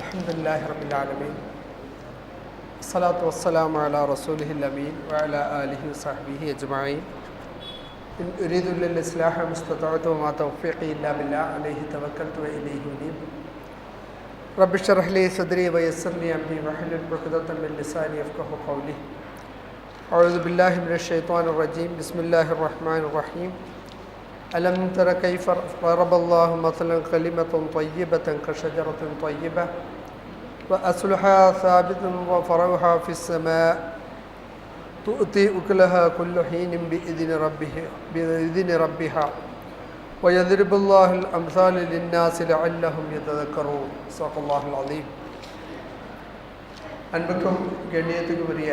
Alhamdulillah Rabbil Alameen. Salatu wassalamu ala rasulihil ameen wa ala alihi wa sahbihi ajma'in. In uridu lil islaha mustata'tu wa ma tawfiqi illa billah alayhi tawakkaltu wa ilayhi unib. Rabbi shrah li sadri wa yassir li amri wa hlul 'uqdatan min lisani yafqahu qawli. A'udhu billahi minash shaitanir rajim. Bismillahir rahmanir rahim. ألم تر كيف ضرب الله مثلا كلمة طيبة كشجرة طيبة وأصلها ثابت وفرعها في السماء تؤتي أكلها كل حين بإذن ربها ويضرب الله الأمثال للناس لعلهم يتذكرون صدق الله العظيم. அன்புக்கும் கண்ணியத்துக்கும் உரிய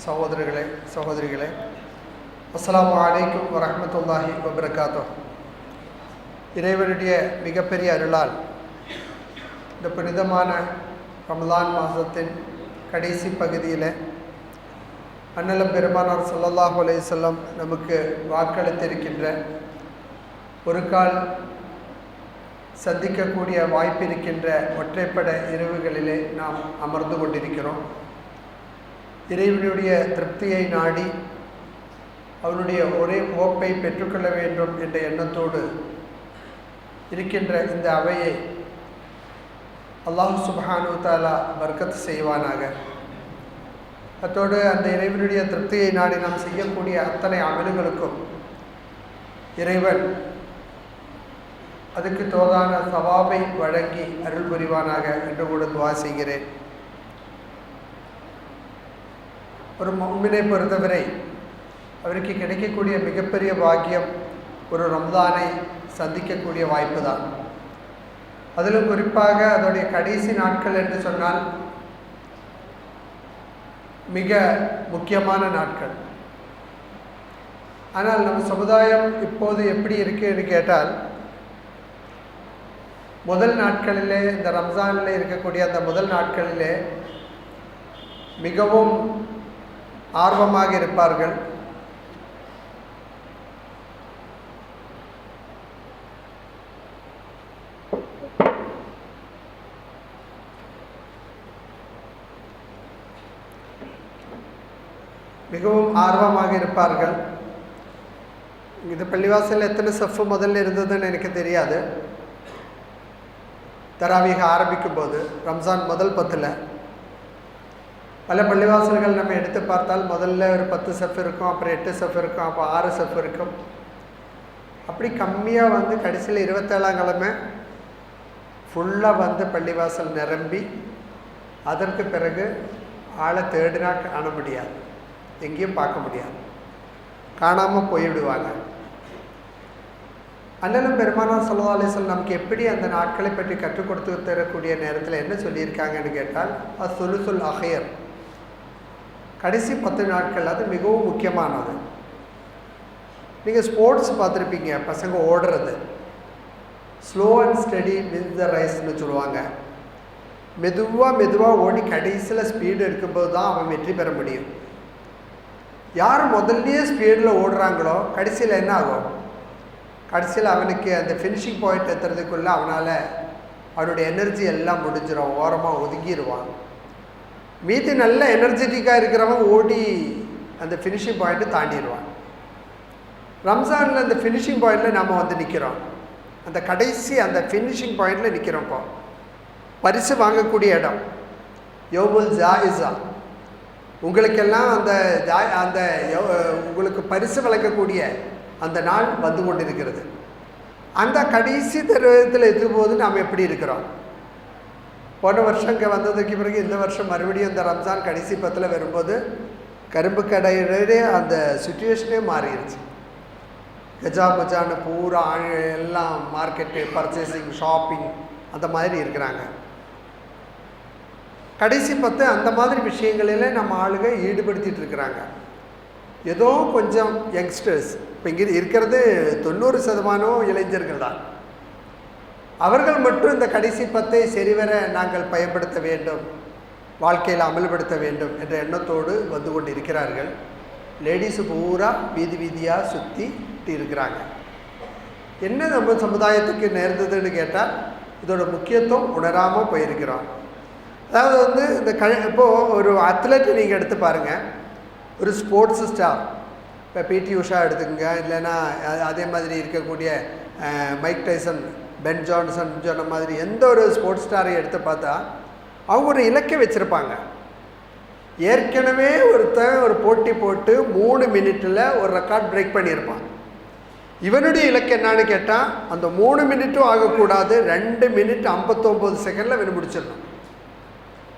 சகோதரர்களே சகோதரிகளே, அஸ்ஸலாமு அலைக்கும் வரஹ்மத்துல்லாஹி வபரகாத்துஹ். இறைவனுடைய மிகப்பெரிய அருளால் இந்த புனிதமான ரமலான் மாதத்தின் கடைசி பகுதியில் அன்னலம் பெருமானார் ஸல்லல்லாஹு அலைஹி வஸல்லம் நமக்கு வாக்களித்திருக்கின்ற ஒரு கால் சந்திக்கக்கூடிய வாய்ப்பிருக்கின்ற ஒற்றைப்பட இரவுகளிலே நாம் அமர்ந்து கொண்டிருக்கிறோம். இறைவனுடைய திருப்தியை நாடி அவனுடைய ஒரே ஓப்பை பெற்றுக்கொள்ள வேண்டும் என்ற எண்ணத்தோடு இருக்கின்ற இந்த அவையை அல்லாஹ் சுப்ஹானஹு தஆலா பர்க்கத் செய்வானாக. அத்தோடு அந்த இறைவனுடைய திருப்தியை நாடி நாம் செய்யக்கூடிய அத்தனை அமல்களுக்கும் இறைவன் அதுக்கு தோதான சவாபை வழங்கி அருள் புரிவானாக என்று கூட துவா செய்கிறேன். ஒரு முஃமினை பொறுத்தவரை அவருக்கு கிடைக்கக்கூடிய மிகப்பெரிய பாக்கியம் ஒரு ரம்ஜானை சந்திக்கக்கூடிய வாய்ப்பு தான். அதிலும் குறிப்பாக அதோடைய கடைசி நாட்கள் என்று சொன்னால் மிக முக்கியமான நாட்கள். ஆனால் நம் சமுதாயம் இப்போது எப்படி இருக்கு என்று கேட்டால், முதல் நாட்களிலே இந்த ரம்ஜானில் இருக்கக்கூடிய அந்த முதல் நாட்களிலே மிகவும் ஆர்வமாக இருப்பார்கள். இது பள்ளிவாசலில் எத்தனை சஃப்பு முதல்ல இருந்ததுன்னு எனக்கு தெரியாது. தராவீக ஆரம்பிக்கும் போது ரம்ஜான் முதல் 10ல் பல பள்ளிவாசல்கள் நம்ம எடுத்து பார்த்தால் முதல்ல ஒரு 10 சஃப் இருக்கும், அப்புறம் 8 சஃப் இருக்கும், அப்போ 6 சஃப் இருக்கும். அப்படி கம்மியாக கடைசியில் 27ஆம் கிழமை ஃபுல்லாக பள்ளிவாசல் நிரம்பி அதற்கு பிறகு ஆளை தேடினா காண முடியாது, எங்கேயும் பார்க்க முடியாது, காணாமல் போய்விடுவாங்க. அண்ணலும் பெருமானார் ஸல்லல்லாஹு அலைஹி வஸல்லம் நமக்கு எப்படி அந்த நாட்களை பற்றி கற்றுக் கொடுத்து தரக்கூடிய நேரத்தில் என்ன சொல்லியிருக்காங்கன்னு கேட்டால், அஸ்ஸுலுசுல் அஹீர், கடைசி 10 நாட்கள் அது மிகவும் முக்கியமானது. நீங்கள் ஸ்போர்ட்ஸ் பார்த்துருப்பீங்க, பசங்க ஓடுறது, slow and steady wins the ரைஸ்ன்னு சொல்லுவாங்க. மெதுவாக ஓடி கடைசியில் ஸ்பீடு எடுக்கும்போது தான் அவன் வெற்றி பெற முடியும். யார் முதல்லையே ஸ்பீடில் ஓடுறாங்களோ கடைசியில் என்ன ஆகும், கடைசியில் அவனுக்கு அந்த ஃபினிஷிங் பாயிண்ட் எத்துறதுக்குள்ளே அவனுடைய எனர்ஜி எல்லாம் முடிஞ்சிடும், ஓரமாக ஒதுங்கிடுவான். மீதி நல்ல எனர்ஜெட்டிக்காக இருக்கிறவன் ஓடி அந்த ஃபினிஷிங் பாயிண்ட்டு தாண்டிடுவான். ரம்ஜானில் அந்த ஃபினிஷிங் பாயிண்டில் நாம் நிற்கிறோம், அந்த கடைசி அந்த ஃபினிஷிங் பாயிண்டில் நிற்கிறோம். இப்போ பரிசு வாங்கக்கூடிய இடம் யௌமுல் ஜாயிஸா, உங்களுக்கெல்லாம் அந்த உங்களுக்கு பரிசு வழங்கக்கூடிய அந்த நாள் வந்து கொண்டிருக்கிறது. அந்த கடைசி தருவத்தில் எத்தும்போது நாம் எப்படி இருக்கிறோம்? போன வருஷம் இங்கே வந்ததுக்கு பிறகு இந்த வருஷம் மறுபடியும் இந்த ரம்ஜான் கடைசி 10ல் வரும்போது கரும்பு கடையிலே அந்த சுச்சுவேஷனே மாறிடுச்சு. கஜா மஜான்னு பூரா எல்லாம் மார்க்கெட்டு, பர்ச்சேசிங், ஷாப்பிங் அந்த மாதிரி இருக்கிறாங்க. கடைசி 10 அந்த மாதிரி விஷயங்களில் நம்ம ஆளுங்க ஈடுபடுத்திகிட்டு இருக்கிறாங்க. ஏதோ கொஞ்சம் யங்ஸ்டர்ஸ், இப்போ இங்கே இருக்கிறது 90% இளைஞர்கள் தான். அவர்கள் மட்டும் இந்த கடைசி 10ஐ சரிவர நாங்கள் பயன்படுத்த வேண்டும், வாழ்க்கையில் அமல்படுத்த வேண்டும் என்ற எண்ணத்தோடு வந்து கொண்டு இருக்கிறார்கள். லேடிஸு பூரா வீதியாக சுற்றிட்டு இருக்கிறாங்க. என்ன நம்ம சமுதாயத்துக்கு நேர்ந்ததுன்னு கேட்டால், இதோட முக்கியத்துவம் உணராமல் போயிருக்கிறோம். அதாவது வந்து இந்த இப்போது ஒரு அத்லெட்டு நீங்கள் எடுத்து பாருங்கள், ஒரு ஸ்போர்ட்ஸ் ஸ்டார், இப்போ பிடி உஷா எடுத்துக்கோங்க, இல்லைன்னா அதே மாதிரி இருக்கக்கூடிய மைக் டைசன், பென் ஜான்சன் சொன்ன மாதிரி எந்த ஒரு ஸ்போர்ட்ஸ் ஸ்டாரை எடுத்து பார்த்தா அவங்க ஒரு இலக்கை வச்சுருப்பாங்க. ஏற்கனவே ஒருத்தன் ஒரு போட்டி போட்டு 3 மினிட்டில் ஒரு ரெக்கார்ட் பிரேக் பண்ணியிருப்பான். இவனுடைய இலக்கு என்னான்னு கேட்டால் அந்த 3 மினிட்டும் ஆகக்கூடாது, 2 மினிட் 59 செகண்டில் இவன் முடிச்சிடணும்.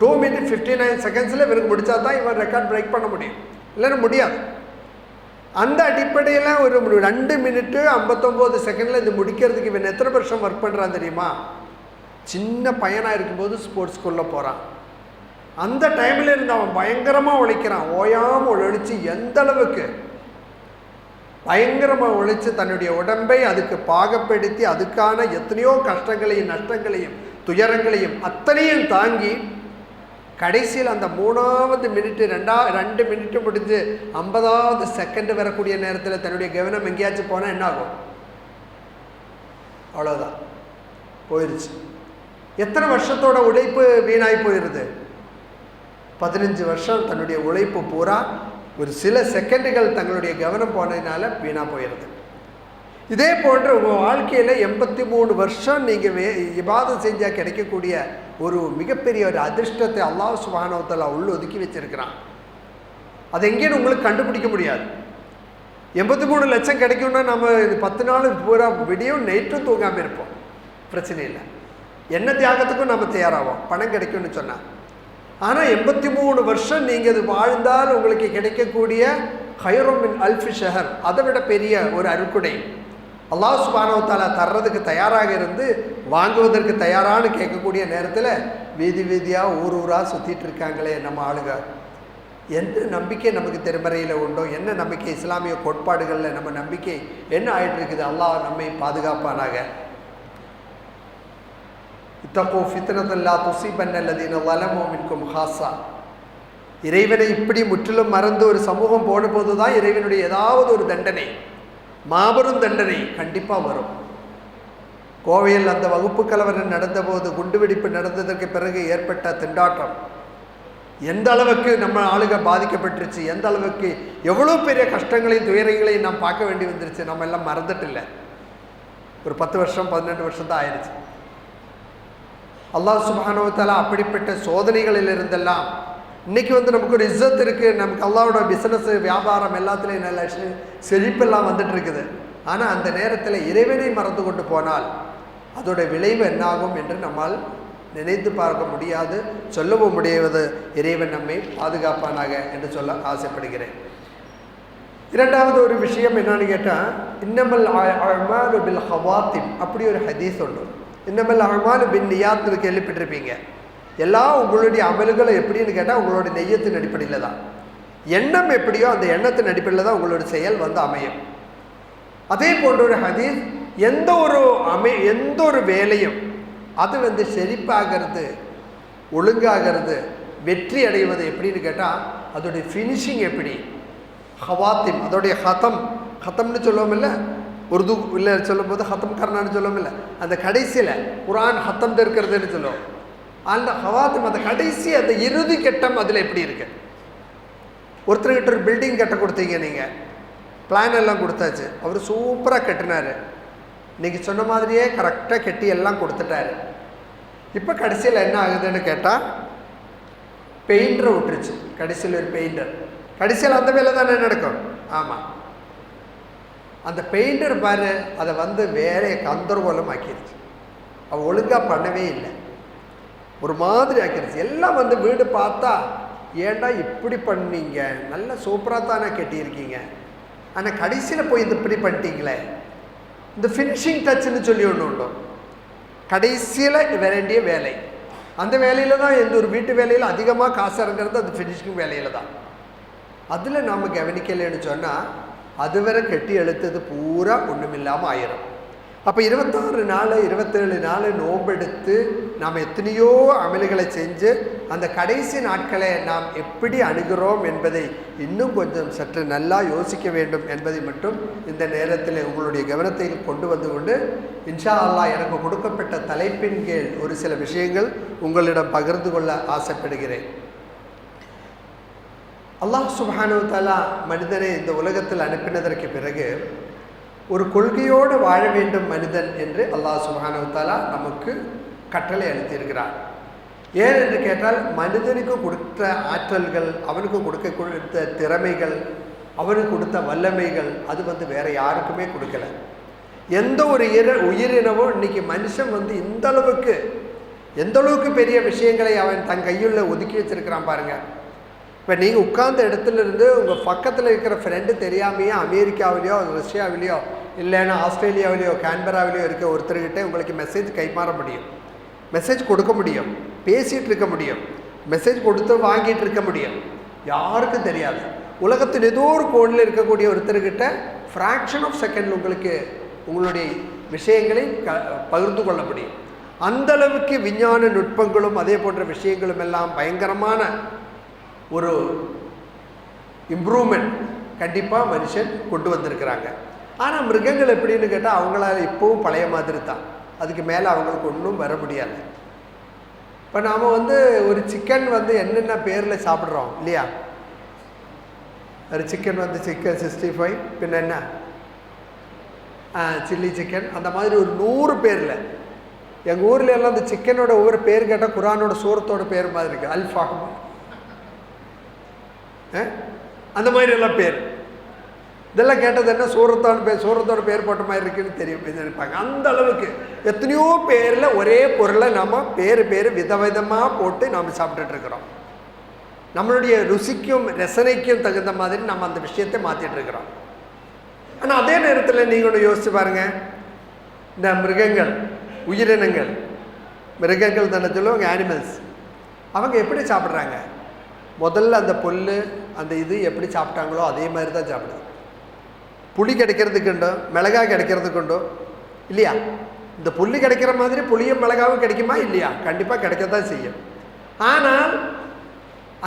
2 மினிட் 59 செகண்ட்ஸில் இவனுக்கு முடித்தா தான் இவன் ரெக்கார்ட் பிரேக் பண்ண முடியும், இல்லைன்னா முடியாது. அந்த அடிப்படையில் ஒரு 2 மினிட்டு 59 செகண்டில் இது முடிக்கிறதுக்கு இவன் எத்தனை வருஷம் ஒர்க் பண்ணுறான் தெரியுமா? சின்ன பையனாக இருக்கும்போது ஸ்போர்ட்ஸ் ஸ்கூலில் போகிறான். அந்த டைமில் இருந்து அவன் பயங்கரமாக உழைக்கிறான். ஓயாமல் உழைச்சி எந்த அளவுக்கு பயங்கரமாக உழைச்சி தன்னுடைய உடம்பை அதுக்கு பாகப்படுத்தி அதுக்கான எத்தனையோ கஷ்டங்களையும் நஷ்டங்களையும் துயரங்களையும் அத்தனையும் தாங்கி கடைசியில் அந்த 3வது மினிட்டு 2 மினிட்டு முடிஞ்சு 50வது செகண்ட் வரக்கூடிய நேரத்தில் தன்னுடைய கவனம் எங்கேயாச்சும் போனால் என்ன ஆகும்? அவ்வளோதான், போயிடுச்சு. எத்தனை வருஷத்தோட உழைப்பு வீணாகி போயிடுது? 15 வருஷம் தன்னுடைய உழைப்பு பூரா ஒரு சில செகண்டுகள் தங்களுடைய கவனம் போனதுனால வீணாக போயிடுது. இதே போன்று உங்கள் வாழ்க்கையில் 83 வருஷம் நீங்கள் இபாதத் செஞ்சால் கிடைக்கக்கூடிய ஒரு மிகப்பெரிய ஒரு அதிர்ஷ்டத்தை அல்லாஹ் சுப்ஹானஹு வ தஆலா உள்ள ஒதுக்கி வச்சிருக்கிறான். அது எங்கேன்னு உங்களுக்கு கண்டுபிடிக்க முடியாது. 83 லட்சம் கிடைக்கும்னா நம்ம 10 நாள் பூரா விடியும் நைட்டும் தூங்காமல் இருப்போம், பிரச்சனை இல்லை. என்ன தியாகத்துக்கும் நம்ம தயாராகும் பணம் கிடைக்கும்னு சொன்னால். ஆனால் 83 வருஷம் நீங்கள் அது வாழ்ந்தால் உங்களுக்கு கிடைக்கக்கூடிய ஹைரும் மின் அல்ஃபி ஷஹர், அதை விட பெரிய ஒரு அருக்குடை அல்லாஹ் சுப்ஹானஹு வ தஆலா தர்றதுக்கு தயாராக இருந்து வாங்குவதற்கு தயாரானு கேட்கக்கூடிய நேரத்தில் வீதி வீதியாக ஊராக சுற்றிட்டு இருக்காங்களே நம்ம ஆளுங்க. என்ன நம்பிக்கை நமக்கு திருமறையில் உண்டோ, என்ன நம்பிக்கை இஸ்லாமிய கோட்பாடுகளில் நம்ம நம்பிக்கை என்ன ஆகிட்டு இருக்குது? அல்லாஹ் நம்மை பாதுகாப்பானாக. இத்தகூ ஃபித்னத்தன் லா துஸீபன்ன அல்லதீன ஸலமூ மின்கும் ஹாஸா. இறைவனை இப்படி முற்றிலும் மறந்து ஒரு சமூகம் போன போது தான் இறைவனுடைய ஏதாவது ஒரு தண்டனை, மாபெரும் தண்டனை கண்டிப்பாக வரும். கோவையில் அந்த வகுப்பு கலவரம் நடந்தபோது, குண்டுவெடிப்பு நடந்ததற்கு பிறகு ஏற்பட்ட திண்டாட்டம் எந்த அளவுக்கு நம்ம ஆளுக பாதிக்கப்பட்டுருச்சு, எந்த அளவுக்கு எவ்வளோ பெரிய கஷ்டங்களையும் துயரங்களையும் நாம் பார்க்க வேண்டி வந்துருச்சு. நம்ம எல்லாம் மறந்துட்டு இல்லை, ஒரு 10 வருஷம் 12 வருஷம் தான் ஆயிடுச்சு. அல்லாஹ் சுப்ஹானஹு வ தஆலா அப்படிப்பட்ட சோதனைகளில் இருந்தெல்லாம் இன்றைக்கி வந்து நமக்கு ஒரு இஸ்ஸத் இருக்குது, நமக்கு அல்லாஹ்வோட பிஸ்னஸ் வியாபாரம் எல்லாத்துலேயும் நல்ல செழிப்பெல்லாம் வந்துட்டு இருக்குது. ஆனால் அந்த நேரத்தில் இறைவனை மறந்து கொண்டு போனால் அதோட விளைவு என்னாகும் என்று நம்மால் நினைத்து பார்க்க முடியாது, சொல்லவும் முடியாது. இறைவன் நம்மை பாதுகாப்பானாக என்று சொல்ல ஆசைப்படுகிறேன். இரண்டாவது ஒரு விஷயம் என்னன்னு கேட்டால், இன்னமல் அஅமாலு பில் ஹவாத்திம், அப்படி ஒரு ஹதீஸ் உண்டு. இன்னமல் அஅமாலு பின் நியாத்னு கேள்விப்பட்டிருப்பீங்க. எல்லாம் உங்களுடைய அமல்களை எப்படின்னு கேட்டால் உங்களோட நெய்யத்தின் அடிப்படையில் தான். எண்ணம் எப்படியோ அந்த எண்ணத்தின் அடிப்படையில் தான் உங்களோட செயல் வந்து அமையும். அதே போன்ற ஒரு ஹதீஸ், எந்த ஒரு வேலையும் அது வந்து செழிப்பாகிறது, ஒழுங்காகிறது, வெற்றி அடைவது எப்படின்னு கேட்டால் அதோடைய ஃபினிஷிங் எப்படி, ஹவாத்திம், அதோடைய ஹத்தம்னு சொல்லுவோம் இல்லை, உருது இல்லை சொல்லும் போது ஹத்தம் கர்னான்னு சொல்லுவோம் இல்லை, அந்த கடைசியில் குர்ஆன் ஹத்தம் இருக்கிறதுன்னு சொல்லுவோம். அந்த ஹவாத்திம், அந்த கடைசி அந்த இறுதி கட்டம் அதில் எப்படி இருக்கு? ஒருத்தர்கிட்ட ஒரு பில்டிங் கட்ட கொடுத்தீங்க, நீங்கள் பிளான் எல்லாம் கொடுத்தாச்சு, அவர் சூப்பராக கட்டினார், இன்றைக்கி சொன்ன மாதிரியே கரெக்டாக கட்டி எல்லாம் கொடுத்துட்டாரு. இப்போ கடைசியில் என்ன ஆகுதுன்னு கேட்டால் பெயிண்டரை விட்டுருச்சு. கடைசியில் ஒரு பெயிண்டர், கடைசியில் அந்த வேலை தானே நடக்கும். ஆமாம், அந்த பெயிண்டர் பாரு அதை வந்து வேலையை கந்தர்வலம் ஆக்கிடுச்சு. அவள் ஒழுங்காக பண்ணவே இல்லை, ஒரு மாதிரி ஆக்கிடுச்சு. எல்லாம் வந்து வீடு பார்த்தா ஏன்டா இப்படி பண்ணீங்க, நல்ல சூப்பராக தானே கட்டியிருக்கீங்க, ஆனால் கடைசியில் போய் இது இப்படி பண்ணிட்டீங்களே. இந்த ஃபினிஷிங் டச்சுன்னு சொல்லி ஒன்று உண்டோ, கடைசியில் வேண்டிய வேலை. அந்த வேலையில் தான் எந்த ஒரு வீட்டு வேலையில் அதிகமாக காசு இறங்குறது அந்த ஃபினிஷிங் வேலையில் தான். அதில் நாம் கவனிக்கலைன்னு சொன்னால் அதுவரை கட்டி எழுத்தது பூரா ஒன்றுமில்லாமல் ஆயிரும். அப்போ 26 நாள் 27 நாள் நோம்பெடுத்து நாம் எத்தனையோ அமல்களை செஞ்சு அந்த கடைசி நாட்களை நாம் எப்படி அணுகிறோம் என்பதை இன்னும் கொஞ்சம் சற்று நல்லா யோசிக்க வேண்டும் என்பதை மட்டும் இந்த நேரத்தில் உங்களுடைய கவனத்தை கொண்டு வந்து கொண்டு இன்ஷா அல்லாஹ் எனக்கு கொடுக்கப்பட்ட தலைப்பின் கீழ் ஒரு சில விஷயங்கள் உங்களிடம் பகிர்ந்து கொள்ள ஆசைப்படுகிறேன். அல்லாஹ் சுப்ஹானஹு வ தஆலா மனிதனை இந்த உலகத்தில் அனுப்பினதற்கு பிறகு ஒரு கொள்கையோடு வாழ வேண்டும் மனிதன் என்று அல்லாஹ் சுப்ஹானஹு வ தஆலா நமக்கு கட்டளை அளித்திருக்கிறார். ஏன் என்று கேட்டால் மனிதனுக்கு கொடுத்த ஆற்றல்கள், அவனுக்கு கொடுத்த திறமைகள், அவனுக்கு கொடுத்த வல்லமைகள் அது வேறு யாருக்குமே கொடுக்கல. எந்த ஒரு உயிரினமும் இன்னைக்கு மனுஷன் எந்த அளவுக்கு பெரிய விஷயங்களை அவன் தன் கையுள்ள ஒதுக்கி வச்சிருக்கிறான் பாருங்கள். இப்போ நீங்கள் உட்கார்ந்த இடத்துல இருந்து உங்கள் பக்கத்தில் இருக்கிற ஃப்ரெண்டு தெரியாமையே அமெரிக்காவிலையோ ரஷ்யாவிலையோ இல்லைன்னா ஆஸ்திரேலியாவிலையோ கேன்பராவிலையோ இருக்க ஒருத்தர்கிட்ட உங்களுக்கு மெசேஜ் கைமாற முடியும், மெசேஜ் கொடுக்க முடியும், பேசிகிட்டு இருக்க முடியும், மெசேஜ் கொடுத்து வாங்கிட்டு இருக்க முடியும். யாருக்கும் தெரியாது. உலகத்தில் ஏதோ ஒரு கோணில் இருக்கக்கூடிய ஒருத்தர்கிட்ட ஃப்ராக்ஷன் ஆஃப் செகண்ட் உங்களுக்கு உங்களுடைய விஷயங்களை பகிர்ந்து கொள்ள முடியும். அந்தளவுக்கு விஞ்ஞான நுட்பங்களும் அதே போன்ற விஷயங்களும் எல்லாம் பயங்கரமான ஒரு இம்ப்ரூவ்மெண்ட் கண்டிப்பாக மனுஷன் கொண்டு வந்திருக்கிறாங்க. ஆனால் மிருகங்கள் எப்படின்னு கேட்டால் அவங்களால இப்போவும் பழைய மாதிரி தான், அதுக்கு மேலே அவங்களுக்கு ஒன்றும் வர முடியாது. இப்போ நாம் ஒரு சிக்கன் என்னென்ன பேரில் சாப்பிட்றோம் இல்லையா? ஒரு சிக்கன் சிக்கன் 65, பின்ன என்ன சில்லி சிக்கன், அந்த மாதிரி ஒரு 100 பேரில். எங்கள் ஊரில் எல்லாம் அந்த சிக்கனோட ஒவ்வொரு பேர் கேட்டால் குரானோட சூரத்தோட பேர் மாதிரி இருக்குது. அல்ஃபாஹம் அந்த மாதிரி எல்லாம் பேர். இதெல்லாம் கேட்டது என்ன சூரத்தோட பேர் போட்ட மாதிரி இருக்குன்னு தெரியும் நினைப்பாங்க. அந்த அளவுக்கு எத்தனையோ பேரில் ஒரே பொருளை நம்ம பேர் விதவிதமாக போட்டு நாம் சாப்பிட்டுட்ருக்குறோம். நம்மளுடைய ருசிக்கும் ரசனைக்கும் தகுந்த மாதிரி நம்ம அந்த விஷயத்தை மாற்றிட்டு இருக்கிறோம். ஆனால் அதே நேரத்தில் நீங்கள் ஒன்று யோசிச்சு பாருங்கள், இந்த மிருகங்கள், உயிரினங்கள், மிருகங்கள் தானே சொல்லுவாங்க, ஆனிமல்ஸ், அவங்க எப்படி சாப்பிட்றாங்க? முதல்ல அந்த புல் அந்த இது எப்படி சாப்பிட்டாங்களோ அதே மாதிரி தான் சாப்பிடுது. புளி கிடைக்கிறதுக்குண்டோ மிளகாய் கிடைக்கிறதுக்குண்டோ இல்லையா? இந்த புல் கிடைக்கிற மாதிரி புளியும் மிளகாவும் கிடைக்குமா இல்லையா? கண்டிப்பாக கிடைக்கத்தான் செய்யும். ஆனால்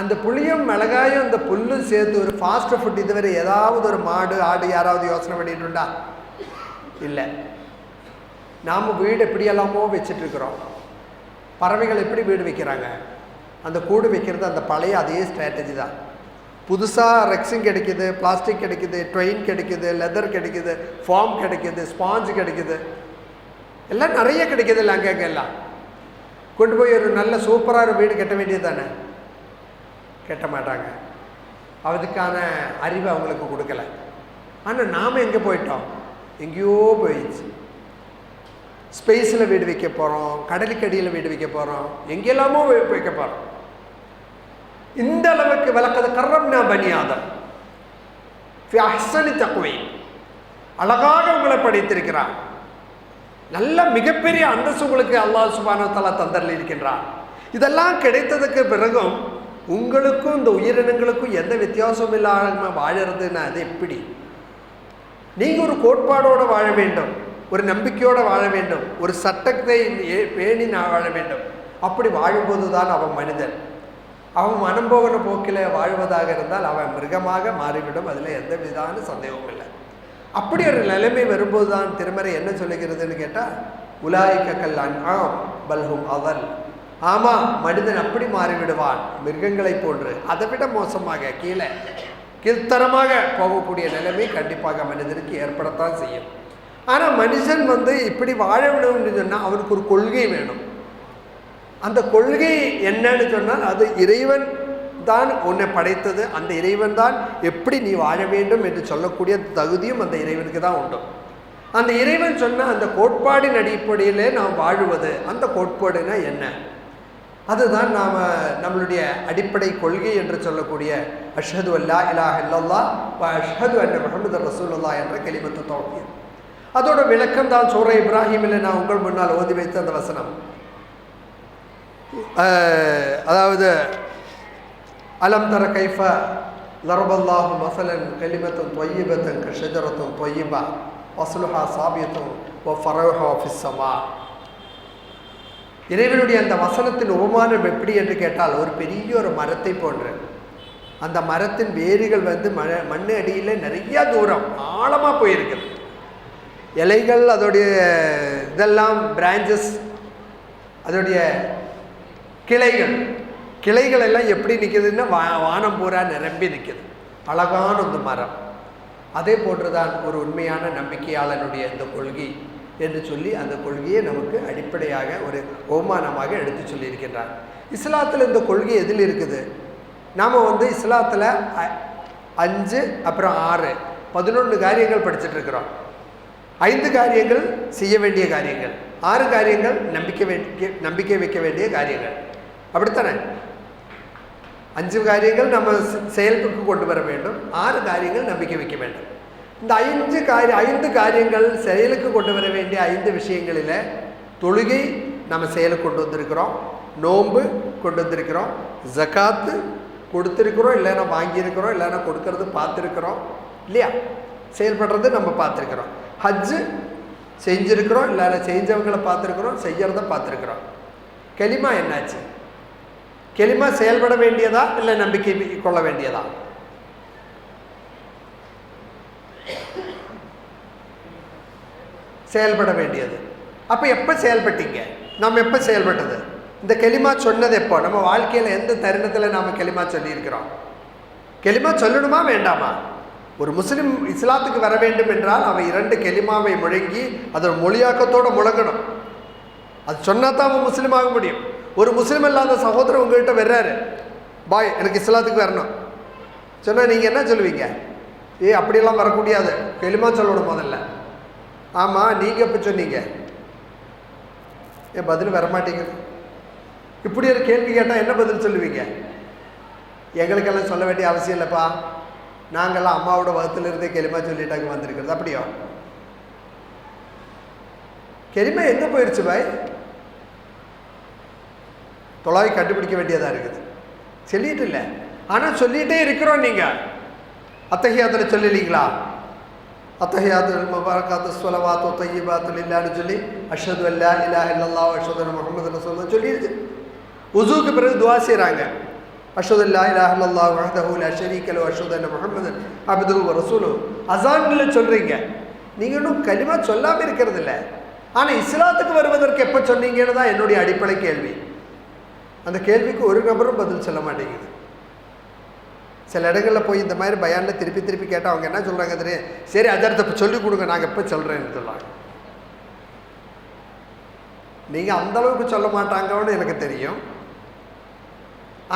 அந்த புளியும் மிளகாயும் அந்த புல்லும் சேர்த்து ஒரு ஃபாஸ்ட் ஃபுட் இதுவரை ஏதாவது ஒரு மாடு ஆடு யாராவது யோசனை பண்ணிட்டுண்டா? இல்லை. நாம் வீடு எப்படியெல்லாமோ வச்சிட்ருக்குறோம். பறவைகள் எப்படி வீடு வைக்கிறாங்க? அந்த கூடு வைக்கிறது அந்த பழைய அதே ஸ்ட்ராட்டஜி தான். புதுசாக ரெக்ஸிங் கிடைக்கிது, பிளாஸ்டிக் கிடைக்கிது, ட்ரெயின் கிடைக்கிது, லெதர் கிடைக்கிது, ஃபார்ம் கிடைக்கிது, ஸ்பாஞ்சு கிடைக்கிது, எல்லாம் நிறைய கிடைக்கிது. இல்லை அங்கே எல்லாம் கொண்டு போய் ஒரு நல்ல சூப்பராக ஒரு வீடு கட்ட வேண்டியது தானே? கட்ட மாட்டாங்க. அதுக்கான அறிவை அவங்களுக்கு கொடுக்கல. ஆனால் நாம் எங்கே போயிட்டோம்? எங்கேயோ போயிடுச்சு. ஸ்பேஸில் வீடு வைக்க போகிறோம், கடலுக்கடியில் வீடு வைக்க போகிறோம், எங்கெல்லாமோ வைக்க போகிறோம். இந்த அளவுக்கு வலக்கத கர்ரம்னா பனி ஆதம் ஃபி அஹ்ஸனி தக்வீம், அழகாக உங்களை படைத்திருக்கிறார். நல்ல மிகப்பெரிய அந்தஸ்து உங்களுக்கு அல்லாஹ் சுப்ஹானஹு வ தஆலா தந்தரில் இருக்கின்றார். இதெல்லாம் கிடைத்ததுக்கு பிறகும் உங்களுக்கும் இந்த உயிரினங்களுக்கும் எந்த வித்தியாசமும் இல்லாமல் வாழறதுன்னா அது எப்படி? நீங்கள் ஒரு கோட்பாடோடு வாழ வேண்டும், ஒரு நம்பிக்கையோடு வாழ வேண்டும், ஒரு சட்டத்தை பேணி வாழ வேண்டும். அப்படி வாழும்போது தான் அவன் மனிதன். அவன் மனம்போகன போக்கில் வாழ்வதாக இருந்தால் அவன் மிருகமாக மாறிவிடும். அதில் எந்த விதமான சந்தேகமும் இல்லை. அப்படி ஒரு நிலைமை வரும்போது தான் திருமறை என்ன சொல்லுகிறதுன்னு கேட்டால், உலாயிக்க கல்லான் ஆம் பல்ஹும் அவல். ஆமாம், மனிதன் அப்படி மாறிவிடுவான் மிருகங்களை போன்று, அதை விட மோசமாக கீழ்த்தரமாக போகக்கூடிய நிலைமை கண்டிப்பாக மனிதனுக்கு ஏற்படத்தான் செய்யும். ஆனால் மனுஷன் இப்படி வாழ வேணும்னு சொன்னால் அவனுக்கு ஒரு கொள்கை வேணும். அந்த கொள்கை என்னன்னு சொன்னால் அது இறைவன் தான் உன்னை படைத்தது, அந்த இறைவன் தான் எப்படி நீ வாழ வேண்டும் என்று சொல்லக்கூடிய தகுதியும் அந்த இறைவனுக்கு தான் உண்டு. அந்த இறைவன் சொன்ன அந்த கோட்பாடின் அடிப்படையிலே நாம் வாழுவது, அந்த கோட்பாடுனா என்ன? அதுதான் நாம் நம்மளுடைய அடிப்படை கொள்கை என்று சொல்லக்கூடிய அஷ்ஹது அல்லா இலாஹ இல்லல்லாஹ் வ அஷ்ஹது அன்ன முஹம்மது ரசூலுல்லாஹ் என்ற கலிமத்து தௌஹீத். அதோட விளக்கம் தான் சூரா இப்ராஹிமில் நான் உங்கள் முன்னால் ஓதி வைத்த அந்த வசனம். அதாவது அலம் தர கைஃப லரபல்லாஹு மஸலன் கலிமத்துன் தொய்யிபத்தன் கஷஜரத்துன் தொய்யிபா வஸ்லுஹா சாபியத்துன் வ ஃபரஹா ஃபிஸ் ஸமா. இறைவனுடைய அந்த வசனத்தின் உபமானம் எப்படி என்று கேட்டால், ஒரு பெரிய ஒரு மரத்தை போன்ற அந்த மரத்தின் வேர்கள் வந்து மண்ணு அடியில் நிறையா தூரம் ஆழமாக போயிருக்குது. இலைகள், அதோடைய இதெல்லாம் பிரான்ச்சஸ், அதோடைய கிளைகள் எல்லாம் எப்படி நிற்குதுன்னா வானம் பூரா நிரம்பி நிற்குது. அழகான ஒரு மரம். அதே போன்றுதான் ஒரு உண்மையான நம்பிக்கையாளனுடைய இந்த கொள்கை என்று சொல்லி அந்த கொள்கையை நமக்கு அடிப்படையாக ஒரு ஓமானமாக எடுத்து சொல்லியிருக்கின்றார். இஸ்லாத்தில் இந்த கொள்கை எதில் இருக்குது? நாம் வந்து இஸ்லாத்தில் 5 அப்புறம் 6 11 காரியங்கள் படிச்சுட்ருக்கிறோம். 5 காரியங்கள் செய்ய வேண்டிய காரியங்கள், 6 காரியங்கள் நம்பிக்கை வைக்க வேண்டிய காரியங்கள். அப்படித்தானே? 5 காரியங்கள் நம்ம செயலுக்கு கொண்டு வர வேண்டும், 6 காரியங்கள் நம்பிக்கை வைக்க வேண்டும். இந்த 5 காரியங்கள் செயலுக்கு கொண்டு வர வேண்டிய 5 விஷயங்களில் தொழுகை நம்ம செயலுக்கு கொண்டு வந்திருக்கிறோம், நோன்பு கொண்டு வந்திருக்கிறோம், ஜகாத்து கொடுத்துருக்குறோம், இல்லைன்னா வாங்கியிருக்கிறோம், இல்லைன்னா கொடுக்கறது பார்த்துருக்குறோம் இல்லையா, செயல்படுறது நம்ம பார்த்துருக்குறோம். ஹஜ்ஜு செஞ்சுருக்கிறோம், இல்லைன்னா செஞ்சவங்களை பார்த்துருக்குறோம், செய்கிறத பார்த்துருக்குறோம். கலிமா என்னாச்சு? கலிமா செயல்பட வேண்டியதா இல்லை நம்பிக்கை கொள்ள வேண்டியதா? செயல்பட வேண்டியது. அப்போ எப்போ செயல்பட்டீங்க? நம்ம எப்போ செயல்பட்டது? இந்த கலிமா சொன்னது எப்போ? நம்ம வாழ்க்கையில் எந்த தருணத்தில் நாம் கலிமா சொல்லியிருக்கிறோம்? கலிமா சொல்லணுமா வேண்டாமா? ஒரு முஸ்லீம் இஸ்லாத்துக்கு வர வேண்டும் என்றால் அவன் 2 கலிமாவை முழங்கி அதோட மொழியாக்கத்தோடு முழங்கணும். அது சொன்னா தான் அவன் முஸ்லீம் ஆக முடியும். ஒரு முஸ்லீம் இல்லாத சகோதரர் உங்கள்கிட்ட வர்றாரு, பாய் எனக்கு இஸ்லாத்துக்கு வரணும் சொன்னால் நீங்கள் என்ன சொல்லுவீங்க? அப்படியெல்லாம் வரக்கூடாது, கலிமா சொல்லணும் முதல்ல. ஆமாம், நீங்கள் எப்போ சொன்னீங்க? பதில் வரமாட்டேங்குது. இப்படி ஒரு கேள்வி கேட்டால் என்ன பதில் சொல்லுவீங்க? எங்களுக்கெல்லாம் சொல்ல வேண்டிய அவசியம் இல்லைப்பா, நாங்கள்லாம் அம்மாவோட வகுத்துலேருந்தே கலிமா சொல்லிட்டாங்க வந்திருக்கிறது. அப்படியோ? கலிமா எங்கே போயிடுச்சு பாய்? தொலைவை கண்டுபிடிக்க வேண்டியதாக இருக்குது. சொல்லிட்டு இல்லை, ஆனால் சொல்லிகிட்டே இருக்கிறோம். நீங்கள் அத்தஹியாத்தில் சொல்லலீங்களா? அத்தஹியாத்துல் முபாரகாத்து ஸலவாத்து தய்யிபாத்து லில்லாஹ்னு சொல்லி அஷ்ஹது அல்லா இலாஹ இல்லல்லாஹ் அஷ்ஹது அன்ன முஹம்மது ரசூலுல்லாஹ் சொல்லிடுச்சு. உஸூக்கு பிறகு துஆ செய்கிறாங்க, அஷ்ஹது அல்லா இலாஹ இல்லல்லாஹ் வஹ்தஹு லா ஷரீக லஹு அஷ்ஹது அன்ன முஹம்மதன் அப்துஹு வ ரசூலுஹு. அஸானில் சொல்கிறீங்க, நீங்கள் இன்னும் கலிமா சொல்லாமல் இருக்கிறது இல்லை. ஆனால் இஸ்லாத்துக்கு வருவதற்கு எப்போ சொன்னீங்கன்னு தான் என்னுடைய அடிப்படை கேள்வி. அந்த கேள்விக்கு ஒரு நபரும் பதில் சொல்ல மாட்டேங்குது. சில இடங்களில் போய் இந்த மாதிரி பயானில் திருப்பி கேட்டால் அவங்க என்ன சொல்கிறாங்க தெரியும்? சரி அஜர்த்தை இப்போ சொல்லிக் கொடுங்க, நாங்கள் எப்போ சொல்கிறேன்னு சொல்கிறாங்க. நீங்கள் அந்தளவுக்கு சொல்ல மாட்டாங்கன்னு எனக்கு தெரியும்.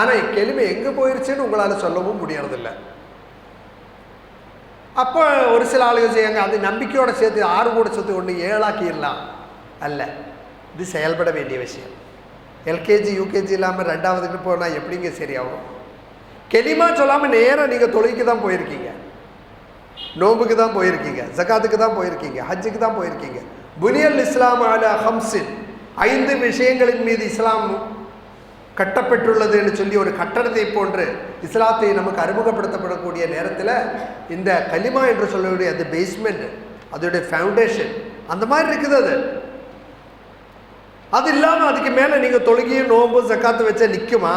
ஆனால் கெளிமை எங்கே போயிடுச்சுன்னு உங்களால் சொல்லவும் முடியறதில்லை. அப்போ ஒரு சில ஆளுகள் செய்யாங்க, அது நம்பிக்கையோடு சேர்த்து 6 கூட சேர்த்து 1 7 ஆக்கிடலாம். அல்ல, இது செயல்பட வேண்டிய விஷயம். எல்கேஜி யூகேஜி இல்லாமல் 2ஆவதுக்கு போனால் எப்படிங்க சரியாகும்? கெலிமா சொல்லாமல் நேராக நீங்கள் தொழுகைக்கு தான் போயிருக்கீங்க, நோம்புக்கு தான் போயிருக்கீங்க, ஜகாத்துக்கு தான் போயிருக்கீங்க, ஹஜ்ஜுக்கு தான் போயிருக்கீங்க. புனியல் இஸ்லாம் அலா ஹம்ஸின், 5 விஷயங்களின் மீது இஸ்லாம் கட்டப்பட்டுள்ளதுன்னு சொல்லி ஒரு கட்டடத்தை போன்று இஸ்லாத்தை நமக்கு அறிமுகப்படுத்தப்படக்கூடிய நேரத்தில் இந்த கலிமா என்று சொல்லக்கூடிய அந்த பேஸ்மெண்ட், அதோடைய ஃபவுண்டேஷன் அந்த மாதிரி இருக்குது. அது இல்லாமல் அதுக்கு மேலே நீங்கள் தொழுகையும் நோம்பு ஜக்காத்து வச்சா நிற்குமா?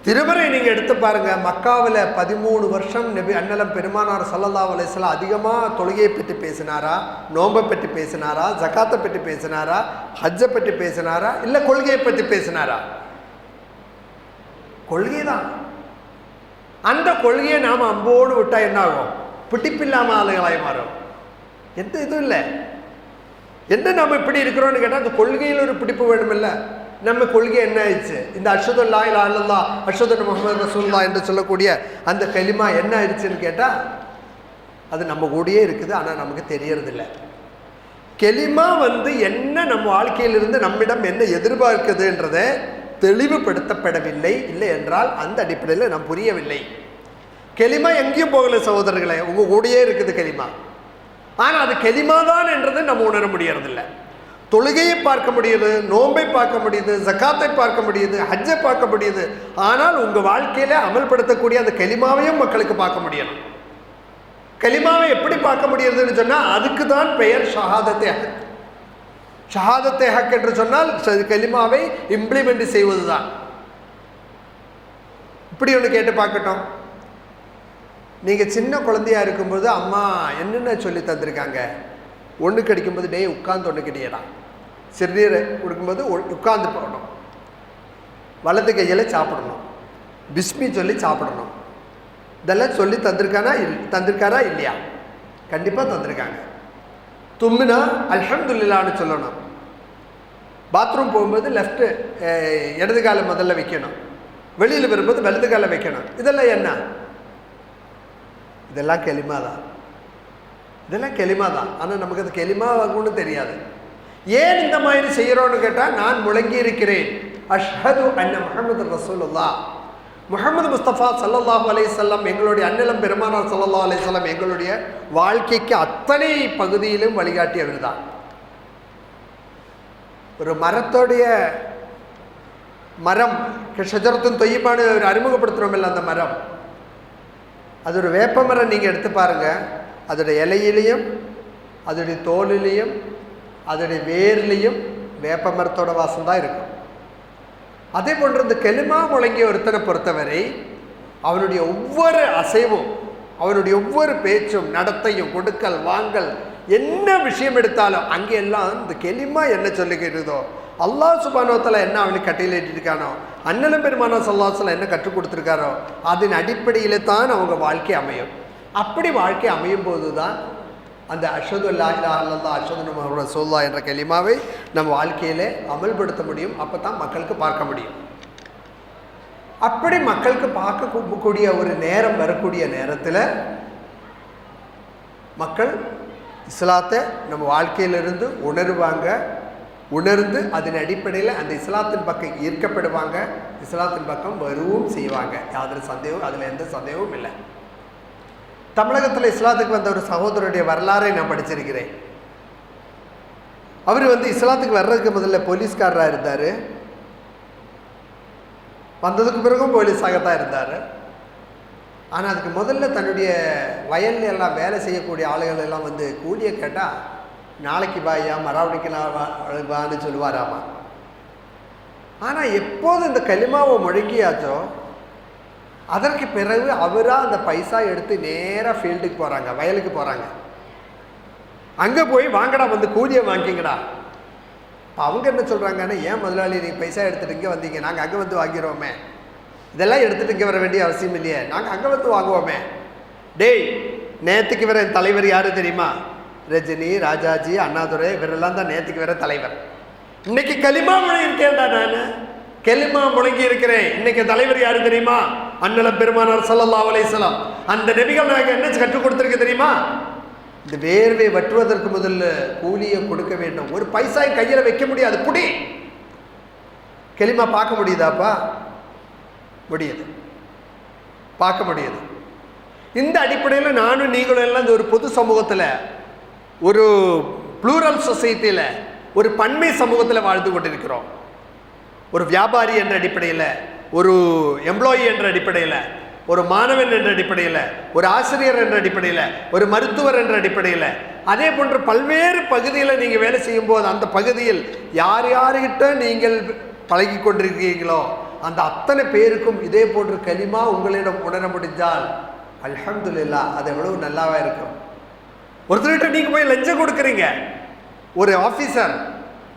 திருமறை நீங்கள் எடுத்து பாருங்கள். மக்காவில் 13 வருஷம் நபி அண்ணலம் பெருமானார் ஸல்லல்லாஹு அலைஹி வஸல்லம் அதிகமாக தொழுகையை பற்றி பேசினாரா, நோம்பை பற்றி பேசினாரா, ஜக்காத்தை பற்றி பேசினாரா, ஹஜ்ஜை பற்றி பேசினாரா, இல்லை கொள்கையை பற்றி பேசினாரா? கொள்கை தான். அந்த கொள்கையை நாம் அம்போடு விட்டால் என்ன ஆகும்? பிடிப்பில்லாமல் ஆளுகளாய் மாறும். எந்த இதுவும் இல்லை. என்ன நம்ம இப்படி இருக்கிறோன்னு கேட்டால் அந்த கொள்கையில் ஒரு பிடிப்பு வேணுமில்ல. நம்ம கொள்கை என்ன ஆயிடுச்சு? இந்த அஷ்ஹது அல்லா இலாஹ இல்லல்லாஹ் அஷ்ஹது அன்ன முஹம்மது ரசூலுல்லாஹ் என்று சொல்லக்கூடிய அந்த கலிமா என்ன ஆயிடுச்சுன்னு கேட்டால் அது நம்ம கூடயே இருக்குது, ஆனால் நமக்கு தெரியறதில்லை. கலிமா என்ன நம்ம வாழ்க்கையிலிருந்து நம்மிடம் என்ன எதிர்பார்க்குதுன்றதை தெளிவுபடுத்தப்படவில்லை. இல்லை என்றால் அந்த அடிப்படையில் நாம் புரியவில்லை. கலிமா எங்கேயும் போகலை சகோதரர்களே, உங்கள் கூடயே இருக்குது கலிமா. ஆனால் அது கலிமா தான் என்றதை நம்ம உணர முடியறதில்லை. தொழுகையை பார்க்க முடியுது, நோன்பை பார்க்க முடியுது, ஜக்காத்தை பார்க்க முடியுது, ஹஜ்ஜை பார்க்க முடியுது. ஆனால் உங்கள் வாழ்க்கையில் அமல்படுத்தக்கூடிய அந்த கலிமாவையும் மக்களுக்கு பார்க்க முடியணும். கலிமாவை எப்படி பார்க்க முடியுதுன்னு சொன்னால் அதுக்கு தான் பெயர் ஷஹாதத்தே. ஷஹாதத்தை ஹக் என்று சொன்னால் கலிமாவை இம்ப்ளிமெண்ட் செய்வது தான். இப்படி ஒன்று கேட்டு பார்க்கட்டும். நீங்கள் சின்ன குழந்தையா இருக்கும்போது அம்மா என்னென்ன சொல்லி தந்திருக்காங்க? ஒன்று கடிக்கும்போது டே உட்காந்து ஒன்று கிடையடா, சிறுநீரை கொடுக்கும்போது உட்காந்து போடணும், வலது கையில் சாப்பிடணும், பிஸ்மி சொல்லி சாப்பிடணும். இதெல்லாம் சொல்லி தந்திருக்காரா இல்லையா? கண்டிப்பாக தந்திருக்காங்க. தும்மினா அல்ஹம்துலில்லாஹ்னு சொல்லணும். பாத்ரூம் போகும்போது லெஃப்ட்டு இடது காலை முதல்ல வைக்கணும், வெளியில் வரும்போது வலது காலை வைக்கணும். இதெல்லாம் என்ன? இதெல்லாம் கெலிமா தான். இதெல்லாம் கெலிமா தான். ஆனால் நமக்கு அது கெலிமா ஆகும்னு தெரியாது. ஏன் இந்த மாதிரி செய்கிறோன்னு கேட்டால், நான் முழங்கி இருக்கிறேன் அஷ்ஹது அன்ன முஹம்மது ரசூலுல்லாஹ், முஹம்மது முஸ்தபா ஸல்லல்லாஹு அலைஹி வஸல்லம் எங்களுடைய அன்னலம் பெருமானார் ஸல்லல்லாஹு அலைஹி வஸல்லம் எங்களுடைய வாழ்க்கைக்கு அத்தனை பகுதியிலும் வழிகாட்டியவர் தான். ஒரு மரத்தோடைய மரம் ஷஜரத்துன் தொய்யிபான்னு ஒரு அறிமுகப்படுத்துகிறோம் இல்லை, அந்த மரம், அது ஒரு வேப்ப மரம். நீங்கள் எடுத்து பாருங்கள், அதோடைய இலையிலையும் அதோடைய தோலிலையும் அதோடைய வேர்லையும் வேப்ப மரத்தோட வாசம் தான் இருக்கும். அதே போன்று இந்த கெலிமா முழங்கிய ஒருத்தனை பொறுத்தவரை அவனுடைய ஒவ்வொரு அசைவும், அவனுடைய ஒவ்வொரு பேச்சும், நடத்தையும், கொடுக்கல் வாங்கல், என்ன விஷயம் எடுத்தாலும் அங்கே எல்லாம் இந்த கெலிமா என்ன சொல்லிக்கிறதோ, அல்லாஹ் சுப்ஹானஹு வ தஆலா என்ன அவனுக்கு கட்டளையிட்டிருக்கானோ, அன்னலம் பெருமானார் ஸல்லல்லாஹு அலைஹி வஸல்லம் என்ன கற்றுக் கொடுத்துருக்காரோ அதன் அடிப்படையில் தான் அவங்க வாழ்க்கை அமையும். அப்படி வாழ்க்கை அமையும் போது தான் அந்த அஷ்ஹது அல்லா இலாஹா இல்லல்லாஹ் அஷ்ஹது அன்ன முஹம்மது ரசூலுல்லாஹ் என்ற கலிமாவை நம்ம வாழ்க்கையிலே அமல்படுத்த முடியும். அப்போ தான் மக்களுக்கு பார்க்க முடியும். அப்படி மக்களுக்கு பார்க்கக்கூடிய ஒரு நேரம் வரக்கூடிய நேரத்தில் மக்கள் இஸ்லாத்தை நம்ம வாழ்க்கையிலிருந்து உணர்வாங்க. உணர்ந்து அதன் அடிப்படையில் அந்த இஸ்லாத்தின் பக்கம் ஈர்க்கப்படுவாங்க, இஸ்லாத்தின் பக்கம் வருவும் செய்வாங்க. அதில் எந்த சந்தேகமும் இல்லை. தமிழகத்தில் இஸ்லாத்துக்கு வந்த ஒரு சகோதரருடைய வரலாறை நான் படிச்சிருக்கிறேன். அவர் இஸ்லாத்துக்கு வர்றதுக்கு முதல்ல போலீஸ்காரராக இருந்தார். வந்ததுக்கு பிறகும் போலீஸாகத்தான் இருந்தார். ஆனால் அதுக்கு முதல்ல தன்னுடைய வயலில் எல்லாம் வேலை செய்யக்கூடிய ஆளுகள் எல்லாம் கூலியை கேட்டால் நாளைக்கு பாயா மறாவடிக்கலாம் வான்னு சொல்லுவாராமா. ஆனால் எப்போது இந்த கலிமாவை முழங்கியாச்சோ அதற்கு பிறகு அவராக அந்த பைசா எடுத்து நேராக ஃபீல்டுக்கு போகிறாங்க, வயலுக்கு போகிறாங்க. அங்கே போய் வாங்கடா கூலியை வாங்கிங்கடா. அவங்க என்ன சொல்கிறாங்கன்னா, ஏன் முதலாளி நீங்கள் பைசா எடுத்துகிட்டு இங்கே வந்தீங்க, நாங்கள் அங்கே வாங்கிடுவோமே, இதெல்லாம் எடுத்துகிட்டு இங்கே வர வேண்டிய அவசியம் இல்லையே, நாங்கள் அங்கே வாங்குவோமே. டேய், நேற்றுக்கு வர என் தலைவர் யார் தெரியுமா? ரஜினி, ராஜாஜி, அண்ணாதுரை, இவரெல்லாம் தான் நேற்றுக்கு வர தலைவர். இன்னைக்கு கலிமா முழங்கி இருக்கேன்டா, நான் கலிமா முழங்கி இருக்கிறேன். இன்னைக்கு தலைவர் யாரு தெரியுமா? அன்னலம் பெருமானார் ஸல்லல்லாஹு அலைஹி வஸல்லம். அந்த நபிகள் நாயகம் என்ன கற்றுக் கொடுத்துருக்கு தெரியுமா? இந்த வேர்வை வற்றுவதற்கு முதல்ல கூலியை கொடுக்க வேண்டும். ஒரு பைசா கையில் வைக்க முடியாது. புடி கலிமா பார்க்க முடியுதாப்பா? முடியுது, பார்க்க முடியுது. இந்த அடிப்படையில் நானும் நீங்களும் எல்லாம் இந்த ஒரு பொது சமூகத்தில், ஒரு ப்ளூரல் சொசைட்டியில், ஒரு பன்மை சமூகத்தில் வாழ்ந்து கொண்டிருக்கிறோம். ஒரு வியாபாரி என்ற அடிப்படையில், ஒரு எம்ப்ளாயி என்ற அடிப்படையில், ஒரு மாணவன் என்ற அடிப்படையில், ஒரு ஆசிரியர் என்ற அடிப்படையில், ஒரு மருத்துவர் என்ற அடிப்படையில், அதே போன்று பல்வேறு பகுதியில் நீங்கள் வேலை செய்யும்போது அந்த பகுதியில் யார் யார்கிட்ட நீங்கள் பழகி கொண்டிருக்கிறீங்களோ அந்த அத்தனை பேருக்கும் இதே போன்று கலிமா உங்களிடம் உணர முடிஞ்சால் அல்ஹம்துலில்லாஹ், அது எவ்வளவு நல்லாவா இருக்கும். ஒருத்தர்கிட்ட நீங்கள் போய் லஞ்சம் கொடுக்குறீங்க, ஒரு ஆஃபீஸர்,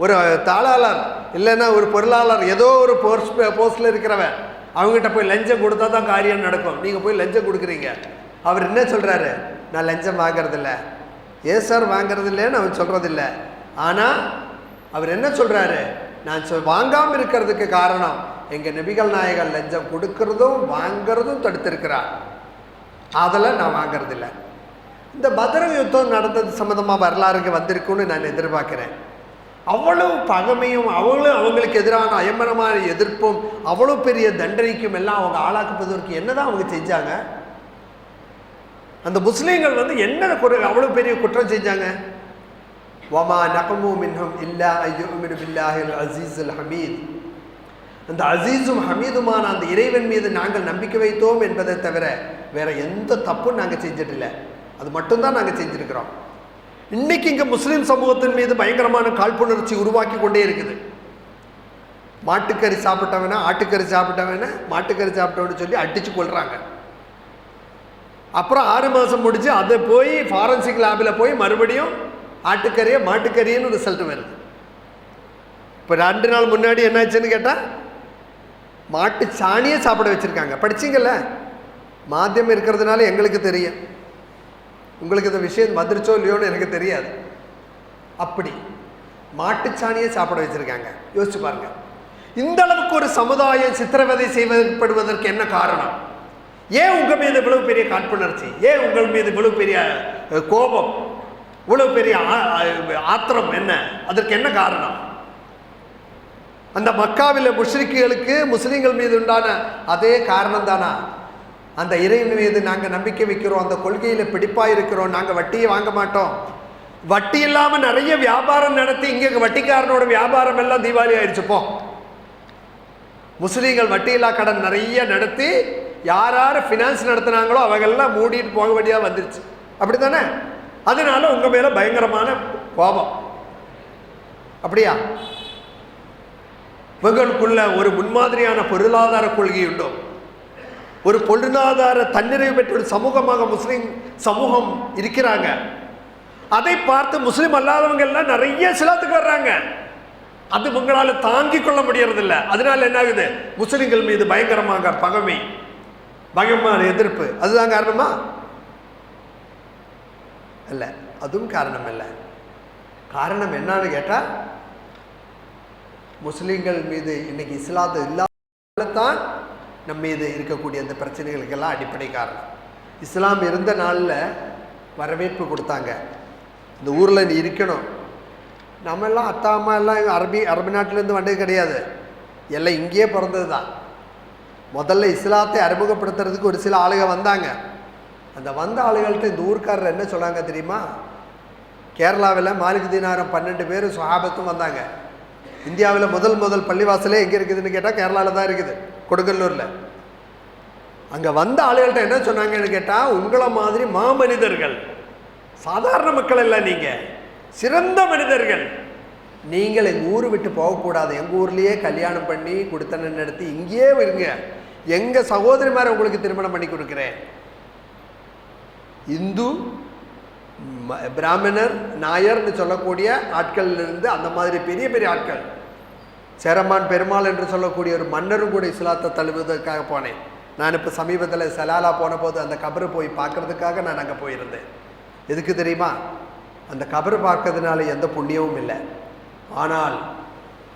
ஒரு தாளாளர், இல்லைன்னா ஒரு பொருளாளர், ஏதோ ஒரு போஸ்டில் இருக்கிறவன், அவங்ககிட்ட போய் லஞ்சம் கொடுத்தா தான் காரியம் நடக்கும். நீங்கள் போய் லஞ்சம் கொடுக்குறீங்க. அவர் என்ன சொல்கிறாரு? நான் லஞ்சம் வாங்கிறதில்ல. ஏன் சார் வாங்கிறதில்லைன்னு அவர் சொல்கிறதில்ல. ஆனால் அவர் என்ன சொல்கிறாரு? நான் வாங்காமல் இருக்கிறதுக்கு காரணம் எங்கள் நபிகள் நாயகர் லஞ்சம் கொடுக்கறதும் வாங்கிறதும் தடுத்திருக்கிறார், அதெல்லாம் நான் வாங்கிறதில்ல. இந்த பத்ர யுத்தம் நடந்தது சம்மந்தமாக வரலாறுக்கு வந்திருக்குன்னு நான் எதிர்பார்க்குறேன். அவ்வளவு பகமையும் அவங்களுக்கு எதிரான அயமனமான எதிர்ப்பும் அவ்வளோ பெரிய தண்டனைக்கும் எல்லாம் அவங்க ஆளாக்குவதற்கு என்னதான் அவங்க செஞ்சாங்க? அந்த முஸ்லீம்கள் என்ன அவ்வளோ பெரிய குற்றம் செஞ்சாங்க? வமா நகமு மின்ஹும் இல்லா அய்யுமினு பில்லாஹில் அஸீஸுல் ஹமீத். அந்த அசீஸும் ஹமீதுமான அந்த இறைவன் மீது நாங்கள் நம்பிக்கை வைத்தோம் என்பதை தவிர வேற எந்த தப்பும் நாங்கள் செஞ்சிட்டில்லை. அது மட்டும்தான் நாங்கள் செஞ்சுருக்கிறோம். இன்னைக்கு இங்கே முஸ்லீம் சமூகத்தின் மீது பயங்கரமான காழ்ப்புணர்ச்சி உருவாக்கி கொண்டே இருக்குது. மாட்டுக்கறி சாப்பிட்டவன ஆட்டுக்கறி சாப்பிட்டவன மாட்டுக்கறி சாப்பிட்டவன்னு சொல்லி அடித்து கொள்கிறாங்க. அப்புறம் 6 மாதம் முடிச்சு அதை போய் ஃபாரன்சிக் லேபில் போய் மறுபடியும் ஆட்டுக்கறியை மாட்டுக்கறின்னு ரிசல்ட் வருது. இப்போ 2 நாள் முன்னாடி என்னாச்சுன்னு கேட்டால் மாட்டு சாணியை சாப்பிட வச்சுருக்காங்க. படிச்சிங்கல்ல, மாத்தியம் இருக்கிறதுனால எங்களுக்கு தெரியும், உங்களுக்கு இந்த விஷயம் வந்துருச்சோ இல்லையோன்னு எனக்கு தெரியாது. அப்படி மாட்டுச்சாணியை சாப்பிட வச்சுருக்காங்க. யோசிச்சு பாருங்க, இந்த அளவுக்கு ஒரு சமுதாயம் சித்திரவதை செய்யப்படுவதற்கு என்ன காரணம்? ஏன் உங்கள் மீது இவ்வளவு பெரிய காழ்ப்புணர்ச்சி? ஏன் உங்கள் மீது இவ்வளவு பெரிய கோபம், இவ்வளவு பெரிய ஆத்திரம்? என்ன, அதற்கு என்ன காரணம்? அந்த மக்காவில் முஷ்ரிக்குகளுக்கு முஸ்லீம்கள் மீது உண்டான அதே காரணம் தானா? அந்த இறைவன் மீது நாங்கள் நம்பிக்கை வைக்கிறோம், அந்த கொள்கையில் பிடிப்பாக இருக்கிறோம், நாங்கள் வட்டியை வாங்க மாட்டோம். வட்டி இல்லாமல் நிறைய வியாபாரம் நடத்தி இங்கே வட்டிக்காரனோட வியாபாரம் எல்லாம் தீபாவளி ஆயிடுச்சுப்போ. முஸ்லீம்கள் வட்டியில்லா கடன் நிறைய நடத்தி யார் யார் ஃபினான்ஸ் நடத்தினாங்களோ அவங்கெல்லாம் மூடிட்டு போக வேண்டியதாக வந்துருச்சு. அப்படி தானே? அதனால உங்கள் மேலே பயங்கரமான கோபம். அப்படியா? இவங்களுக்குள்ள ஒரு முன்மாதிரியான பொருளாதார கொள்கை உண்டோ? ஒரு பொருளாதார தன்னிறைவு பெற்ற ஒரு சமூகமாக முஸ்லீம் சமூகம் இருக்கிறாங்க. அதை பார்த்து முஸ்லீம் அல்லாதவங்க எல்லாம் நிறைய இஸ்லாத்துக்கு வர்றாங்க. அது உங்களால் தாங்கிக் கொள்ள முடியறதில்லை. அதனால என்ன ஆகுது? முஸ்லிம்கள் மீது பயங்கரமாக பகைமை, பயங்கரமான எதிர்ப்பு. அதுதான் காரணமா? இல்லை, அதுவும் காரணம் இல்லை. காரணம் என்னன்னு கேட்டால், முஸ்லீம்கள் மீது இன்னைக்கு இஸ்லாத்து இல்லாதான் நம்ம மீது இருக்கக்கூடிய அந்த பிரச்சனைகளுக்கெல்லாம் அடிப்படை காரணம். இஸ்லாம் இருந்த நாளில் வரவேற்பு கொடுத்தாங்க. இந்த ஊரில் நீ இருக்கணும். நம்மெல்லாம் அத்தா அம்மா எல்லாம் அரபி நாட்டிலேருந்து வந்தது கிடையாது, எல்லாம் இங்கேயே பிறந்தது தான். முதல்ல இஸ்லாத்தை அறிமுகப்படுத்துறதுக்கு ஒரு சில ஆளுக வந்தாங்க. அந்த வந்த ஆளுகள்கிட்ட இந்த ஊர்க்காரர் என்ன சொன்னாங்க தெரியுமா? கேரளாவில் மாலிக் தீனாரம் 12 பேர் சுஹாபத்தும் வந்தாங்க. இந்தியாவில் முதல் பள்ளிவாசலே எங்கே இருக்குதுன்னு கேட்டால் கேரளாவில் தான் இருக்குது, கொடுங்கல்லூரில். அங்கே வந்த ஆளுகள்கிட்ட என்ன சொன்னாங்கன்னு கேட்டால், உங்களை மாதிரி மாமனிதர்கள், சாதாரண மக்கள் இல்லை, நீங்கள் சிறந்த மனிதர்கள், நீங்கள் எங்கள் ஊர் விட்டு போகக்கூடாது, எங்கள் ஊர்லேயே கல்யாணம் பண்ணி கொடுத்தன நடத்தி இங்கேயே இருங்க, எங்கள் சகோதரிமாரை உங்களுக்கு திருமணம் பண்ணி கொடுக்குறேன். இந்து பிராமணர் நாயர்னு சொல்லக்கூடிய ஆட்கள்லேருந்து அந்த மாதிரி பெரிய பெரிய ஆட்கள், சேரமான் பெருமாள் என்று சொல்லக்கூடிய ஒரு மன்னரும் கூட இஸ்லாத்தை தழுவுவதற்காக போனேன். நான் இப்போ சமீபத்தில் சலாலா போன போது அந்த கபரை போய் பார்க்கறதுக்காக நான் அங்கே போயிருந்தேன். எதுக்கு தெரியுமா? அந்த கபரை பார்க்கறதுனால எந்த புண்ணியமும் இல்லை. ஆனால்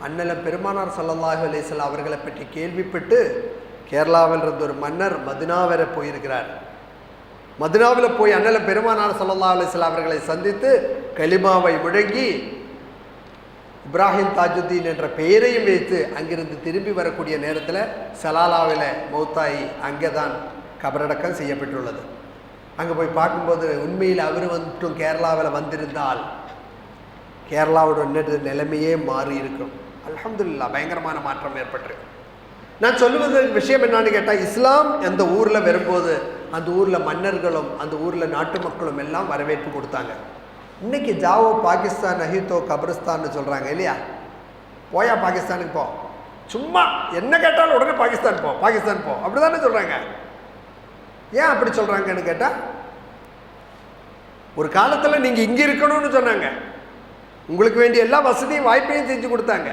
அண்ணலம் பெருமானார் ஸல்லல்லாஹு அலைஹி வஸல்லம் அவர்களை பற்றி கேள்விப்பட்டு கேரளாவில் இருந்த ஒரு மன்னர் மதினா வரை போயிருக்கிறார். மதினாவில் போய் அண்ணலம் பெருமானார் ஸல்லல்லாஹு அலைஹி வஸல்லம் அவர்களை சந்தித்து கலிமாவை முழங்கி இப்ராஹிம் தாஜுத்தீன் என்ற பெயரையும் வைத்து அங்கிருந்து திரும்பி வரக்கூடிய நேரத்தில் சலாலாவில் மௌத்தாயி அங்கே தான் கபரடக்கம் செய்யப்பட்டுள்ளது. அங்கே போய் பார்க்கும்போது உண்மையில் அவர் வந்துட்டும் கேரளாவில் வந்திருந்தால் கேரளாவோட நிலைமையே மாறி இருக்கும். அல்ஹம்துலில்லாஹ், பயங்கரமான மாற்றம் ஏற்பட்டிருக்கு. நான் சொல்லுவது விஷயம் என்னான்னு கேட்டால், இஸ்லாம் அந்த ஊரில் வரும்போது அந்த ஊரில் மன்னர்களும் அந்த ஊரில் நாட்டு மக்களும் எல்லாம் வரவேற்பு கொடுத்தாங்க. இன்றைக்கி ஜாவோ பாகிஸ்தான் நஹிதோ கபிரிஸ்தான்னு சொல்கிறாங்க இல்லையா? போயா பாகிஸ்தானுக்கு போ, சும்மா என்ன கேட்டாலும் உடனே பாகிஸ்தான் போ, பாகிஸ்தான் போ, அப்படி தானே சொல்கிறாங்க. ஏன் அப்படி சொல்கிறாங்கன்னு கேட்டால், ஒரு காலத்தில் நீங்கள் இங்கே இருக்கணும்னு சொன்னாங்க, உங்களுக்கு வேண்டிய எல்லா வசதியும் வாய்ப்பையும் செஞ்சு கொடுத்தாங்க.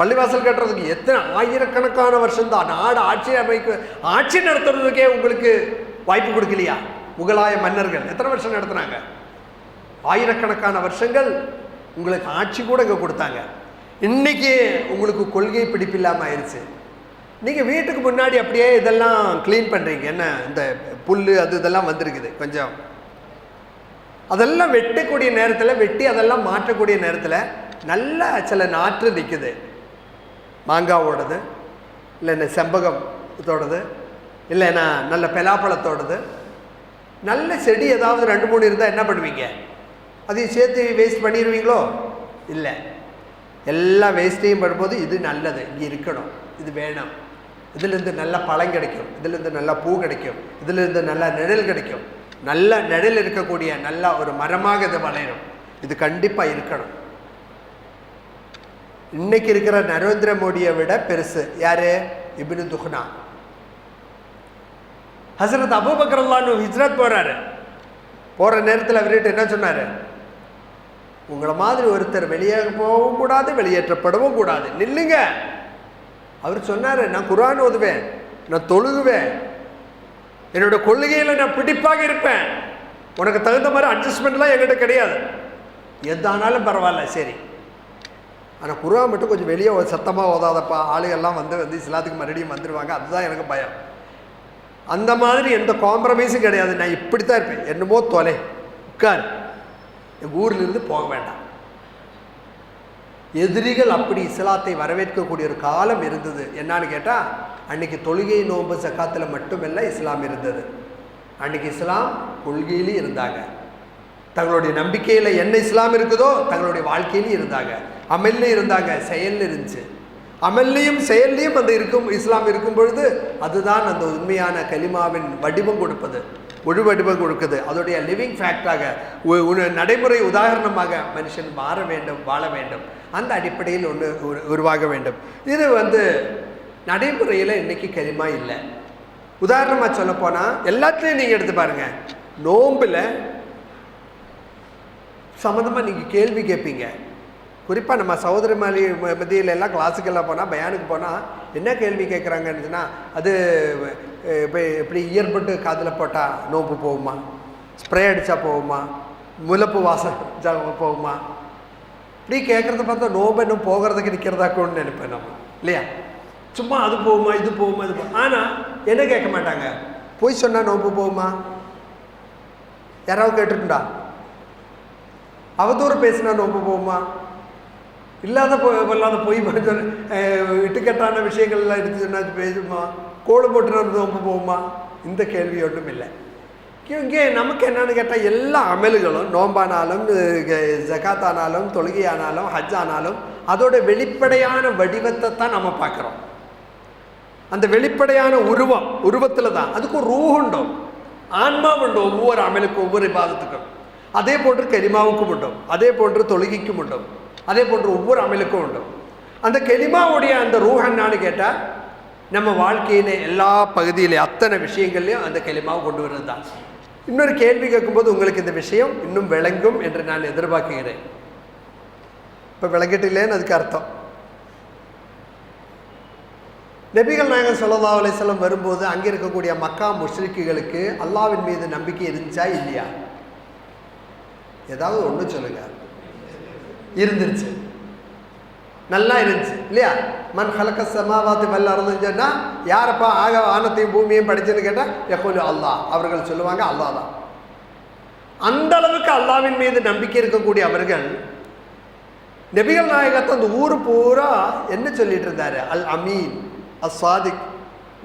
பள்ளிவாசல் கட்டுறதுக்கு எத்தனை ஆயிரக்கணக்கான வருஷம்தான். நாடு ஆட்சி நடத்துறதுக்கே உங்களுக்கு வாய்ப்பு கொடுக்கலையா? முகலாய மன்னர்கள் எத்தனை வருஷம் நடத்துனாங்க? ஆயிரக்கணக்கான வருஷங்கள் உங்களுக்கு ஆட்சி கூட இங்கே கொடுத்தாங்க. இன்றைக்கி உங்களுக்கு கொள்கை பிடிப்பில்லாமல் ஆயிடுச்சு. நீங்கள் வீட்டுக்கு முன்னாடி அப்படியே இதெல்லாம் க்ளீன் பண்ணுறீங்க, என்ன இந்த புல் அது இதெல்லாம் வந்திருக்குது, கொஞ்சம் அதெல்லாம் வெட்டக்கூடிய நேரத்தில் வெட்டி அதெல்லாம் மாற்றக்கூடிய நேரத்தில் நல்ல சில நாற்று நிற்குது, மாங்காவோடது, இல்லைன்னா செம்பகத்தோடது, இல்லைன்னா நல்ல பலாப்பழத்தோடது, நல்ல செடி ஏதாவது 2-3 இருந்தால் என்ன பண்ணுவீங்க? அதையும் சேர்த்து வேஸ்ட் பண்ணிடுவீங்களோ? இல்லை, எல்லா வேஸ்ட்டையும் பண்ணும்போது இது நல்லது, இங்கே இருக்கணும், இது வேணும், இதுலேருந்து நல்ல பழம் கிடைக்கும், இதுலேருந்து நல்ல பூ கிடைக்கும், இதுலேருந்து நல்ல நிழல் கிடைக்கும், நல்ல நிழல் இருக்கக்கூடிய நல்ல ஒரு மரமாக இது வளரும். இது கண்டிப்பாக இருக்கணும். இன்னைக்கு இருக்கிற நரேந்திர மோடியை விட பெருசு யாரு? இப்னு துஹ்னா. ஹசரத் அபூபக்கர் ரலியல்லாஹு அன்ஹு ஹிஜ்ரத் போறாரு. போகிற நேரத்தில் அவர்கிட்ட என்ன சொன்னார்? உங்களை மாதிரி ஒருத்தர் வெளியே போகவும் கூடாது, வெளியேற்றப்படவும் கூடாது, நில்லுங்க. அவர் சொன்னார், நான் குர்ஆன் ஓதுவேன், நான் தொழுகுவேன், என்னோட கொள்கையில் நான் பிடிப்பாக இருப்பேன், உனக்கு தகுந்த மாதிரி அட்ஜஸ்ட்மெண்ட்லாம் என்கிட்ட கிடையாது, எதானாலும் பரவாயில்ல சரி, ஆனால் குர்ஆன் மட்டும் கொஞ்சம் வெளியே சத்தமாக ஓதாதப்பா, ஆளுகள்லாம் வந்து இஸ்லாத்துக்கு மறுபடியும் வந்துடுவாங்க, அதுதான் எனக்கு பயம். அந்த மாதிரி எந்த காம்ப்ரமைஸும் கிடையாது, நான் இப்படி தான் இருப்பேன், என்னமோ தொலை உட்கார், எங்கள் ஊர்லேருந்து போக வேண்டாம். எதிரிகள் அப்படி இஸ்லாத்தை வரவேற்கக்கூடிய ஒரு காலம் இருந்தது. என்னான்னு கேட்டால், அன்றைக்கி தொழுகை நோன்பு சக்காத்தில் மட்டுமல்ல இஸ்லாம் இருந்தது. அன்றைக்கி இஸ்லாம் கொள்கையிலையும் இருந்தாங்க, தங்களுடைய நம்பிக்கையில் என்ன இஸ்லாம் இருக்குதோ தங்களுடைய வாழ்க்கையிலையும் இருந்தாங்க, அமல்லையும் இருந்தாங்க, செயலில் இருந்துச்சு. அமல்லையும் செயல்லையும் அந்த இஸ்லாம் இருக்கும் பொழுது அதுதான் அந்த உண்மையான கலிமாவின் வடிவம் கொடுப்பது, முழு வடிவம் கொடுக்குது. அதோடைய லிவிங் ஃபேக்டாக, நடைமுறை உதாரணமாக மனுஷன் மாற வேண்டும், வாழ வேண்டும், அந்த அடிப்படையில் ஒன்று உருவாக வேண்டும். இது நடைமுறையில் இன்றைக்கி கலிமா இல்லை. உதாரணமாக சொல்லப்போனால் எல்லாத்துலேயும் நீங்கள் எடுத்து பாருங்கள், நோம்பில் சம்மந்தமாக நீங்கள் கேள்வி கேட்பீங்க. குறிப்பாக நம்ம சகோதரி மத்தியில் எல்லாம் கிளாஸுக்கெல்லாம் போனால், பயானுக்கு போனால் என்ன கேள்வி கேட்குறாங்கன்னு அது இப்போ எப்படி இயற்பட்டு காதில் போட்டால் நோம்பு போகுமா, ஸ்ப்ரே அடித்தா போகுமா, முல்லைப்பூ வாசம் போகுமா, இப்படி கேட்குறத பார்த்தா நோம்பு இன்னும் போகிறதுக்கு நிற்கிறதாக்குன்னு நினைப்பேன் நம்ம, இல்லையா? சும்மா அது போகுமா, இது போகுமா, இது போகும். ஆனால் என்ன கேட்க மாட்டாங்க, போய் சொன்னால் நோம்பு போகுமா? யாராவது கேட்டுருண்டா? அவதூறு பேசினா நோம்பு போகுமா? இல்லாத பொய் இட்டுக்கட்டான விஷயங்கள்லாம் எடுத்து சொன்னா பேசுமா? கோடு போட்டுனா நோம்பு போகுமா? இந்த கேள்வி ஒன்றும் இல்லை. இங்கே நமக்கு என்னன்னு கேட்டால், எல்லா அமல்களும் நோம்பானாலும் ஜகாத்தானாலும் தொழுகையானாலும் ஹஜ் ஆனாலும் அதோட வெளிப்படையான வடிவத்தை தான் நம்ம பார்க்குறோம். அந்த வெளிப்படையான உருவத்தில் தான் அதுக்கு ஒரு ரூஹ் உண்டோ, ஆன்மா உண்டோ, ஒவ்வொரு அமலுக்கும் ஒவ்வொரு இபாதத்துக்கும். அதே போன்று கலிமாவுக்கும் உண்டும், அதே போன்று தொழுகைக்கும் உண்டும், அதே போன்று ஒவ்வொரு அமலுக்கும் உண்டும். அந்த கலிமாவுடைய அந்த ரூஹ் என்னான்னு கேட்டால், நம்ம வாழ்க்கையில எல்லா பகுதியிலையும் அத்தனை விஷயங்கள்லையும் அந்த கலிமாவை கொண்டு வர்றது தான். இன்னொரு கேள்வி கேட்கும்போது உங்களுக்கு இந்த விஷயம் இன்னும் விளங்கும் என்று நான் எதிர்பார்க்கிறேன். இப்போ விளங்கிட்டில்லேன்னு அதுக்கு அர்த்தம். நபிகள் நாயகம் ஸல்லல்லாஹு அலைஹி வஸல்லம் வரும்போது அங்கே இருக்கக்கூடிய மக்கா முஷ்ரிக்குகளுக்கு அல்லாஹ்வின் மீது நம்பிக்கை இருந்துச்சா இல்லையா? ஏதாவது ஒன்று சொல்லுங்க. இருந்துருச்சு, நல்லா இருந்துச்சு, இல்லையா? மன் ஹலக்க சமாவாத்தி வல்ல அருள்னு சொன்னால் யாரப்பா வானத்தையும் பூமியையும் படிச்சுன்னு கேட்டால் யகூலு அல்லாஹ், அவர்கள் சொல்லுவாங்க அல்லாஹ் தான். அந்த அளவுக்கு அல்லாஹ்வின் மீது நம்பிக்கை இருக்கக்கூடிய அவர்கள் நபிகள் நாயகத்தை அந்த ஊர் பூரா என்ன சொல்லிட்டு இருந்தாரு? அல் அமீன், அஸ் சாதிக்,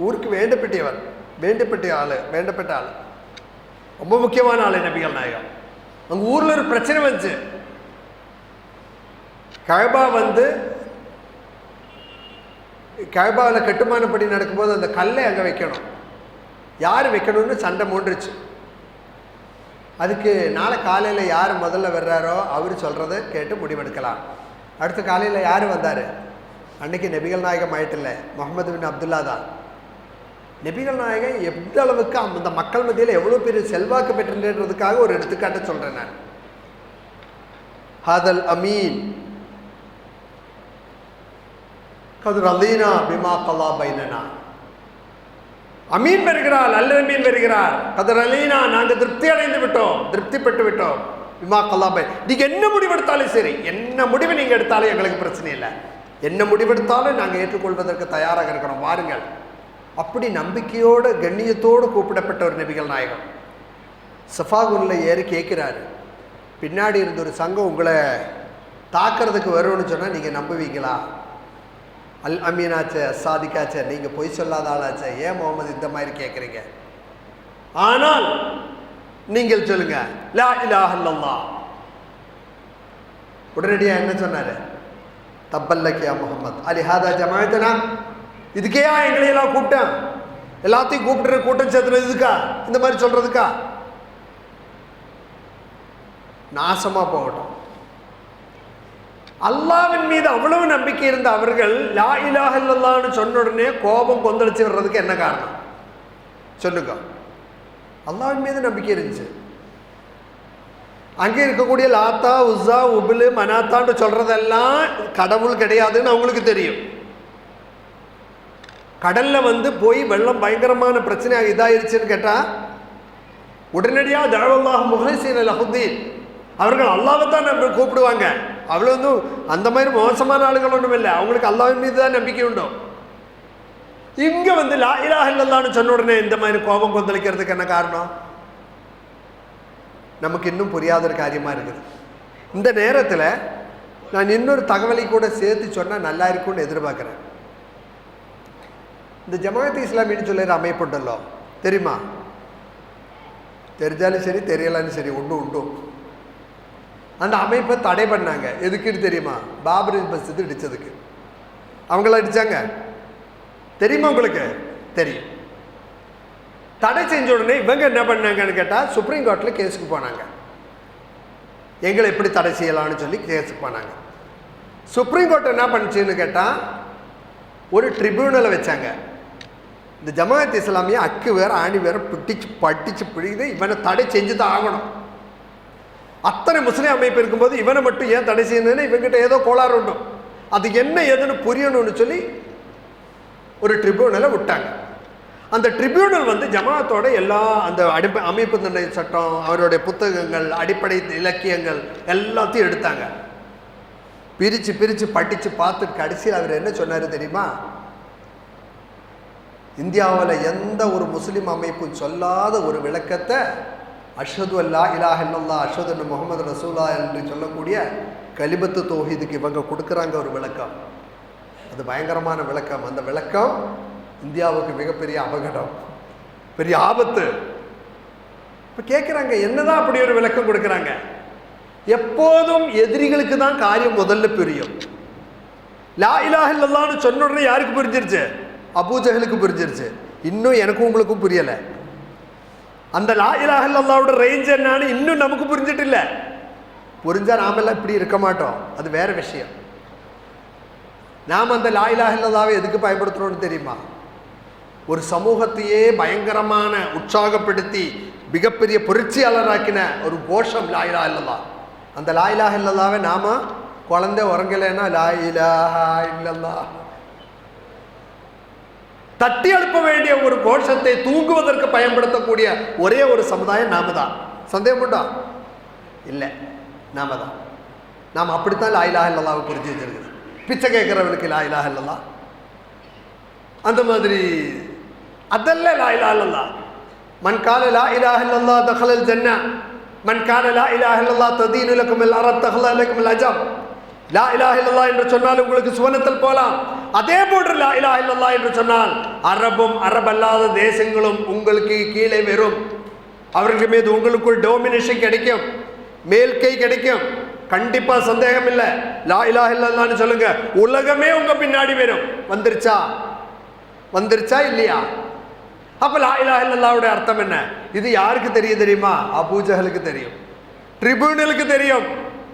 ஊருக்கு வேண்டப்பட்டவர், வேண்டப்பட்ட ஆள், ரொம்ப முக்கியமான ஆள் நபிகள் நாயகம். அங்கே ஊரில் ஒரு பிரச்சனை வந்துச்சு. கஅபாவில் கட்டுமானப்படி நடக்கும்போது அந்த கல்லை அங்கே வைக்கணும், யார் வைக்கணும்னு சண்டை மூண்டுருச்சு. அதுக்கு நாளை காலையில் யார் முதல்ல வர்றாரோ அவர் சொல்கிறத கேட்டு முடிவெடுக்கலாம். அடுத்த காலையில் யார் வந்தார்? அன்றைக்கி நபிகள் நாயகம் ஆயிட்டில்ல, முகமது பின் அப்துல்லா தான். நபிகள் நாயகம் எந்த அளவுக்கு அந்த மக்கள் மத்தியில் எவ்வளோ பெரிய செல்வாக்கு பெற்றுன்றதுக்காக ஒரு எடுத்துக்காட்ட சொல்கிறேன் நான். ஹாதல் அமீன் கதுர் அலீனா பிமா கல்லா பைனனா. அமீன் வருகிறார், அல்ல அமீன் வருகிறார். கதர் அலீனா, நாங்கள் திருப்தி அடைந்து விட்டோம், திருப்திப்பட்டு விட்டோம். பிமா கல்லா பை, நீங்கள் என்ன முடிவெடுத்தாலும் சரி, என்ன முடிவு நீங்கள் எடுத்தாலும் எங்களுக்கு பிரச்சனை இல்லை, என்ன முடிவெடுத்தாலும் நாங்கள் ஏற்றுக்கொள்வதற்கு தயாராக இருக்கிறோம், வாருங்கள். அப்படி நம்பிக்கையோடு கண்ணியத்தோடு கூப்பிடப்பட்ட ஒரு நபிகள் நாயகம் சஃபாகுல்ல ஏறி கேட்குறாரு, பின்னாடி இருந்த ஒரு சங்கம் உங்களை தாக்கிறதுக்கு வரும்னு சொன்னால் நீங்கள் நம்புவீங்களா? அல் அமீனாச்சே, சாதிக்காச்சே, நீங்கள் பொய் சொல்லாத ஆளாச்சே, ஏன் முகமது இந்த மாதிரி கேட்குறீங்க? ஆனால் நீங்கள் சொல்லுங்க லா இலாஹ இல்லல்லாஹ். உடனடியாக என்ன சொன்னார்? தப்பல்லக்கியா முகமது அலிஹாதா ஜமாயத்தனா, இதுக்கேயா எங்களையெல்லாம் கூப்பிட்டேன், எல்லாத்தையும் கூப்பிட்டுற கூட்டம் சேர்த்துறது இதுக்கா, இந்த மாதிரி சொல்கிறதுக்கா? நாசமாக போகட்டும். அல்லாஹ்வின் மீது அவ்வளவு நம்பிக்கை இருந்த அவர்கள் லா இலாஹ இல்லல்லாஹ்னு சொன்ன உடனே கோபம் கொந்தளிச்சு வர்றதுக்கு என்ன காரணம் சொல்லுங்க? அல்லாஹ்வின் மீது நம்பிக்கை இருந்துச்சு. அங்கே இருக்கக்கூடிய லாத்தா உஸ்ஸா உபுலு மனாத்தான்னு சொல்றதெல்லாம் கடவுள் கிடையாதுன்னு அவங்களுக்கு தெரியும். கடல்ல போய் வெள்ளம் பயங்கரமான பிரச்சனையாக இதாயிருச்சுன்னு கேட்டா உடனடியாக தஅவல்லாஹு முஹ்லிஸீன லஹுத்தீன், அவர்கள் அல்லாஹ்வை தான் கூப்பிடுவாங்க. அவ்வளோ அந்த மாதிரி மோசமான ஆளுகள் ஒன்றும் இல்லை, அவங்களுக்கு அல்லாஹ்வின் மீது தான் நம்பிக்கை உண்டோ. இங்க லா இலாஹ இல்லல்லாஹ்னு சொன்ன உடனே இந்த மாதிரி கோபம் கொந்தளிக்கிறதுக்கு என்ன காரணம்? நமக்கு இன்னும் புரியாத ஒரு காரியமா இருக்குது. இந்த நேரத்தில் நான் இன்னொரு தகவலை கூட சேர்த்து சொன்னால் நல்லா இருக்கும்னு எதிர்பார்க்குறேன். இந்த ஜமாஅத் இஸ்லாமின்னு சொல்லிற அமைப்புண்டല്ലോ, தெரியுமா? தெரிஞ்சாலும் சரி தெரியலாலும் சரி ஒன்றும் உண்டு. அந்த அமைப்பை தடை பண்ணாங்க. எதுக்குன்னு தெரியுமா? பாபரி மஸ்ஜித் இடித்ததுக்கு. அவங்கள அடித்தாங்க, தெரியுமா உங்களுக்கு? தெரியும். தடை செஞ்ச உடனே இவங்க என்ன பண்ணாங்கன்னு கேட்டால் சுப்ரீம் கோர்ட்டில் கேஸுக்கு போனாங்க. எங்களை எப்படி தடை செய்யலாம்னு சொல்லி கேஸுக்கு போனாங்க. சுப்ரீம் கோர்ட் என்ன பண்ணுச்சுன்னு கேட்டால் ஒரு ட்ரிபியூனலை வச்சாங்க. இந்த ஜமாஅத் இஸ்லாமியை அக்கு வேற ஆணி வேற படிச்சு பிடிக்குது, இவனை தடை செஞ்சு தான் ஆகணும். அத்தனை முஸ்லீம் அமைப்பு இருக்கும்போது இவனை மட்டும் ஏன் தடை செய்யணும்னு இவங்கிட்ட ஏதோ கோளாறு உண்டும். அது என்ன ஏதுன்னு புரியணும்னு சொல்லி ஒரு ட்ரிபியூனலை விட்டாங்க. அந்த ட்ரிபியூனல் ஜமாஅத்தோட எல்லா அந்த அமைப்பு நிர்ணய சட்டம், அவருடைய புத்தகங்கள், அடிப்படை இலக்கியங்கள் எல்லாத்தையும் எடுத்தாங்க. பிரித்து பிரித்து படித்து பார்த்துட்டு கடைசியில் அவர் என்ன சொன்னார் தெரியுமா? இந்தியாவில் எந்த ஒரு முஸ்லீம் அமைப்பும் சொல்லாத ஒரு விளக்கத்தை அஷ்ஹது அல்லா இலாஹ இல்லல்லாஹ் அஷ்ஹது அன்ன முஹம்மது ரசூலுல்லாஹ் என்று சொல்லக்கூடிய கலிமத்து தௌஹீதுக்கு இவங்க கொடுக்குறாங்க ஒரு விளக்கம். அது பயங்கரமான விளக்கம். அந்த விளக்கம் இந்தியாவுக்கு மிகப்பெரிய அபகடம், பெரிய ஆபத்து. இப்போ கேட்குறாங்க, என்னதான் அப்படி ஒரு விளக்கம் கொடுக்குறாங்க? எப்போதும் எதிரிகளுக்கு தான் காரியம் முதல்ல புரியும். லா இலாஹ இல்லல்லாஹ்னு சொன்ன உடனே யாருக்கு புரிஞ்சிருச்சு? அபூஜஹலுக்கு புரிஞ்சிருச்சு. இன்னும் எனக்கும் உங்களுக்கும் புரியலை. அந்த லா இலாஹ இல்லல்லாஹ்வோட ரேஞ்ச் என்னன்னு இன்னும் நமக்கு புரிஞ்சிட்டு இல்லை. புரிஞ்சா நாமெல்லாம் இப்படி இருக்க மாட்டோம், அது வேற விஷயம். நாம் அந்த லா இலாஹ இல்லல்லாஹ்வை எதுக்கு பயன்படுத்துறோம்னு தெரியுமா? ஒரு சமூகத்தையே பயங்கரமான உற்சாகப்படுத்தி மிகப்பெரிய புரட்சியாளராக்கின ஒரு கோஷம் லா இலாஹ இல்லல்லாஹ். அந்த லா இலாஹ இல்லல்லாஹ்வை நாம குழந்தை உறங்கலைன்னா லா இலாஹ இல்லல்லாஹ் தட்டி எழுப்ப வேண்டிய ஒரு கோஷத்தை தூங்குவதற்கு பயன்படுத்தக்கூடிய ஒரே ஒரு சமுதாயம் நாம தான். சந்தேகம் உண்டா? இல்லை, நாம தான். நாம் அப்படித்தான் லா இலாஹ இல்லல்லாஹ்வை புரிஞ்சு வச்சிருக்குது. பிச்சை கேட்கிறவனுக்கு லா இலாஹ இல்லல்லாஹ், அந்த மாதிரி அதல்ல லா இலாஹ இல்லல்லாஹ். மன் கால லா இலாஹ இல்லல்லாஹ் தഖலல் ஜன்னah, மன் கால லா இலாஹ இல்லல்லாஹ் ததீனு லகுல் அரப் தഖல லகுல் அஜம். லா இலாஹ இல்லல்லாஹ் என்று சொன்னால் உங்களுக்கு சுவனத்தில் போகலாம். அதே போன்று லா இலாஹ இல்லல்லாஹ் என்று சொன்னால் அரபும் அரபல்லாத தேசங்களும் உங்களுக்கு கீழே வரும். அவர்கள் மீது உங்களுக்குள் டோமினேஷன் கிடைக்கும், மேல்கை கிடைக்கும். கண்டிப்பா சந்தேகம் இல்லை. லா இலாஹ இல்லல்லாஹ்னு சொல்லுங்க, உலகமே உங்க பின்னாடி வரும். வந்துருச்சா இல்லையா? அப்ப லா இலாஹ இல்லல்லாஹ்வுடைய அர்த்தம் என்ன? இது யாருக்கு தெரியுமா? அபூஜஹலுக்கு தெரியும், ட்ரிபியூனலுக்கு தெரியும்.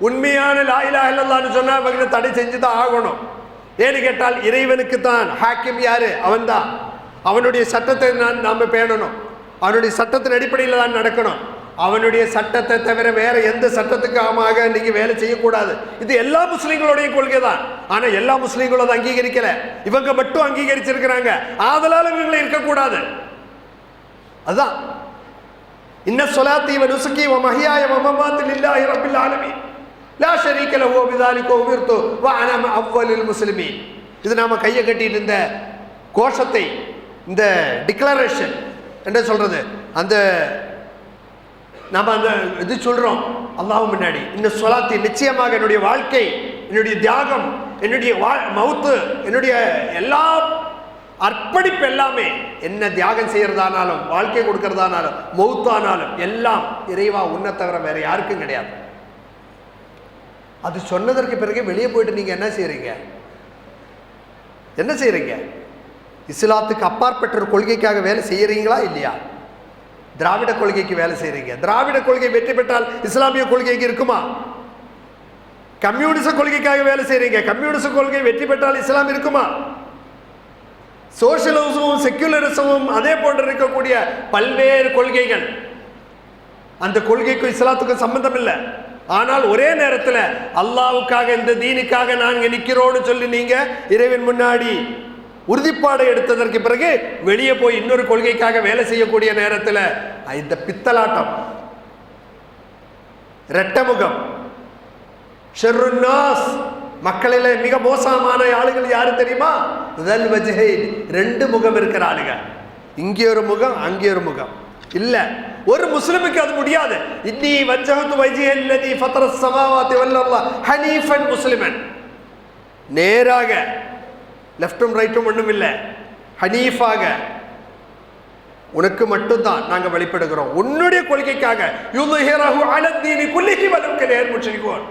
உண்மையான லா இலாஹ இல்லல்லாஹ்னு சொன்னா அவங்க தடை செஞ்சுதான் ஆகணும். ஏன்னு கேட்டால் இறைவனுக்கு தான் ஹாக்கிம். யாரு? அவன் தான். அவனுடைய சட்டத்தை நாம பேணணும், அவனுடைய சட்டத்தின் அடிப்படையில் தான் நடக்கணும். அவனுடைய சட்டத்தை தவிர வேற எந்த சட்டத்துக்காக நீங்க வேலை செய்யக்கூடாது. இது எல்லா முஸ்லீம்களுடைய கொள்கை தான். ஆனா எல்லா முஸ்லீம்களும் அதை அங்கீகரிக்கல, இவங்க மட்டும் அங்கீகரிச்சிருக்கிறாங்க. ஆதலால் இவங்களை இருக்கக்கூடாது. அதுதான் இன்ன ஸலாத்தி வ நுஸுகி வ மஹ்யாய வ மமாத்தி லில்லாஹி ரப்பில் ஆலமீன் லா ஷரீக லஹு வ பிதாலிக உமிர்து வ அனா அவ்வலில் முஸ்லிமீன். இது நாம கையை கட்டிட்டு இந்த கோஷத்தை, இந்த டிக்ளரேஷன் என்ன சொல்றது, அந்த நாம அந்த இது சொல்றோம் அல்லாஹ் முன்னாடி. இந்த ஸலாத்தி நிச்சயமாக என்னுடைய வாழ்க்கை, என்னுடைய தியாகம், என்னுடைய மவுத்து, என்னுடைய எல்லா அர்ப்பணிப்பு எல்லாமே, என்ன தியாகம் செய்யறதானாலும், வாழ்க்கை கொடுக்கறதானாலும், மௌத்தானாலும் எல்லாம் இறைவா உன்னை தவிர வேற யாருக்கும் கிடையாது. அது சொன்னதற்கு பிறகு வெளியே போயிட்டு நீங்க என்ன செய்யறீங்க? இஸ்லாத்துக்கு அப்பாற்பட்ட ஒரு கொள்கைக்காக வேலை செய்யறீங்களா இல்லையா? திராவிட கொள்கைக்கு வேலை செய்கிறீங்க. திராவிட கொள்கை வெற்றி பெற்றால் இஸ்லாமிய கொள்கைக்கு இருக்குமா? கம்யூனிச கொள்கைக்காக வேலை செய்கிறீங்க. கம்யூனிச கொள்கை வெற்றி பெற்றால் இஸ்லாம் இருக்குமா? சோசியலிசமும் செக்யூலரிசமும் அதே போன்று இருக்கக்கூடிய பல்வேறு கொள்கைகள், அந்த கொள்கைக்கும் இஸ்லாத்துக்கும் சம்பந்தம் இல்லை. ஆனால் ஒரே நேரத்தில் அல்லாவுக்காக இந்த தீனுக்காக நாங்கள் நிற்கிறோன்னு சொல்லி நீங்க இறைவன் முன்னாடி உறுதிப்பாடு எடுத்ததற்கு பிறகு வெளியே போய் இன்னொரு கொள்கைக்காக வேலை செய்யக்கூடிய நேரத்தில் இந்த பித்தலாட்டம், ரெட்டமுகம், ஷர்ருன்னாஸ், மக்களில் மிக மோசமான ஆளுகள் யாரு தெரியுமா? ரெண்டு முகம் இருக்கிற ஆளுங்க. இங்கே ஒரு முகம், அங்கே ஒரு முகம் இல்ல. ஒரு முஸ்லிமுக்கு அது முடியாது. இன்னி வஜ்ஜஹது வஜ்ஹிய அல்லதி ஃபத்தரஸ் ஸமாவாதி வல் அர்த ஹனீஃபன் முஸ்லிமன், நேராக லெஃப்டும் ரைட்டும் ஒன்றும் இல்லை, ஹனீஃபாக உனக்கு மட்டும்தான் நாங்கள் வெளிப்படுகிறோம், உன்னுடைய கொள்கைக்காக. யுத்ஹிரஹு அலத்தீனி குல்லிஹி வலவ் கரிஹல் முஷ்ரிகூன்,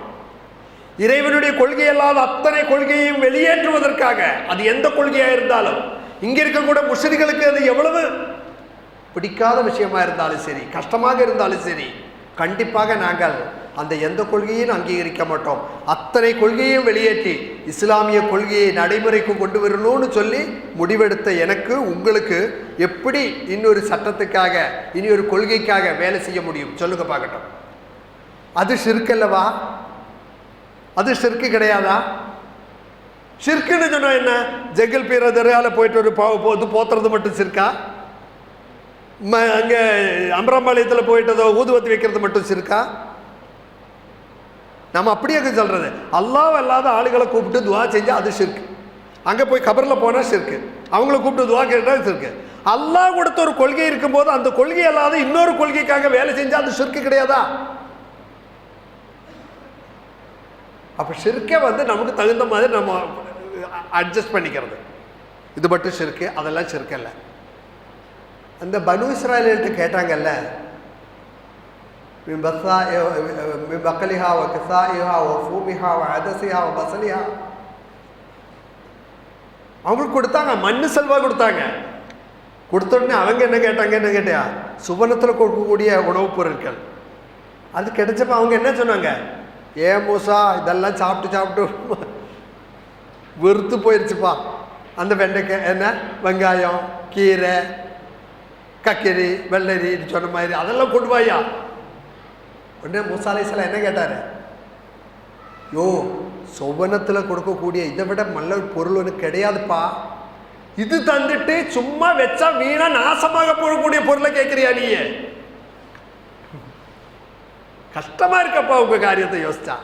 இறைவனுடைய கொள்கை அல்லாத அத்தனை கொள்கையையும் வெளியேற்றுவதற்காக, அது எந்த கொள்கையாக இருந்தாலும். இங்கே இருக்கக்கூட முஸ்லிம்களுக்கு அது எவ்வளவு பிடிக்காத விஷயமா இருந்தாலும் சரி, கஷ்டமாக இருந்தாலும் சரி, கண்டிப்பாக நாங்கள் அந்த எந்த கொள்கையும் அங்கீகரிக்க மாட்டோம். அத்தனை கொள்கையையும் வெளியேற்றி இஸ்லாமிய கொள்கையை நடைமுறைக்கு கொண்டு வரணும்னு சொல்லி முடிவெடுத்த எனக்கு உங்களுக்கு எப்படி இன்னொரு சட்டத்துக்காக இனி ஒரு கொள்கைக்காக வேலை செய்ய முடியும்? சொல்லுங்க பார்க்கட்டும். அது ஷிர்கல்லவா? அது ஷிர்க்கு கிடையாதா? ஷிர்க்குன்னு சொன்னா என்ன? ஜெகல் பீர தரையால போயிட்டு ஒரு போத்துறது மட்டும் ஷிர்கா? அங்கே அம்பராம்பாளையத்தில் போயிட்டதோ ஊதுவத்தி வைக்கிறது மட்டும் ஷிர்கா? நம்ம அப்படியே சொல்றது, அல்லாஹ் அல்லாத ஆளுகளை கூப்பிட்டு துவா செஞ்சா அது ஷிர்க். அங்கே போய் கபரில் போனால் ஷிர்க்கு, அவங்கள கூப்பிட்டு துவா கேட்டால் ஷிர்க்கு. அல்லாஹ் கொடுத்த ஒரு கொள்கை இருக்கும்போது அந்த கொள்கை அல்லாத இன்னொரு கொள்கைக்காக வேலை செஞ்சால் அது ஷிர்க்கு கிடையாதா? அப்போ ஷிர்க்கை நமக்கு தகுந்த மாதிரி நம்ம அட்ஜஸ்ட் பண்ணிக்கிறது. இது மட்டும் ஷிர்க்கு, அதெல்லாம் ஷிர்க் இல்லை. அந்த பனு இஸ்ராயல்கிட்ட கேட்டாங்கல்ல, அவங்களுக்கு கொடுத்தாங்க, மண்ணு செல்வா கொடுத்தாங்க. கொடுத்த உடனே அவங்க என்ன கேட்டியா? சுவனத்தில் கொடுக்கக்கூடிய உணவுப் பொருட்கள் அது கிடைச்சப்ப அவங்க என்ன சொன்னாங்க? ஏன் மூசா இதெல்லாம் சாப்பிட்டு வெறுத்து போயிடுச்சுப்பா. அந்த வெண்டைக்காய் என்ன, வெங்காயம், கீரை, கக்கிரி, வெள்ளரி சொன்ன மாதிரி அதெல்லாம் கொண்டு வாயா. உடனே மூசா அலைஹிஸ்ஸலாம் என்ன கேட்டார்? யோ, சொவனத்தில் கொடுக்கக்கூடிய இதை விட நல்ல பொருள் ஒன்று கிடையாதுப்பா. இது தந்துட்டு சும்மா வச்சா வீணா நாசமாக போகக்கூடிய பொருளை கேட்குறியா நீயே? கஷ்டமா இருக்கப்பா உங்க காரியத்தை யோசிச்சா.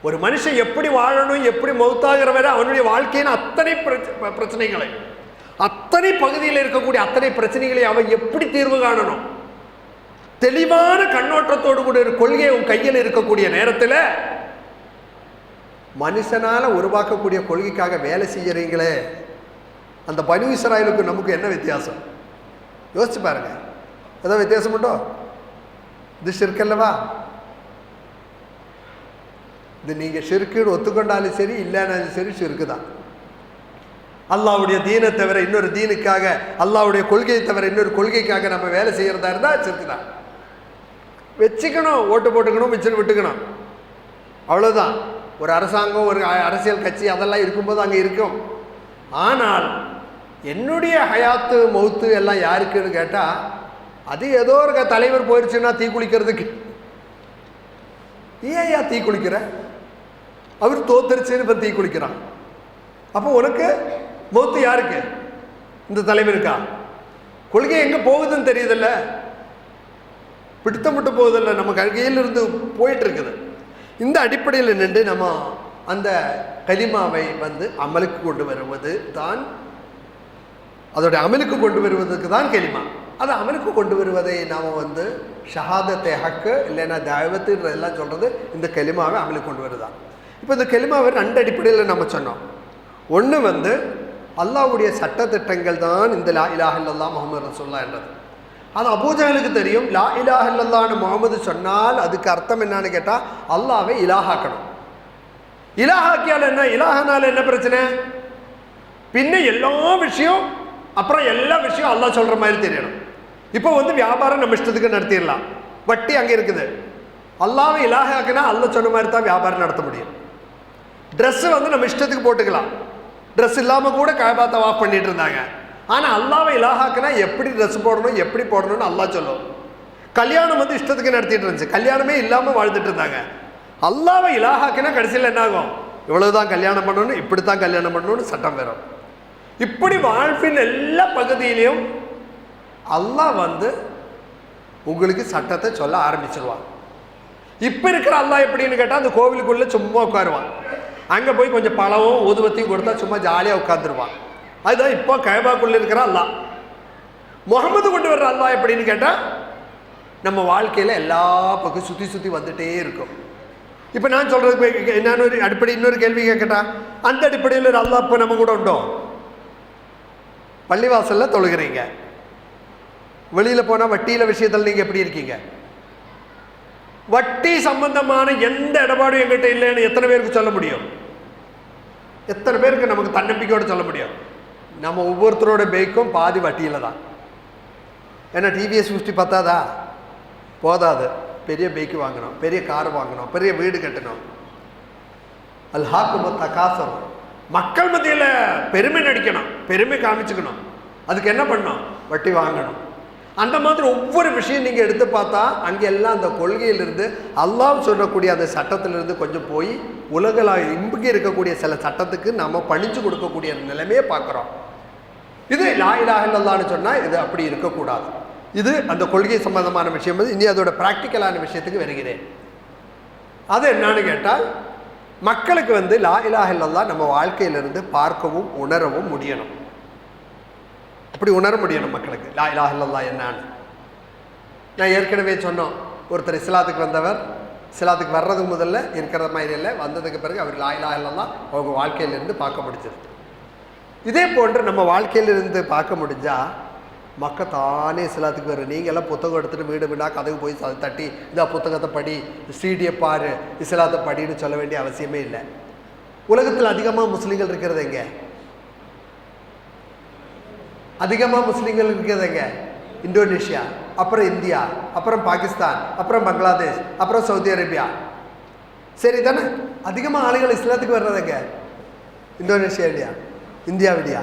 ஒரு மனுஷன் எப்படி வாழணும், எப்படி மௌத்தாகிற வரை அவனுடைய வாழ்க்கையின் அத்தனை பிரச்சனைகளை, அத்தனை பகுதியில் இருக்கக்கூடிய அத்தனை பிரச்சனைகளை அவன் எப்படி தீர்வு காணணும், தெளிவான கண்ணோட்டத்தோடு கூட ஒரு கொள்கை உன் கையில் இருக்கக்கூடிய நேரத்தில் மனுஷனால உருவாக்கக்கூடிய கொள்கைக்காக வேலை செய்யறீங்களே, அந்த பனு இஸ்ராயலுக்கு நமக்கு என்ன வித்தியாசம்? யோசிச்சு பாருங்க. ஏதோ வித்தியாசம் உண்டோ? இது ஷிர்க் அல்லவா? இது நீங்க ஷிர்க்குன்னு ஒத்துக்கொண்டாலும் சரி, இல்லைனாலும் சரி, ஷிர்க்கு தான். அல்லாவுடைய தீனை தவிர இன்னொரு தீனுக்காக, அல்லாவுடைய கொள்கையை தவிர இன்னொரு கொள்கைக்காக நம்ம வேலை செய்யறதா இருந்தா ஷிர்க்கு தான். வச்சுக்கணும், ஓட்டு போட்டுக்கணும், மிச்சம் விட்டுக்கணும், அவ்வளோதான். ஒரு அரசாங்கம், ஒரு அரசியல் கட்சி அதெல்லாம் இருக்கும்போது அங்கே இருக்கும். ஆனால் என்னுடைய ஹயாத்து மௌத்து எல்லாம் யாருக்குன்னு கேட்டால், அது ஏதோ ஒரு தலைவர் போயிடுச்சுன்னா தீ குளிக்கிறதுக்கு. ஏயா தீ குளிக்கிற? அவர் தோத்துருச்சுன்னு இப்போ தீ குளிக்கிறான். அப்போ உனக்கு மௌத்து யாருக்கு? இந்த தலைவருக்கா? கொள்கை எங்கே போகுதுன்னு தெரியுதில்ல, பிடித்தமிட்டு போகுதில்ல, நம்ம கையிலிருந்து போயிட்டு இருக்குது. இந்த அடிப்படையில் நின்று நம்ம அந்த கலிமாவை அமலுக்கு கொண்டு வருவது தான், அதோடைய அமலுக்கு கொண்டு வருவதற்கு தான் கலிமா. அதை அமலுக்கு கொண்டு வருவதை நாம் ஷஹாதத்தை ஹக்கு இல்லைன்னா தாவத்துன்றதெல்லாம் சொல்கிறது இந்த கலிமாவை அமலுக்கு கொண்டு வருதான். இப்போ இந்த கலிமாவை ரெண்டு அடிப்படையில் நம்ம சொன்னோம். ஒன்று அல்லாஹ்வுடைய சட்டத்திட்டங்கள் தான் இந்த லா இலாஹ இல்லல்லாஹ் முஹம்மது ரசூலுல்லாஹ் என்றது. அது அபூஜஹலுக்கு தெரியும். லா இலாஹ இல்லல்லாஹ்னு முஹம்மது சொன்னால் அதுக்கு அர்த்தம் என்னன்னு கேட்டால் அல்லாஹ்வை இலாஹாக்கணும். இலாஹாக்கியால் என்ன, இலாஹனால என்ன பிரச்சனை? பின்ன எல்லா விஷயம், அப்புறம் எல்லா விஷயம் அல்லாஹ் சொல்கிற மாதிரி தெரியணும். இப்போ வந்து வியாபாரம் நம்ம இஷ்டத்துக்கு நடத்திடலாம், வட்டி அங்கே இருக்குது. அல்லாஹ்வை இலாஹாக்குனா அல்லாஹ் சொன்ன மாதிரி தான் வியாபாரம் நடத்த முடியும். ட்ரெஸ்ஸு வந்து நம்ம இஷ்டத்துக்கு போட்டுக்கலாம், ட்ரெஸ் இல்லாமல் கூட காபா தவாஃப் பண்ணிட்டு இருந்தாங்க. ஆனால் அல்லாஹ்வை இலாஹாக்குனா எப்படி ட்ரெஸ் போடணும் எப்படி போடணும்னு அல்லாஹ் சொல்லும். கல்யாணம் வந்து இஷ்டத்துக்கு நடத்திட்டு இருந்துச்சு, கல்யாணமே இல்லாமல் வாழ்ந்துட்டு இருந்தாங்க. அல்லாஹ்வை இலாஹாக்குனா கடைசியில் என்ன ஆகும், இவ்வளவுதான் கல்யாணம் பண்ணணும், இப்படி தான் கல்யாணம் பண்ணணும்னு சட்டம் வரும். இப்படி வாழ்வின் எல்லா பகுதியிலையும் அல்லாஹ் வந்து உங்களுக்கு சட்டத்தை சொல்ல ஆரம்பிச்சிருவான். இப்போ இருக்கிற அல்லாஹ் எப்படின்னு கேட்டால் அந்த கோவிலுக்குள்ளே சும்மா உட்காருவான், அங்கே போய் கொஞ்சம் பழமும் ஊதுவத்தையும் கொடுத்தா சும்மா ஜாலியாக உட்காந்துருவான். அதுதான் இப்போ கஅபாக்குள்ளே இருக்கிற அல்லாஹ். முகமது கொண்டு வர்ற அல்லாஹ் எப்படின்னு கேட்டால் நம்ம வாழ்க்கையில் எல்லா பக்கம் சுற்றி சுற்றி வந்துட்டே இருக்கும். இப்போ நான் சொல்கிறதுக்கு என்னன்னு ஒரு அடிப்படை இன்னொரு கேள்வி கேட்கட்டா, அந்த அடிப்படையில் ஒரு அல்லாஹ் இப்போ நம்ம கூட உண்டோ? பள்ளிவாசலில் தொழுகிறீங்க, வெளியில் போனால் வட்டியில் விஷயத்தில் நீங்கள் எப்படி இருக்கீங்க? வட்டி சம்பந்தமான எந்த இடபாடும் எங்கிட்ட இல்லைன்னு எத்தனை பேருக்கு சொல்ல முடியும்? எத்தனை பேருக்கு நமக்கு தன்னம்பிக்கையோடு சொல்ல முடியும்? நம்ம ஒவ்வொருத்தரோட பைக்கும் பாதி வட்டியில் தான். ஏன்னா டிவிஎஸ் 50 பத்தாதா? போதாது, பெரிய பைக்கு வாங்கணும், பெரிய கார் வாங்கணும், பெரிய வீடு கட்டணும். அல்ஹாக்குமு தகாசுர், மக்கள் மத்தியில் பெருமை நடிக்கணும், பெருமை காமிச்சுக்கணும். அதுக்கு என்ன பண்ணணும்? வட்டி வாங்கணும். அந்த மாதிரி ஒவ்வொரு விஷயம் நீங்கள் எடுத்து பார்த்தா அங்கெல்லாம் அந்த கொள்கையிலிருந்து அல்லாஹ் சொல்லக்கூடிய அந்த சட்டத்திலிருந்து கொஞ்சம் போய் உலகளாக இம்புக்கு இருக்கக்கூடிய சில சட்டத்துக்கு நம்ம பணிச்சு கொடுக்கக்கூடிய நிலைமையை பார்க்குறோம். இது லா இலாஹ இல்லல்லாஹ்னு சொன்னால் இது அப்படி இருக்கக்கூடாது. இது அந்த கொள்கை சம்பந்தமான விஷயம். இனி அதோட ப்ராக்டிக்கலான விஷயத்துக்கு வருகிறேன். அது என்னன்னு கேட்டால் மக்களுக்கு வந்து லா இலாஹ இல்லல்லாஹ் நம்ம வாழ்க்கையிலிருந்து பார்க்கவும் உணரவும் முடியணும். அப்படி உணர முடியணும் மக்களுக்கு லா இலாஹ இல்லல்லாஹ் என்னான்னு. நான் ஏற்கனவே சொன்னோம், ஒருத்தர் இஸ்லாத்துக்கு வந்தவர் இஸ்லாத்துக்கு வர்றதுக்கு முதல்ல இருக்கிற மாதிரி இல்லை, வந்ததுக்கு பிறகு அவர் லா இலாஹ இல்லல்லாஹ் அவங்க வாழ்க்கையிலிருந்து பார்க்க முடிஞ்சது. இதே போன்று நம்ம வாழ்க்கையிலிருந்து பார்க்க முடிஞ்சால் மக்கள் தானே இஸ்லாத்துக்கு வர்ற. நீங்கள் எல்லாம் புத்தகம் எடுத்துகிட்டு வீடு வீடாக கதவு போய் தட்டி இதா புத்தகத்தை படி, சீடியை பாரு, இஸ்லாத்தை படின்னு சொல்ல வேண்டிய அவசியமே இல்லை. உலகத்தில் அதிகமாக முஸ்லீம்கள் இருக்கிறது எங்கே? அதிகமாக முஸ்லீம்கள் இருக்கிறது எங்கே? இந்தோனேஷியா, அப்புறம் இந்தியா, அப்புறம் பாகிஸ்தான், அப்புறம் பங்களாதேஷ், அப்புறம் சவுதி அரேபியா. சரி தானே? அதிகமாக ஆளுகள் இஸ்லாத்துக்கு வர்றது எங்கே? இந்தோனேஷியா இல்லையா? இந்தியாவிலையா?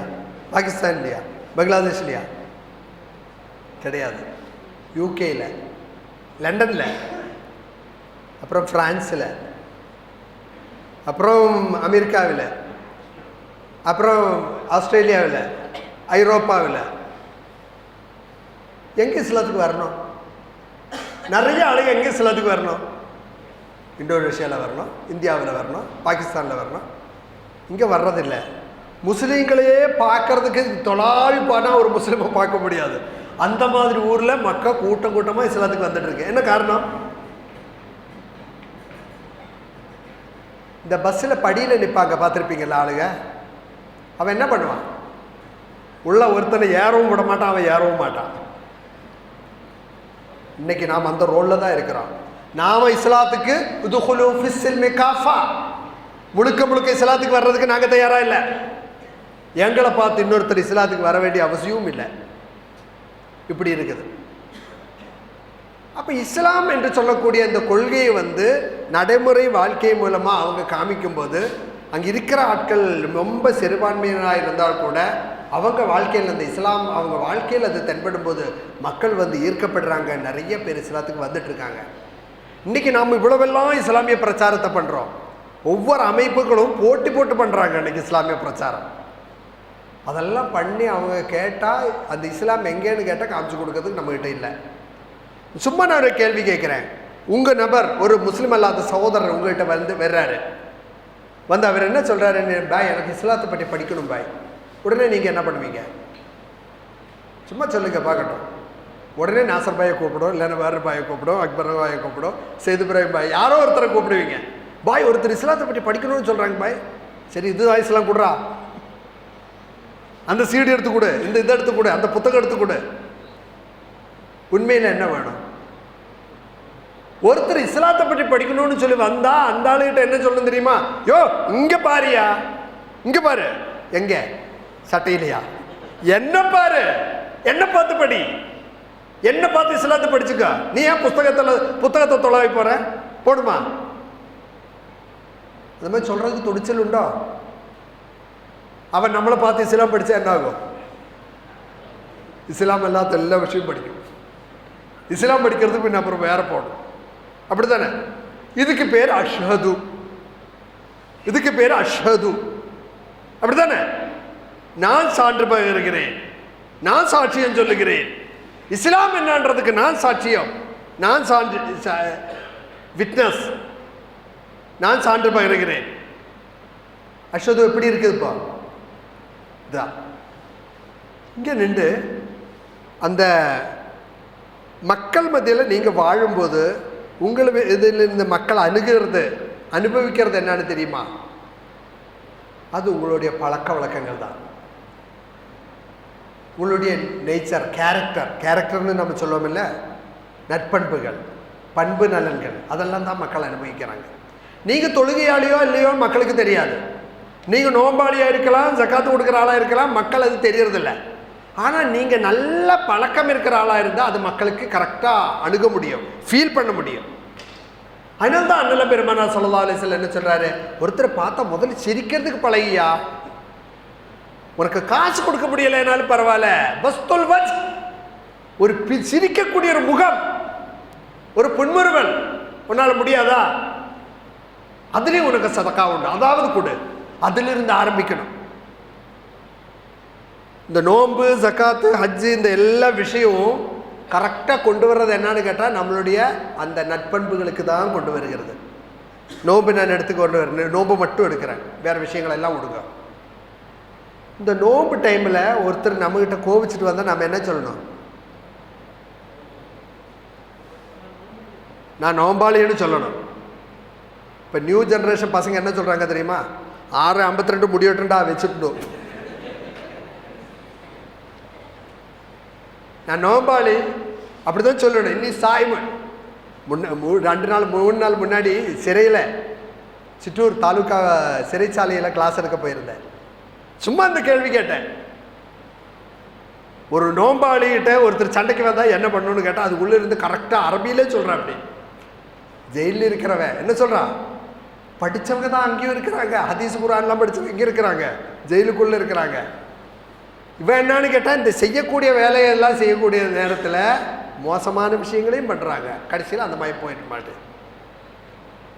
பாகிஸ்தான் இல்லையா? பங்களாதேஷ் இல்லையா? கிடையாது. யூகேயில், லண்டனில், அப்புறம் ஃப்ரான்ஸில், அப்புறம் அமெரிக்காவில், அப்புறம் ஆஸ்திரேலியாவில், ஐரோப்பாவில். எங்கே இஸ்லாத்துக்கு வரணும்? நிறைய ஆளுங்க எங்கே இஸ்லாத்துக்கு வரணும்? இந்தோனேஷியாவில் வரணும், இந்தியாவில் வரணும், பாகிஸ்தானில் வரணும். இங்கே வர்றதில்லை. முஸ்லீம்களையே பார்க்கறதுக்கு தொலாவி போனால் ஒரு முஸ்லீமை பார்க்க முடியாது. அந்த மாதிரி ஊரில் மக்கள் கூட்டம் கூட்டமாக இஸ்லாத்துக்கு வந்துட்டு இருக்கு. என்ன காரணம்? இந்த பஸ்ஸில் படியில் நிற்பாங்க, பார்த்துருப்பீங்கல்ல ஆளுங்க. அவன் என்ன பண்ணுவான்? உள்ள ஒருத்தனை ஏறவும் விட மாட்டான், அவன் ஏறவும் மாட்டான். இன்னைக்கு நாம் அந்த ரோலில் தான் இருக்கிறோம். நாம இஸ்லாத்துக்கு உதுகுலு ஃபிஸ்ஸில்மி காஃபா, முழுக்க முழுக்க இஸ்லாத்துக்கு வர்றதுக்கு நாங்கள் தயாராக இல்லை. எங்களை பார்த்து இன்னொருத்தர் இஸ்லாத்துக்கு வர வேண்டிய அவசியமும் இல்லை. இப்படி இருக்குது. அப்போ இஸ்லாம் என்று சொல்லக்கூடிய அந்த கொள்கையை வந்து நடைமுறை வாழ்க்கை மூலமாக அவங்க காமிக்கும்போது அங்கே இருக்கிற ஆட்கள் ரொம்ப சிறுபான்மையினராக இருந்தால் கூட அவங்க வாழ்க்கையில் அந்த இஸ்லாம் அவங்க வாழ்க்கையில் அது தென்படும்போது மக்கள் வந்து ஈர்க்கப்படுறாங்க. நிறைய பேர் இஸ்லாத்துக்கு வந்துட்டுருக்காங்க. இன்றைக்கி நாம் இவ்வளவெல்லாம் இஸ்லாமிய பிரச்சாரத்தை பண்ணுறோம். ஒவ்வொரு அமைப்புகளும் போட்டி போட்டு பண்ணுறாங்க இன்றைக்கி இஸ்லாமிய பிரச்சாரம். அதெல்லாம் பண்ணி அவங்க கேட்டால் அந்த இஸ்லாம் எங்கேன்னு கேட்டால் காமிச்சு கொடுக்கறதுக்கு நம்மகிட்ட இல்லை. சும்மா நான் ஒரு கேள்வி கேட்குறேன். உங்கள் நபர் ஒரு முஸ்லீம் அல்லாத சகோதரர் உங்கள்கிட்ட வந்து வர்றாரு. வந்து அவர் என்ன சொல்கிறாரு? பாய், எனக்கு இஸ்லாத்தை பற்றி படிக்கணும் பாய். உடனே நீங்கள் என்ன பண்ணுவீங்க? சும்மா சொல்லுங்க பார்க்கட்டும். உடனே நாசர் பாயை கூப்பிடும், இல்லைன்னா வேறு பாயை கூப்பிடும், அக்பர் பாயை கூப்பிடும், சேது இப்ராஹிம் பாய், யாரோ ஒருத்தரை கூப்பிடுவீங்க. பாய், ஒருத்தர் இஸ்லாத்தை பற்றி படிக்கணும்னு சொல்கிறாங்க பாய். சரி, இது இஸ்லாம் கொடுறா, அந்த சீடு எடுத்து கொடு, இந்த இதை எடுத்து கொடு, அந்த புத்தகம் எடுத்து கொடு. உண்மையில் என்ன வேணும்? ஒருத்தர் இஸ்லாத்தை பற்றி படிக்கணும்னு சொல்லி வந்தா அந்த ஆளுகிட்ட என்ன சொல்லணும் தெரியுமா? யோ, இங்க பாரியா, இங்க பாரு. எங்க? சட்டையிலையா? என்ன பாரு, என்ன பார்த்து படி. என்ன பார்த்து இஸ்லாத்தை படிச்சுக்க. நீ ஏன் புத்தகத்தை தொலைவை போற? போடுமா? அந்த மாதிரி சொல்றதுக்கு துணிச்சல் உண்டோ? அவன் நம்மளை பார்த்து இஸ்லாம் படித்தா என்ன ஆகும்? இஸ்லாம் எல்லா விஷயம் படிக்கும். இஸ்லாம் படிக்கிறதுக்கு பின்ன அப்புறம் வேற போடும். அப்படி தானே? இதுக்கு பேர் அஷ்ஹது. இதுக்கு பேர் அஷ்ஹது. அப்படி தானே? நான் சான்று பகிர்கிறேன், நான் சாட்சியம் சொல்லுகிறேன். இஸ்லாம் என்னன்றதுக்கு நான் சாட்சியம், நான் சான்று விட்னஸ், நான் சான்று பகிர்கிறேன். அஷ்ஹது எப்படி இருக்குதுப்பா? இங்கே நின்று அந்த மக்கள் மத்தியில் நீங்கள் வாழும்போது உங்களுக்கு இதில் இந்த மக்கள் அனுபவிக்கிறது என்னன்னு தெரியுமா? அது உங்களுடைய பழக்க வழக்கங்கள் தான், உங்களுடைய நேச்சர், கேரக்டர்னு நம்ம சொல்லுவோம் இல்லை, நற்பண்புகள், பண்பு நலன்கள், அதெல்லாம் தான் மக்கள் அனுபவிக்கிறாங்க. நீங்கள் தொழுகையாளியோ இல்லையோ மக்களுக்கு தெரியாது. நீங்கள் நோம்பாளியாக இருக்கலாம், ஜக்காத்து கொடுக்குற ஆளாக இருக்கலாம், மக்கள் அது தெரியறதில்ல. ஆனால் நீங்கள் நல்ல பழக்கம் இருக்கிற ஆளாக இருந்தால் அது மக்களுக்கு கரெக்டாக அணுக முடியும், ஃபீல் பண்ண முடியும். அதனால தான் அண்ணல பெருமானார் ஸல்லல்லாஹு அலைஹி வஸல்லம் என்ன சொல்கிறாரு, ஒருத்தரை பார்த்தா முதல்ல சிரிக்கிறதுக்கு பழகியா. உனக்கு காசு கொடுக்க முடியலைனாலும் பரவாயில்ல, பஸ்துல் வஜ், ஒரு சிரிக்கக்கூடிய ஒரு முகம், ஒரு புன்முறுவல் உன்னால் முடியாதா? அதுலேயும் உனக்கு சதக்கா உண்டு, அதாவது கொடு. அதிலிருந்து ஆரம்பிக்கணும். இந்த நோன்பு, ஜக்காத்து, ஹஜ்ஜு, இந்த எல்லா விஷயமும் கரெக்டாக கொண்டு வர்றது என்னன்னு கேட்டால் நம்மளுடைய அந்த நட்பண்புகளுக்கு தான் கொண்டு வருகிறது. நோன்பு நான் கொண்டு வரேன், நோன்பு மட்டும் எடுக்கிறேன், வேறு விஷயங்கள் எல்லாம் விடுங்க. இந்த நோன்பு டைமில் ஒருத்தர் நம்மகிட்ட கோபிச்சுட்டு வந்தால் நம்ம என்ன சொல்லணும்? நான் நோம்பாளின்னு சொல்லணும். இப்போ நியூ ஜென்ரேஷன் பசங்க என்ன சொல்கிறாங்க தெரியுமா? 6:52 முடியட்டுண்டா வச்சுட்டோம், நான் நோம்பாளி அப்படி தான் சொல்லணும். இன்னி சாய்மன் 3 நாள் முன்னாடி சிறையில், சிற்றூர் தாலுக்கா சிறைச்சாலையில் கிளாஸ் எடுக்க போயிருந்தேன். சும்மா அந்த கேள்வி கேட்டேன். ஒரு நோம்பாளிகிட்ட ஒருத்தர் சண்டைக்கு வந்தால் என்ன பண்ணணும்னு கேட்டால் அதுக்குள்ளே இருந்து கரெக்டாக அரபியிலே சொல்கிறான். அப்படி ஜெயிலில் இருக்கிறவன் என்ன சொல்கிறான்? படித்தவங்க தான் அங்கேயும் இருக்கிறாங்க, ஹதீஸ் குர்ஆன்லாம் படித்தவங்க இங்கே இருக்கிறாங்க, ஜெயிலுக்குள்ளே இருக்கிறாங்க. இவன் என்னன்னு கேட்டால் இந்த செய்யக்கூடிய வேலையெல்லாம் செய்யக்கூடிய நேரத்தில் மோசமான விஷயங்களையும் பண்ணுறாங்க. கடைசியில் அந்த மாதிரி போயிட்டு மாட்டேன்.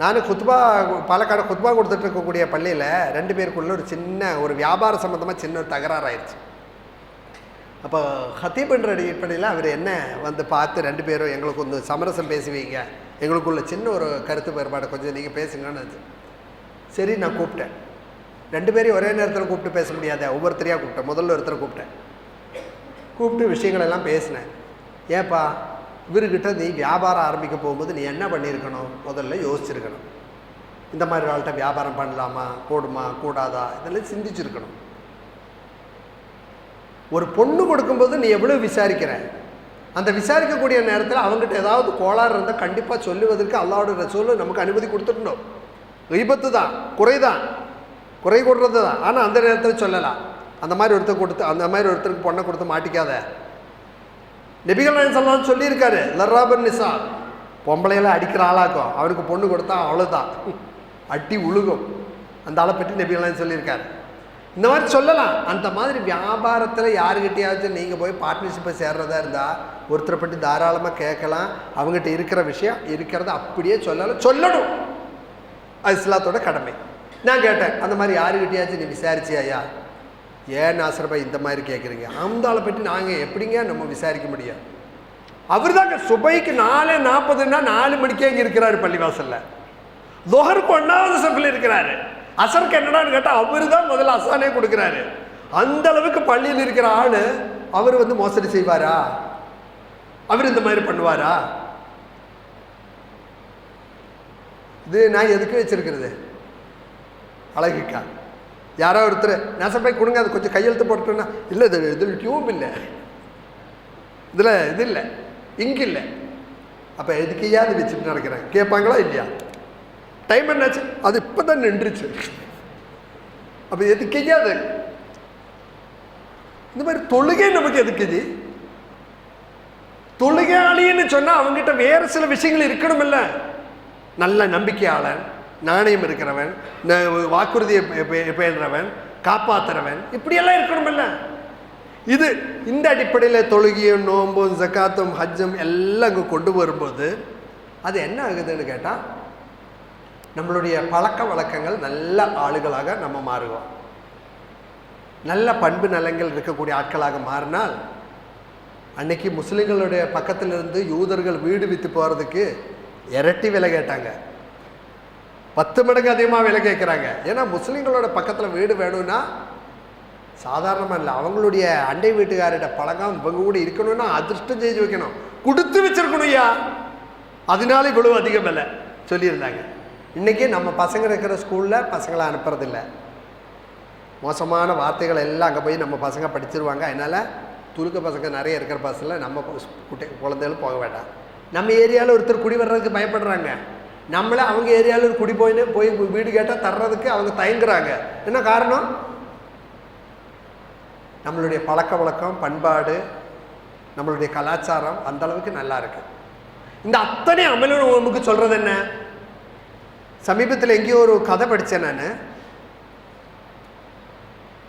நான் பாலக்காடு குத்பா கொடுத்துட்டு இருக்கக்கூடிய பள்ளியில் 2 பேருக்குள்ள ஒரு சின்ன ஒரு வியாபார சம்மந்தமாக சின்ன ஒரு தகராறு ஆயிடுச்சு. அப்போ ஹத்தீப்ன்ற அடிப்படையில் அவர் என்ன வந்து பார்த்து 2 பேரும் எங்களுக்கு கொஞ்சம் சமரசம் பேசுவீங்க, எங்களுக்குள்ள சின்ன ஒரு கருத்து வேறுபாடு, கொஞ்சம் நீங்கள் பேசுங்கன்னு. சரி, நான் கூப்பிட்டேன். 2 பேரையும் ஒரே நேரத்தில் கூப்பிட்டு பேச முடியாத, ஒவ்வொருத்தரையாக கூப்பிட்டேன். முதல்ல ஒருத்தரை கூப்பிட்டு விஷயங்கள் எல்லாம் பேசினேன். ஏப்பா, இவர்கிட்ட நீ வியாபாரம் ஆரம்பிக்க போகும்போது நீ என்ன பண்ணியிருக்கணும்? முதல்ல யோசிச்சிருக்கணும். இந்த மாதிரி ஆள்கிட்ட வியாபாரம் பண்ணலாமா, கூடுமா, கூடாதா, இதெல்லாம் சிந்திச்சிருக்கணும். ஒரு பொண்ணு கொடுக்கும்போது நீ எவ்வளோ விசாரிக்கிற? அந்த விசாரிக்கக்கூடிய நேரத்தில் அவங்ககிட்ட ஏதாவது கோளாறு இருந்தால் கண்டிப்பாக சொல்லுவதற்கு அல்லாஹ்வுடைய ரசூல் நமக்கு அனுமதி கொடுத்துடணும். விபத்து தான், குறை கொடுறது தான். ஆனால் அந்த நேரத்தில் சொல்லலாம். அந்த மாதிரி ஒருத்தருக்கு பொண்ணை கொடுத்து மாட்டிக்காத. நபிகள் நாயகம் ஸல்லல்லாஹு அலைஹி வஸல்லம் சொல்லியிருக்காரு, லர்ராபன் நிசா, பொம்பளையெல்லாம் அடிக்கிற ஆளாக்கும், அவருக்கு பொண்ணு கொடுத்தா அவ்வளோதான், அட்டி உழுகும். அந்த ஆளை பற்றி நபிகள் நாயகம் சொல்லியிருக்காரு. இந்த மாதிரி சொல்லலாம். அந்த மாதிரி வியாபாரத்தில் யாருக்கிட்டையாச்சும் நீங்கள் போய் பார்ட்னர்ஷிப்பை சேர்றதா இருந்தால் ஒருத்தரை பற்றி தாராளமாக கேட்கலாம். அவங்ககிட்ட இருக்கிற விஷயம் இருக்கிறத அப்படியே சொல்லணும். அது இஸ்லாத்தோட கடமை. நான் கேட்டேன், அந்த மாதிரி யாருக்கிட்டையாச்சும் நீ விசாரிச்சியா? ஏன் நாசரபா இந்த மாதிரி கேட்குறீங்க? அந்த ஆளை பற்றி நாங்கள் எப்படிங்க நம்ம விசாரிக்க முடியும்? அவர் தாங்க சுபைக்கு 4:40ன்னா 4 மணிக்கே இங்கே இருக்கிறாரு பள்ளிவாசலில். லுஹருக்கு 1வது சஃபில் இருக்கிறாரு. அசருக்கு என்னடான்னு கேட்டால் அவர் தான் முதல்ல அசானே கொடுக்குறாரு. அந்த அளவுக்கு பள்ளியில் இருக்கிற ஆள் அவர் வந்து மோசடி செய்வாரா? அவர் இந்த மாதிரி பண்ணுவாரா? இது நான் எதுக்கு வச்சிருக்கிறது? அழகுக்கா? யாரோ ஒருத்தர் நெசப்பாய் கொடுங்க, அது கொஞ்சம் கையெழுத்து போட்டுன்னா, இல்லை இதில் டியூப் இல்லை, இதில் இது இல்லை, இங்கு இல்லை. அப்போ எதுக்கையா அது வச்சுட்டு நடக்கிறேன் கேட்பாங்களா இல்லையா? டைம் என்னாச்சு? அது இப்போ தான் நின்றுச்சு. அப்போ எதுக்கையா அது? இந்த மாதிரி தொழுகை நமக்கு எதுக்குது? தொழுகையாளின்னு சொன்னால் அவங்ககிட்ட வேறு சில விஷயங்கள் இருக்கணுமில்ல. நல்ல நம்பிக்கையாளன், நாணயம் இருக்கிறவன், வாக்குறுதியை பேணுறவன், காப்பாற்றுறவன், இப்படியெல்லாம் இருக்கணுமில்ல. இந்த அடிப்படையில் தொழுகையும் நோம்பும் ஜக்காத்தும் ஹஜ்ஜும் எல்லாம் இங்கே கொண்டு வரும்போது அது என்ன ஆகுதுன்னு கேட்டால், நம்மளுடைய பழக்க வழக்கங்கள் நல்ல ஆளுகளாக நம்ம மாறுவோம். நல்ல பண்பு நலங்கள் இருக்கக்கூடிய ஆட்களாக மாறினால், அன்னைக்கு முஸ்லீம்களுடைய பக்கத்தில் இருந்து யூதர்கள் வீடு விற்று போகிறதுக்கு இரட்டி விலை கேட்டாங்க. 10 மடங்கு அதிகமாக விலை கேட்குறாங்க. ஏன்னா முஸ்லீம்களோட பக்கத்தில் வீடு வேணும்னா சாதாரணமாக இல்லை, அவங்களுடைய அண்டை வீட்டுக்காரிட்ட பழக்கம் இவங்க கூட இருக்கணும்னா அதிர்ஷ்டம் செஞ்சு வைக்கணும், கொடுத்து வச்சிருக்கணும் ஐயா, அதனால இவ்வளவு அதிக விலை சொல்லியிருந்தாங்க. இன்றைக்கி நம்ம பசங்க இருக்கிற ஸ்கூலில் பசங்களை அனுப்புறதில்லை. மோசமான வார்த்தைகள் எல்லாம் அங்கே போய் நம்ம பசங்க படிச்சிருவாங்க. அதனால் துருக்க பசங்க நிறைய இருக்கிற பஸ்ஸில் நம்ம குழந்தைகளும் போக வேண்டாம். நம்ம ஏரியாவில் ஒருத்தர் குடி வர்றதுக்கு பயப்படுறாங்க. நம்மளே அவங்க ஏரியாவில் ஒரு குடி போய் வீடு கேட்டால் தர்றதுக்கு அவங்க தயங்குறாங்க. என்ன காரணம்? நம்மளுடைய பழக்க வழக்கம், பண்பாடு, நம்மளுடைய கலாச்சாரம் அந்த அளவுக்கு நல்லா இருக்கு. இந்த அத்தனை அமலும் நமக்கு சொல்கிறது என்ன? சமீபத்தில் எங்கேயோ ஒரு கதை படித்தேன் நான்.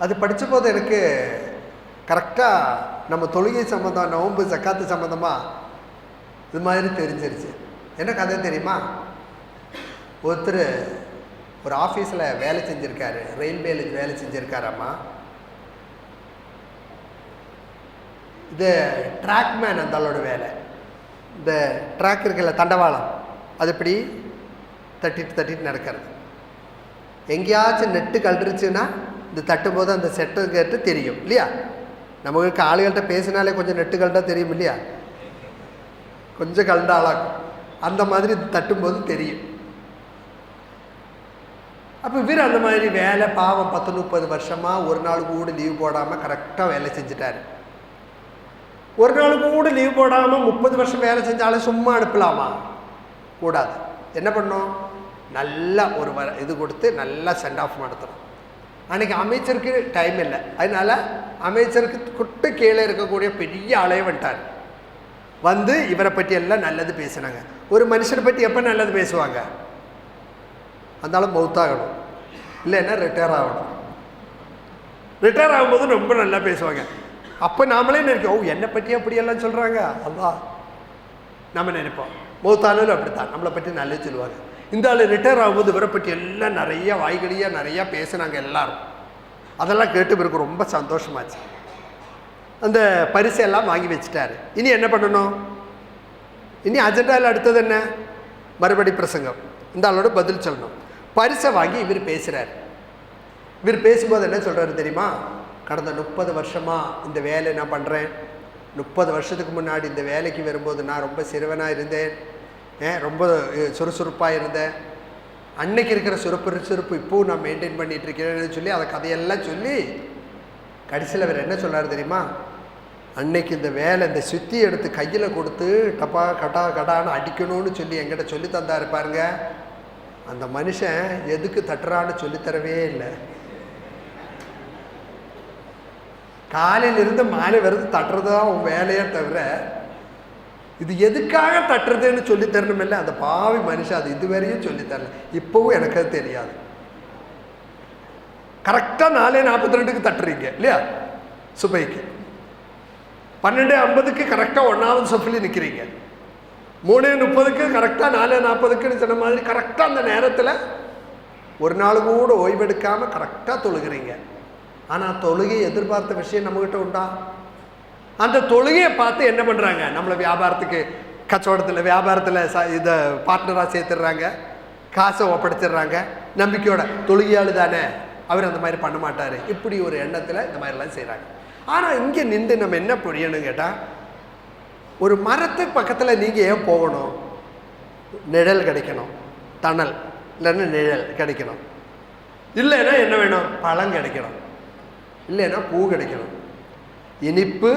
அது படித்த போது எனக்கு கரெக்டாக நம்ம தொழுகை சம்மந்தம், நோன்பு ஜக்காத்து சம்மந்தமாக இது மாதிரி தெரிஞ்சிருச்சு. என்ன கதை தெரியுமா? ஒருத்தர் ஒரு ஆஃபீஸில் வேலை செஞ்சுருக்காரு, ரயில்வேல வேலை செஞ்சுருக்காராம்மா. இது ட்ராக்மேன் அந்த ஆளோட வேலை. இந்த ட்ராக் இருக்குல்ல, தண்டவாளம், அது இப்படி தட்டிட்டு நடக்கிறது. எங்கேயாச்சும் நெட்டு கழட்டுருச்சுன்னா இந்த தட்டும்போது அந்த செட்டு கேட்டு தெரியும் இல்லையா? நமக்கு ஆளுகள்கிட்ட பேசினாலே கொஞ்சம் நெட்டு கழட்டா தெரியும் இல்லையா? கொஞ்சம் கழண்ட ஆளாக்கும். அந்த மாதிரி தட்டும்போது தெரியும். அப்போ இவர் அந்த மாதிரி வேலை பாவம் 10-30 வருஷமாக ஒரு நாள் கூட லீவ் போடாமல் கரெக்டாக வேலை செஞ்சுட்டாரு. ஒரு நாள் கூட லீவ் போடாமல் 30 வருஷம் வேலை செஞ்சாலும் சும்மா அனுப்பலாமா? கூடாது. என்ன பண்ணோம்? நல்லா ஒரு இது கொடுத்து நல்லா சென்ட் ஆஃப் நடத்தணும். அன்றைக்கி அமைச்சருக்கு டைம் இல்லை, அதனால் அமைச்சருக்கு குட்டு கீழே இருக்கக்கூடிய பெரிய ஆளே வந்துட்டார். வந்து இவரை பற்றி எல்லாம் நல்லது பேசுனாங்க. ஒரு மனுஷனை பற்றி எப்போ நல்லது பேசுவாங்க? அதனால மவுத்தாகணும், இல்லைன்னா ரிட்டையர் ஆகணும். ரிட்டையர் ஆகும்போது ரொம்ப நல்லா பேசுவாங்க. அப்போ நாமளே நினைப்போம், ஓ என்னை பற்றி அப்படியெல்லாம் சொல்கிறாங்க அல்லா, நம்ம நினைப்போம். மௌத்தானாலும் அப்படித்தான், நம்மளை பற்றி நல்லது சொல்லுவாங்க. இந்த ஆள் ரிட்டையர் ஆகும்போது இவரை பற்றி எல்லாம் நிறைய வாய்களையாக நிறையா பேசுனாங்க எல்லாரும். அதெல்லாம் கேட்டு இவருக்கு ரொம்ப சந்தோஷமாச்சு. அந்த பரிசையெல்லாம் வாங்கி வச்சுட்டாரு. இனி என்ன பண்ணணும்? இனி அஜெண்டாவில் அடுத்தது என்ன? மறுபடி பிரசங்கம். இந்த ஆளோட பதில் சொல்லணும். பரிசை வாங்கி இவர் பேசுகிறார். இவர் பேசும்போது என்ன சொல்கிறாரு தெரியுமா? கடந்த 30 வருஷமாக இந்த வேலை நான் பண்ணுறேன். 30 வருஷத்துக்கு முன்னாடி இந்த வேலைக்கு வரும்போது நான் ரொம்ப சிறுவனாக இருந்தேன், ரொம்ப சுறுசுறுப்பாக இருந்தேன். அன்னைக்கு இருக்கிற சுறுசுறுப்பு இப்போவும் நான் மெயின்டைன் பண்ணிகிட்டு இருக்கேன்னு சொல்லி அதை கதையெல்லாம் சொல்லி கடைசியில் அவர் என்ன சொல்கிறார் தெரியுமா? அன்னைக்கு இந்த வேலை, இந்த சுத்தி எடுத்து கையில் கொடுத்து டப்பா கடான்னு அடிக்கணும்னு சொல்லி என்கிட்ட சொல்லி தந்தாரு பாருங்க. அந்த மனுஷன் எதுக்கு தட்டுறான்னு சொல்லித்தரவே இல்லை. காலையிலிருந்து மாலை வருது தட்டுறது தான் உன் வேலையே தவிர இது எதுக்காக தட்டுறதுன்னு சொல்லித்தரணும் இல்லை. அந்த பாவி மனுஷன் அது இதுவரையும் சொல்லித்தரல. இப்போவும் எனக்கு அது தெரியாது. கரெக்டாக 4:42 தட்டுறீங்க இல்லையா? சுபைக்கு 12:50 கரெக்டாக 1வது சொஃபில் நிற்கிறீங்க. 3:30 கரெக்டாக 4:40 சொன்ன மாதிரி கரெக்டாக அந்த நேரத்தில் ஒரு நாள் கூட ஓய்வெடுக்காமல் கரெக்டாக தொழுகிறீங்க. ஆனால் தொழுகை எதிர்பார்த்த விஷயம் நம்மகிட்ட உண்டா? அந்த தொழுகையை பார்த்து என்ன பண்ணுறாங்க? நம்மளை வியாபாரத்துக்கு, கச்சவடத்தில், வியாபாரத்தில் இதை பார்ட்னராக சேர்த்துடுறாங்க, காசை ஒப்படைச்சிடுறாங்க. நம்பிக்கையோட தொழுகையாளு தானே, அவர் அந்த மாதிரி பண்ண மாட்டார், இப்படி ஒரு எண்ணத்தில் இந்த மாதிரிலாம் செய்கிறாங்க. ஆனால் இங்கே நின்று நம்ம என்ன புரியணும்னு கேட்டால், ஒரு மரத்துக்கு பக்கத்தில் நீங்கள் ஏன் போகணும்? நிழல் கிடைக்கணும், தணல் இல்லைன்னா நிழல் கிடைக்கணும். இல்லைன்னா என்ன வேணும்? பழம் கிடைக்கணும், இல்லைன்னா பூ கிடைக்கணும், இனிப்பு,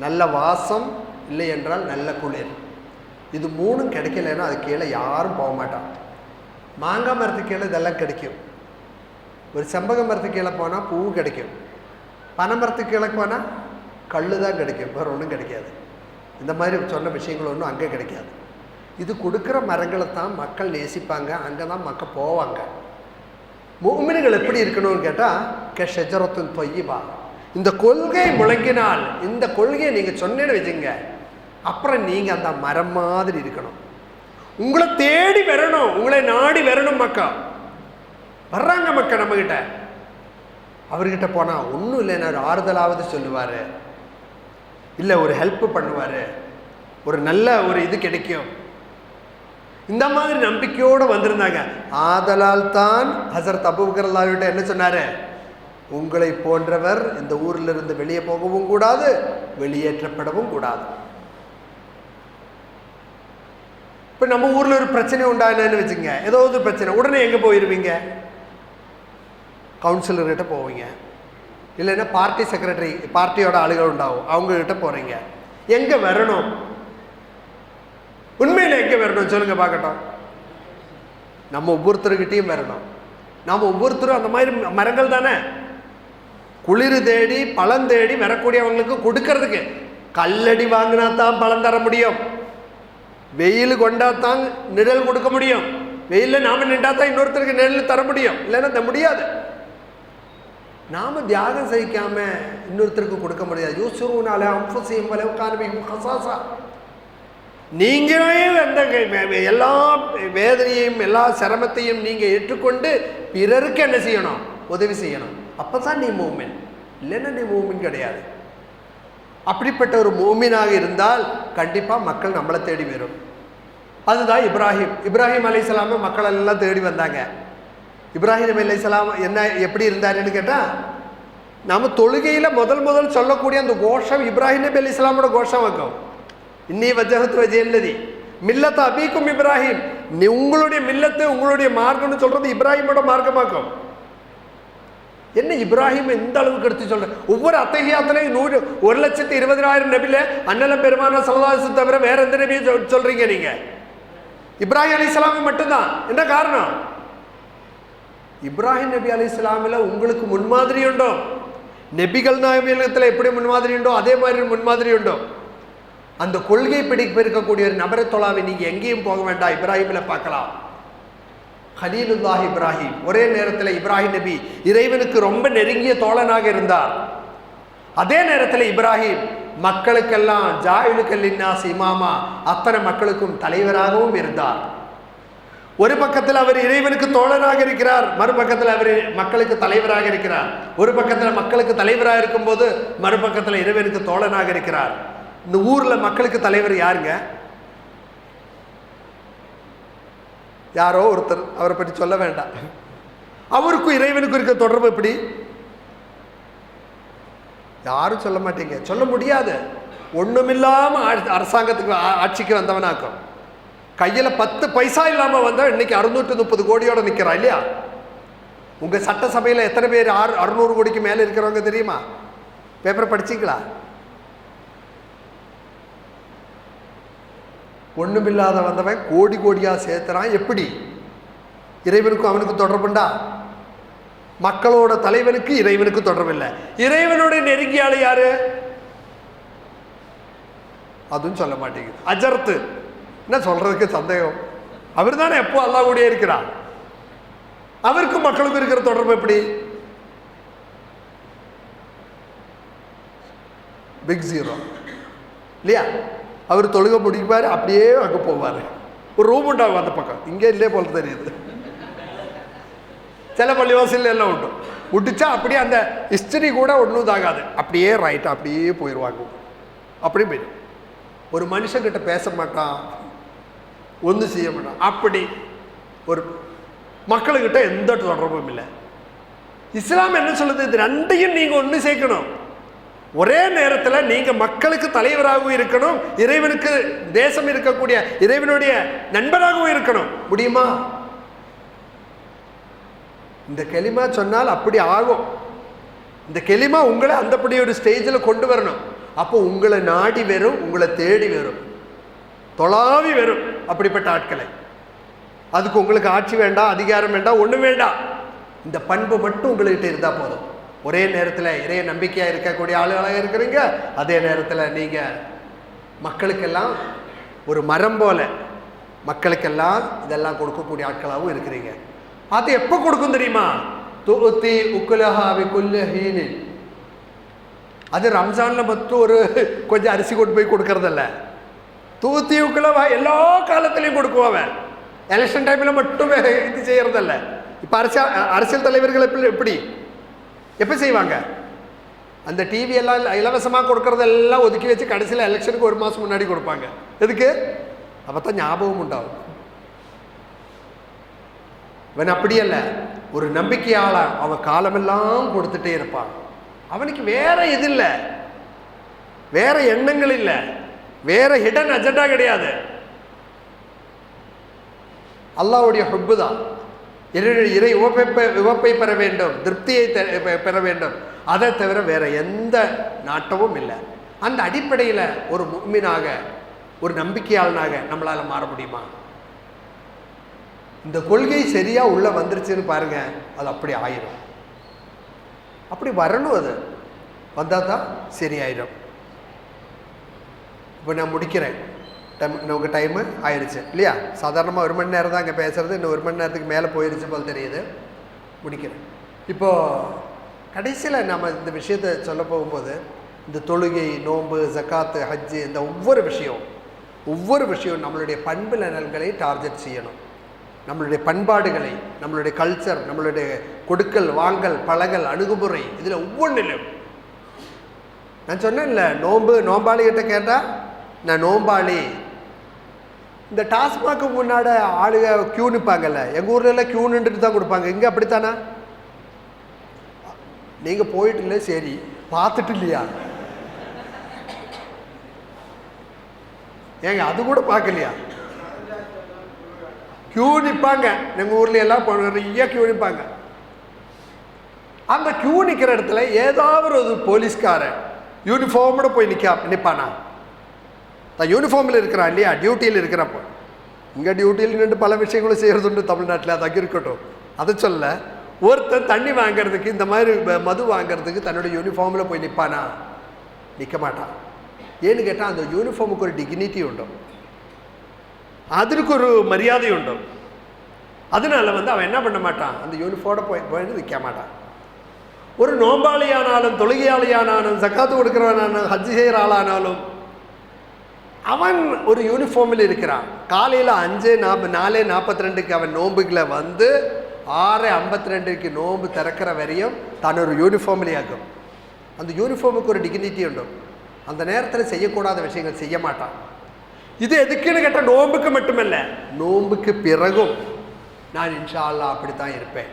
நல்ல வாசம், இல்லை என்றால் நல்ல குளிர். இது 3ம் கிடைக்கலைன்னா அது கீழே யாரும் போக மாட்டான். மாங்காய் மரத்துக்கு கீழே இதெல்லாம் கிடைக்கும். ஒரு செம்பக மரத்துக்கு கீழே போனால் பூ கிடைக்கும். பனை மரத்துக்கு கீழே போனால் கல் தான் கிடைக்கும், வேறு ஒன்றும் கிடைக்காது. இந்த மாதிரி சொன்ன விஷயங்கள் ஒன்றும் அங்கே கிடைக்காது. இது கொடுக்குற மரங்களை தான் மக்கள் நேசிப்பாங்க, அங்கே தான் மக்கள் போவாங்க. முஃமின்கள் எப்படி இருக்கணும்னு கேட்டால் ஷஜரத்துன் தொய்யிபா, இந்த கொள்கை முழங்கினால், இந்த கொள்கையை நீங்கள் சொன்னேன்னு வச்சுங்க, அப்புறம் நீங்கள் அந்த மரம் மாதிரி இருக்கணும். உங்களை தேடி வரணும், உங்களை நாடி வரணும். மக்கள் வர்றாங்க, மக்கள் நம்மக்கிட்ட. அவர்கிட்ட போனால் ஒன்றும் இல்லைன்னா ஒரு ஆறுதலாவது சொல்லுவார், இல்லை ஒரு ஹெல்ப் பண்ணுவார், ஒரு நல்ல ஒரு இது கிடைக்கும். இந்த மாதிரி நம்பிக்கையோடு வந்திருந்தாங்க. ஆதலால் தான் ஹஸரத் அபூபக்கர் ரலியல்லாஹு அன்ஹு என்ன சொன்னார், உங்களை போன்றவர் இந்த ஊரில் இருந்து வெளியே போகவும் கூடாது, வெளியேற்றப்படவும் கூடாது. இப்போ நம்ம ஊரில் ஒரு பிரச்சனை உண்டானு வச்சுங்க, ஏதோ ஒரு பிரச்சனை, உடனே எங்கே போயிடுவீங்க? கவுன்சிலர்கிட்ட போவீங்க, இல்லைன்னா பார்ட்டி செக்ரட்டரி, பார்ட்டியோட ஆளுகள் உண்டாகும், அவங்கக்கிட்ட போகிறீங்க. எங்கே வரணும்? உண்மையில் எங்கே வரணும் சொல்லுங்க பார்க்கட்டும். நம்ம ஒவ்வொருத்தருக்கிட்டையும் வரணும். நாம் ஒவ்வொருத்தரும் அந்த மாதிரி மரங்கள் தானே, குளிர் தேடி பழம் தேடி வரக்கூடியவங்களுக்கு கொடுக்கறதுக்கு. கல்லடி வாங்கினா தான் பழம் தர முடியும், வெயில் கொண்டா தான் நிழல் கொடுக்க முடியும், வெயிலில் நாம் நின்றா தான் இன்னொருத்தருக்கு நிழல் தர முடியும், இல்லைன்னா முடியாது. நாம் தியாகம் சகிக்காம இன்னொருத்தருக்கு கொடுக்க முடியாது. யூசுருனால அம்புசியும் வலவுக்கான ஹசாசா, நீங்களே அந்த எல்லா வேதனையையும் எல்லா சிரமத்தையும் நீங்கள் ஏற்றுக்கொண்டு பிறருக்கு என்ன செய்யணும்? உதவி செய்யணும். அப்போ தான் நீ மூமின், இல்லைன்னா நீ மூமின் கிடையாது. அப்படிப்பட்ட ஒரு மூமினாக இருந்தால் கண்டிப்பாக மக்கள் நம்மளை தேடி வரும். அதுதான் இப்ராஹிம் அலைஹிஸ்ஸலாம் மக்கள் எல்லாம் தேடி வந்தாங்க. இப்ராஹிம் அலைஹிஸ்ஸலாம் என்ன எப்படி இருந்தாருன்னு கேட்டால், நம்ம தொழுகையில் முதல் சொல்லக்கூடிய அந்த கோஷம் இப்ராஹிம் நபி அலைஹிஸ்ஸலாமோட கோஷம் வைக்கும். இன்னி வஜஹத்து வஜஹல்லதி மில்லத் அபீக்கும் இப்ராஹிம், நீ உங்களுடைய மில்லத்து உங்களுடைய மார்க்கம்னு சொல்றது இப்ராஹிமோட மார்க்கமாக்கும். என்ன இப்ராஹிம் எந்த அளவுக்கு எடுத்து சொல்ற? ஒவ்வொரு அத்தஹியாத்துலையும் 1,20,000 நபில அண்ணலம் பெருமானா ஸல்லல்லாஹு அலைஹி வஸல்லம் தவிர வேற எந்த நபியை சொல்றீங்க நீங்க? இப்ராஹிம் அலைஹிஸ்ஸலாம் மட்டும்தான். என்ன காரணம்? இப்ராஹிம் நபி அலைஹிஸ்ஸலாமில் உங்களுக்கு முன்மாதிரி உண்டோ? நபிகள் நாயகத்தில் எப்படி முன்மாதிரி உண்டோ அதே மாதிரி முன்மாதிரி உண்டோ? அந்த கொள்கை பிடிப்பிருக்கக்கூடிய ஒரு நபரை தொழாவை நீங்கள் எங்கேயும் போக வேண்டாம், இப்ராஹிமில் பார்க்கலாம். கலீலுல்லாஹ் இப்ராஹிம், ஒரே நேரத்தில் இப்ராஹிம் நபி இறைவனுக்கு ரொம்ப நெருங்கிய தோழனாக இருந்தார். அதே நேரத்தில் இப்ராஹிம் மக்களுக்கெல்லாம் ஜாயிலுக்கல்லின்னாஸ் இமாமா, அத்தனை மக்களுக்கும் தலைவராகவும் இருந்தார். ஒரு பக்கத்தில் அவர் இறைவனுக்கு தோழனாக இருக்கிறார், மறுபக்கத்தில் அவர் மக்களுக்கு தலைவராக இருக்கிறார். ஒரு பக்கத்தில் மக்களுக்கு தலைவராக இருக்கும்போது மறுபக்கத்தில் இறைவனுக்கு தோழனாக இருக்கிறார். இந்த ஊரில் மக்களுக்கு தலைவர் யாருங்க? யாரோ ஒருத்தர், அவரை பற்றி சொல்ல வேண்டாம். அவருக்கும் இறைவனுக்கும் இருக்க தொடர்பு எப்படி? யாரும் சொல்ல மாட்டீங்க, சொல்ல முடியாது. ஒன்றுமில்லாமல் அரசாங்கத்துக்கு ஆட்சிக்கு வந்தவனாக்கும், கையில் 10 பைசா இல்லாமல் வந்தால் இன்னைக்கு 630 கோடியோடு நிற்கிறா இல்லையா? உங்கள் சட்டசபையில் எத்தனை பேர் 600 கோடிக்கு மேலே இருக்கிறவங்க தெரியுமா? பேப்பரை படிச்சிங்களா? ஒன்றுமில்லாத வந்தவன் கோடி கோடியாக சேர்த்துறான். எப்படி? இறைவனுக்கும் அவனுக்கு தொடர்புண்டா? மக்களோட தலைவனுக்கு இறைவனுக்கு தொடர்பு இல்லை. இறைவனுடைய நெருங்கியாளு யாரு? அதுவும் சொல்ல மாட்டேங்குது. அஜர்த்து என்ன சொல்றதுக்கு சந்தேகம். அவர் தானே எப்போ அல்லாஹ் கூடயே இருக்கிறார். அவருக்கும் மக்களுக்கும் இருக்கிற தொடர்பு எப்படி? பிக் ஜீரோ இல்லையா? அவர் தொழுக முடிப்பார், அப்படியே அங்கே போவார். ஒரு ரூம் உண்டாகும் அந்த பக்கம், இங்கே இல்லையே போல தெரியுது. சில பள்ளிவாசல் எல்லாம் உண்டு, முடிச்சா அப்படியே அந்த ஹிஸ்டரி கூட ஒன்றும் தாகாது, அப்படியே ரைட்டாக அப்படியே போயிடுவாங்க. அப்படி போயிடும். ஒரு மனுஷங்கிட்ட பேச மாட்டான், ஒன்றும் செய்ய மாட்டான். அப்படி ஒரு மக்கள்கிட்ட எந்த தொடர்பும் இல்லை. இஸ்லாம் என்ன சொல்லுது? இது ரெண்டையும் நீங்கள் ஒன்று சேர்க்கணும். ஒரே நேரத்தில் நீங்கள் மக்களுக்கு தலைவராகவும் இருக்கணும், இறைவனுக்கு தேசம் இருக்கக்கூடிய இறைவனுடைய நண்பராகவும் இருக்கணும். முடியுமா? இந்த கெலிமா சொன்னால் அப்படி ஆகும். இந்த கெலிமா உங்களை அந்தப்படி ஒரு ஸ்டேஜில் கொண்டு வரணும். அப்போ உங்களை நாடி வரும், உங்களை தேடி வரும், தொலாவி வரும் அப்படிப்பட்ட ஆட்களை. அதுக்கு உங்களுக்கு ஆட்சி வேண்டாம், அதிகாரம் வேண்டாம், ஒன்றும் வேண்டாம். இந்த பண்பு மட்டும் உங்கள்கிட்ட இருந்தால் போதும். ஒரே நேரத்தில் இறைய நம்பிக்கையாக இருக்கக்கூடிய ஆளுகளாக இருக்கிறீங்க, அதே நேரத்தில் நீங்கள் மக்களுக்கெல்லாம் ஒரு மரம் போல மக்களுக்கெல்லாம் இதெல்லாம் கொடுக்கக்கூடிய ஆட்களாகவும் இருக்கிறீங்க. அது எப்போ கொடுக்கும் தெரியுமா? துத்தி உக்குலஹா பிகுல்லி ஹீனின். அது ரம்ஜானில் மட்டும் ஒரு கொஞ்சம் அரிசி கொண்டு போய் கொடுக்கறதில்ல. தூத்தி உக்குலவா எல்லா காலத்திலையும் கொடுக்குவான். எலெக்ஷன் டைமில் மட்டுமே இது செய்யறதில்ல. இப்போ அரசியல் தலைவர்கள் எப்படி எப்போ செய்வாங்க? அந்த டிவி எல்லாம் இலவசமாக கொடுக்கறதெல்லாம் ஒதுக்கி வச்சு கடைசியில் எலெக்ஷனுக்கு ஒரு மாதம் முன்னாடி கொடுப்பாங்க. எதுக்கு? அப்போ தான் ஞாபகம் உண்டாகும். இவன் அப்படியல்ல, ஒரு நம்பிக்கையாளர். அவன் காலமெல்லாம் கொடுத்துட்டே இருப்பான். அவனுக்கு வேற இது இல்லை, வேற எண்ணங்கள் இல்லை, வேற ஹிடன் அஜெண்டா கிடையாது. அல்லாஹ்வுடைய ஹுப்பு தான். இறை உவப்பை பெற வேண்டும், திருப்தியை பெற வேண்டும். அதை தவிர வேற எந்த நாட்டமும் இல்லை. அந்த அடிப்படையில் ஒரு முஃமினாக, ஒரு நம்பிக்கையாளனாக நம்மளால் மாற முடியுமா? இந்த கொள்கை சரியா உள்ள வந்துருச்சுன்னு பாருங்க, அது அப்படி ஆயிரும். அப்படி வரணும், அது வந்தால் தான் சரியாயிடும். இப்போ நான் முடிக்கிறேன். நமக்கு டைமு ஆயிடுச்சு இல்லையா? சாதாரணமாக 1 மணி நேரம் தான் அங்கே பேசுகிறது, இன்னும் 1 மணி நேரத்துக்கு மேலே போயிடுச்சு போல் தெரியுது. முடிக்கிறேன். இப்போது கடைசியில் நம்ம இந்த விஷயத்தை சொல்ல போகும்போது, இந்த தொழுகை, நோன்பு, ஜக்காத்து, ஹஜ்ஜு, இந்த ஒவ்வொரு விஷயம் நம்மளுடைய பண்பு நலன்களை டார்கெட் செய்யணும். நம்மளுடைய பண்பாடுகளை, நம்மளுடைய கல்ச்சர், நம்மளுடைய கொடுக்கல் வாங்கல், பழகல், அணுகுமுறை, இதில் ஒவ்வொன்றிலும் நான் சொன்னேன்ல, நோம்பாளிகிட்ட கேட்டால் நான் நோம்பாளி. இந்த டாஸ்மாக்கு முன்னாடி ஆளுக க்யூ நிற்பாங்கல்ல, எங்கள் ஊர்லெல்லாம் க்யூ நின்றுட்டு தான் கொடுப்பாங்க. இங்கே அப்படித்தானா? நீங்கள் போயிட்டு இல்லை, சரி பார்த்துட்டு இல்லையா? ஏங்க அது கூட பார்க்கலையா? க்யூ நிற்பாங்க. எங்கள் ஊர்ல எல்லாம் நிறைய க்யூ நிற்பாங்க. அந்த க்யூ நிற்கிற இடத்துல ஏதாவது ஒரு போலீஸ்காரன் யூனிஃபார்மோட போய் நிற்பானா? தான் யூனிஃபார்மில் இருக்கிறான் இல்லையா, டியூட்டியில் இருக்கிறப்போ. இங்கே டியூட்டியில் நின்று பல விஷயங்களும் செய்கிறதுண்டு தமிழ்நாட்டில், அது அங்கே இருக்கட்டும். அதை சொல்ல, ஒருத்தர் தண்ணி வாங்கிறதுக்கு, இந்த மாதிரி மது வாங்கிறதுக்கு தன்னுடைய யூனிஃபார்மில் போய் நிற்பானா? நிற்க மாட்டான். ஏன்னு கேட்டால் அந்த யூனிஃபார்முக்கு ஒரு டிக்னிட்டி உண்டு, அதற்கு ஒரு மரியாதை உண்டு. அதனால அவன் என்ன பண்ண மாட்டான், அந்த யூனிஃபார்மோட போய் நிற்க மாட்டான். ஒரு நோம்பாளியானாலும், தொழுகையாளியானாலும், ஜக்காத்து கொடுக்குறவனானாலும், ஹஜ்ஜு செய்கிற ஆளானாலும் அவன் ஒரு யூனிஃபார்மில் இருக்கிறான். காலையில் 4:42 அவன் நோம்புகளை 6:52 நோம்பு திறக்கிற வரையும் தான் ஒரு யூனிஃபார்மில் ஆகும். அந்த யூனிஃபார்முக்கு ஒரு டிக்னிட்டி உண்டு. அந்த நேரத்தில் செய்யக்கூடாத விஷயங்கள் செய்ய மாட்டான். இது எதுக்குன்னு கேட்டால் நோம்புக்கு மட்டுமல்ல, நோம்புக்கு பிறகும் நான் இன்ஷா அல்லாஹ் அப்படித்தான் இருப்பேன்.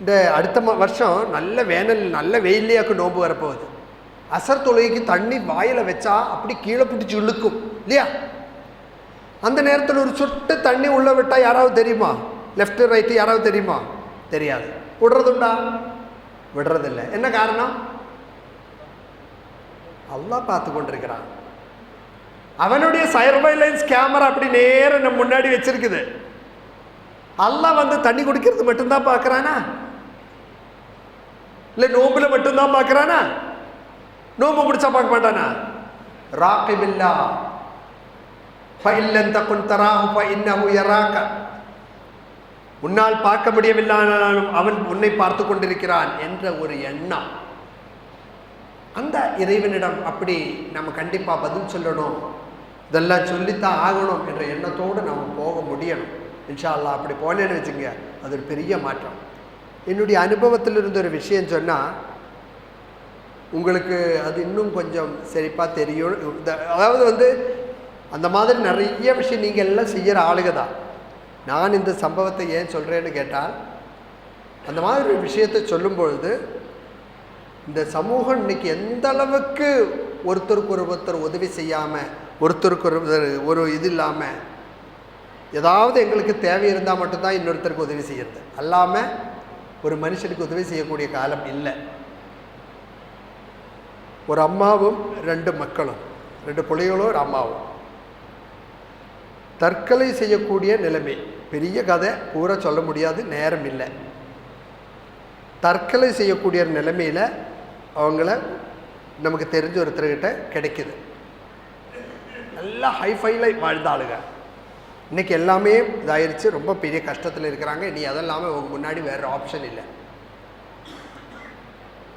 இந்த அடுத்த வருஷம் நல்ல வேனல், நல்ல வெயிலையாக்கு நோம்பு வரப்போகுது. அசர் தொழுகைக்கு தண்ணி வாயில் வச்சா அப்படி கீழே பிடிச்சி இழுக்கும் இல்லையா? அந்த நேரத்தில் ஒரு சொட்டு தண்ணி உள்ளே விட்டால் யாராவது தெரியுமா? லெஃப்ட்டு ரைட்டு யாராவது தெரியுமா? தெரியாது. விடுறதுண்டா? விடுறதில்லை. என்ன காரணம்? அல்லாஹ் பார்த்து கொண்டிருக்கிறான். அவனுடைய சர்வைலன்ஸ் கேமரா அப்படி நேரம் நம்ம முன்னாடி வச்சிருக்குது. அல்லாஹ் தண்ணி குடிக்கிறது மட்டும்தான் பார்க்குறானா? இல்லை நோம்புல மட்டும்தான் பார்க்குறானா? நோம்பு பிடிச்சா பார்க்க மாட்டானா? ராகிபில்லா ஃபஇல்லன் தகுன் தராஹு ஃபஇன்னஹு யராக. உன்னால் பார்க்க முடியவில்லைனாலும் அவன் உன்னை பார்த்து கொண்டிருக்கிறான் என்ற ஒரு எண்ணம். அந்த இறைவனிடம் அப்படி நம்ம கண்டிப்பாக பதில் சொல்லணும், இதெல்லாம் சொல்லித்தான் ஆகணும் என்ற எண்ணத்தோடு நம்ம போக முடியணும். இன்ஷா அல்லாஹ் அப்படி போனேன்னு வச்சுங்க, அது ஒரு பெரிய மாற்றம். என்னுடைய அனுபவத்தில் இருந்த ஒரு விஷயம் சொன்னால் உங்களுக்கு அது இன்னும் கொஞ்சம் செழிப்பாக தெரியும். அதாவது அந்த மாதிரி நிறைய விஷயம் நீங்கள் எல்லாம் செய்கிற ஆளுக தான். நான் இந்த சம்பவத்தை ஏன் சொல்கிறேன்னு கேட்டால், அந்த மாதிரி ஒரு விஷயத்தை சொல்லும்பொழுது இந்த சமூகம் இன்னைக்கு எந்த அளவுக்கு ஒருத்தருக்கு ஒருத்தர் உதவி செய்யாமல், ஒருத்தருக்கு ஒரு இது இல்லாமல், ஏதாவது எங்களுக்கு தேவை இருந்தால் மட்டும்தான் இன்னொருத்தருக்கு உதவி செய்கிறது, அல்லாமல் ஒரு மனுஷனுக்கு உதவி செய்யக்கூடிய காலம் இல்லை. ஒரு அம்மாவும் 2 மக்களும், 2 பிள்ளைகளும் ஒரு அம்மாவும் தற்கொலை செய்யக்கூடிய நிலைமை. பெரிய கதை பூரா சொல்ல முடியாது, நேரம் இல்லை. தற்கொலை செய்யக்கூடிய நிலைமையில் அவங்கள நமக்கு தெரிஞ்ச ஒருத்தர்கிட்ட கிடைக்குது. நல்லா ஹைஃபைல வாழ்ந்த ஆளுங்க இன்றைக்கி எல்லாமே இதாயிருச்சு, ரொம்ப பெரிய கஷ்டத்தில் இருக்கிறாங்க. இனி அதெல்லாமே அவங்க முன்னாடி வேறு ஆப்ஷன் இல்லை.